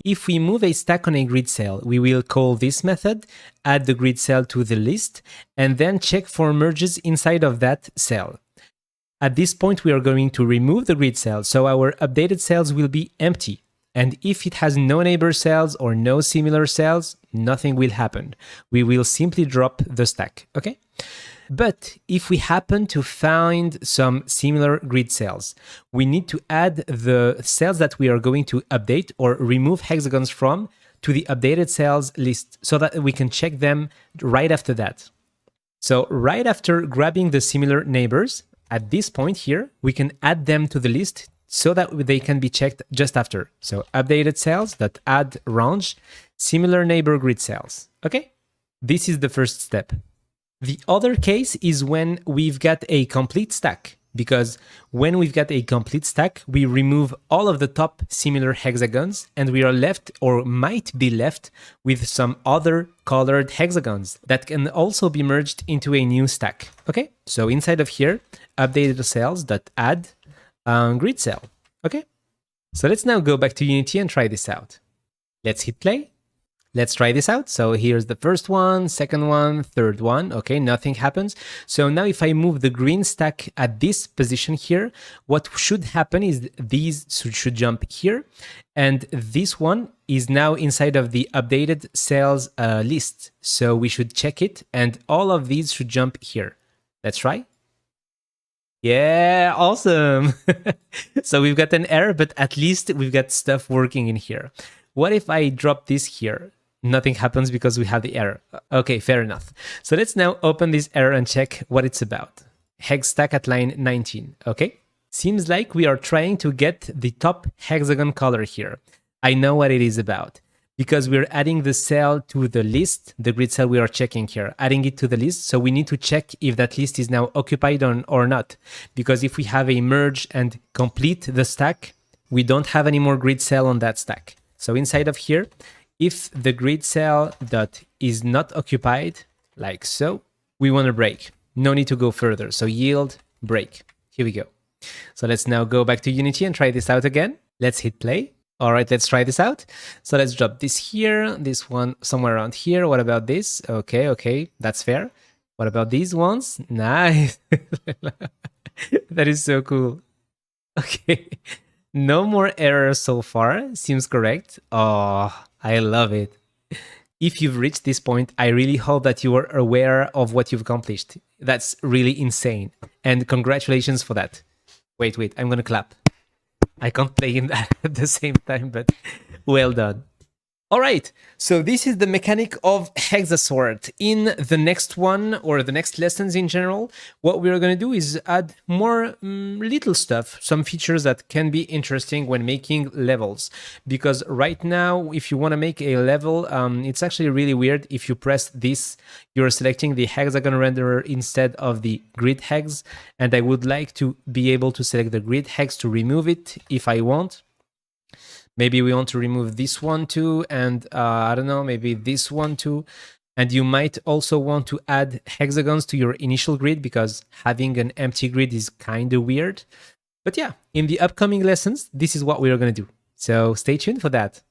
If we move a stack on a grid cell, we will call this method, add the grid cell to the list, and then check for merges inside of that cell. At this point, we are going to remove the grid cell, so our updated cells will be empty. And if it has no neighbor cells or no similar cells, nothing will happen. We will simply drop the stack, okay? But if we happen to find some similar grid cells, we need to add the cells that we are going to update or remove hexagons from to the updated cells list so that we can check them right after that. So right after grabbing the similar neighbors, at this point here, we can add them to the list so that they can be checked just after. So updated cells.add range similar neighbor grid cells. Okay, this is the first step. The other case is when we've got a complete stack, because when we've got a complete stack, we remove all of the top similar hexagons and we are left or might be left with some other colored hexagons that can also be merged into a new stack. Okay, so inside of here, updated cells.add grid cell. Okay, so let's now go back to Unity and try this out. Let's hit play. Let's try this out. So here's the first one, second one, third one. Okay, nothing happens. So now if I move the green stack at this position here, what should happen is these should jump here. And this one is now inside of the updated cells list. So we should check it and all of these should jump here. Let's try. Yeah, awesome. So we've got an error, but at least we've got stuff working in here. What if I drop this here? Nothing happens because we have the error. Okay, fair enough. So let's now open this error and check what it's about. Hex stack at line 19, okay? Seems like we are trying to get the top hexagon color here. I know what it is about because we're adding the cell to the list, the grid cell we are checking here, adding it to the list. So we need to check if that list is now occupied or not. Because if we have a merge and complete the stack, we don't have any more grid cell on that stack. So inside of here, if the grid cell dot is not occupied, like so, we want to break. No need to go further. So yield break. Here we go. So let's now go back to Unity and try this out again. Let's hit play. All right, let's try this out. So let's drop this here, this one somewhere around here. What about this? Okay, that's fair. What about these ones? Nice. That is so cool. Okay, no more errors so far. Seems correct. Oh, I love it. If you've reached this point, I really hope that you are aware of what you've accomplished. That's really insane. And congratulations for that. Wait, I'm gonna clap. I can't play in that at the same time, but well done. All right, so this is the mechanic of Hexasort. In the next one, or the next lessons in general, what we're going to do is add more little stuff, some features that can be interesting when making levels. Because right now, if you want to make a level, it's actually really weird. If you press this, you're selecting the hexagon renderer instead of the grid hex. And I would like to be able to select the grid hex to remove it if I want. Maybe we want to remove this one too, and I don't know, maybe this one too. And you might also want to add hexagons to your initial grid because having an empty grid is kind of weird. But yeah, in the upcoming lessons, this is what we are going to do. So stay tuned for that.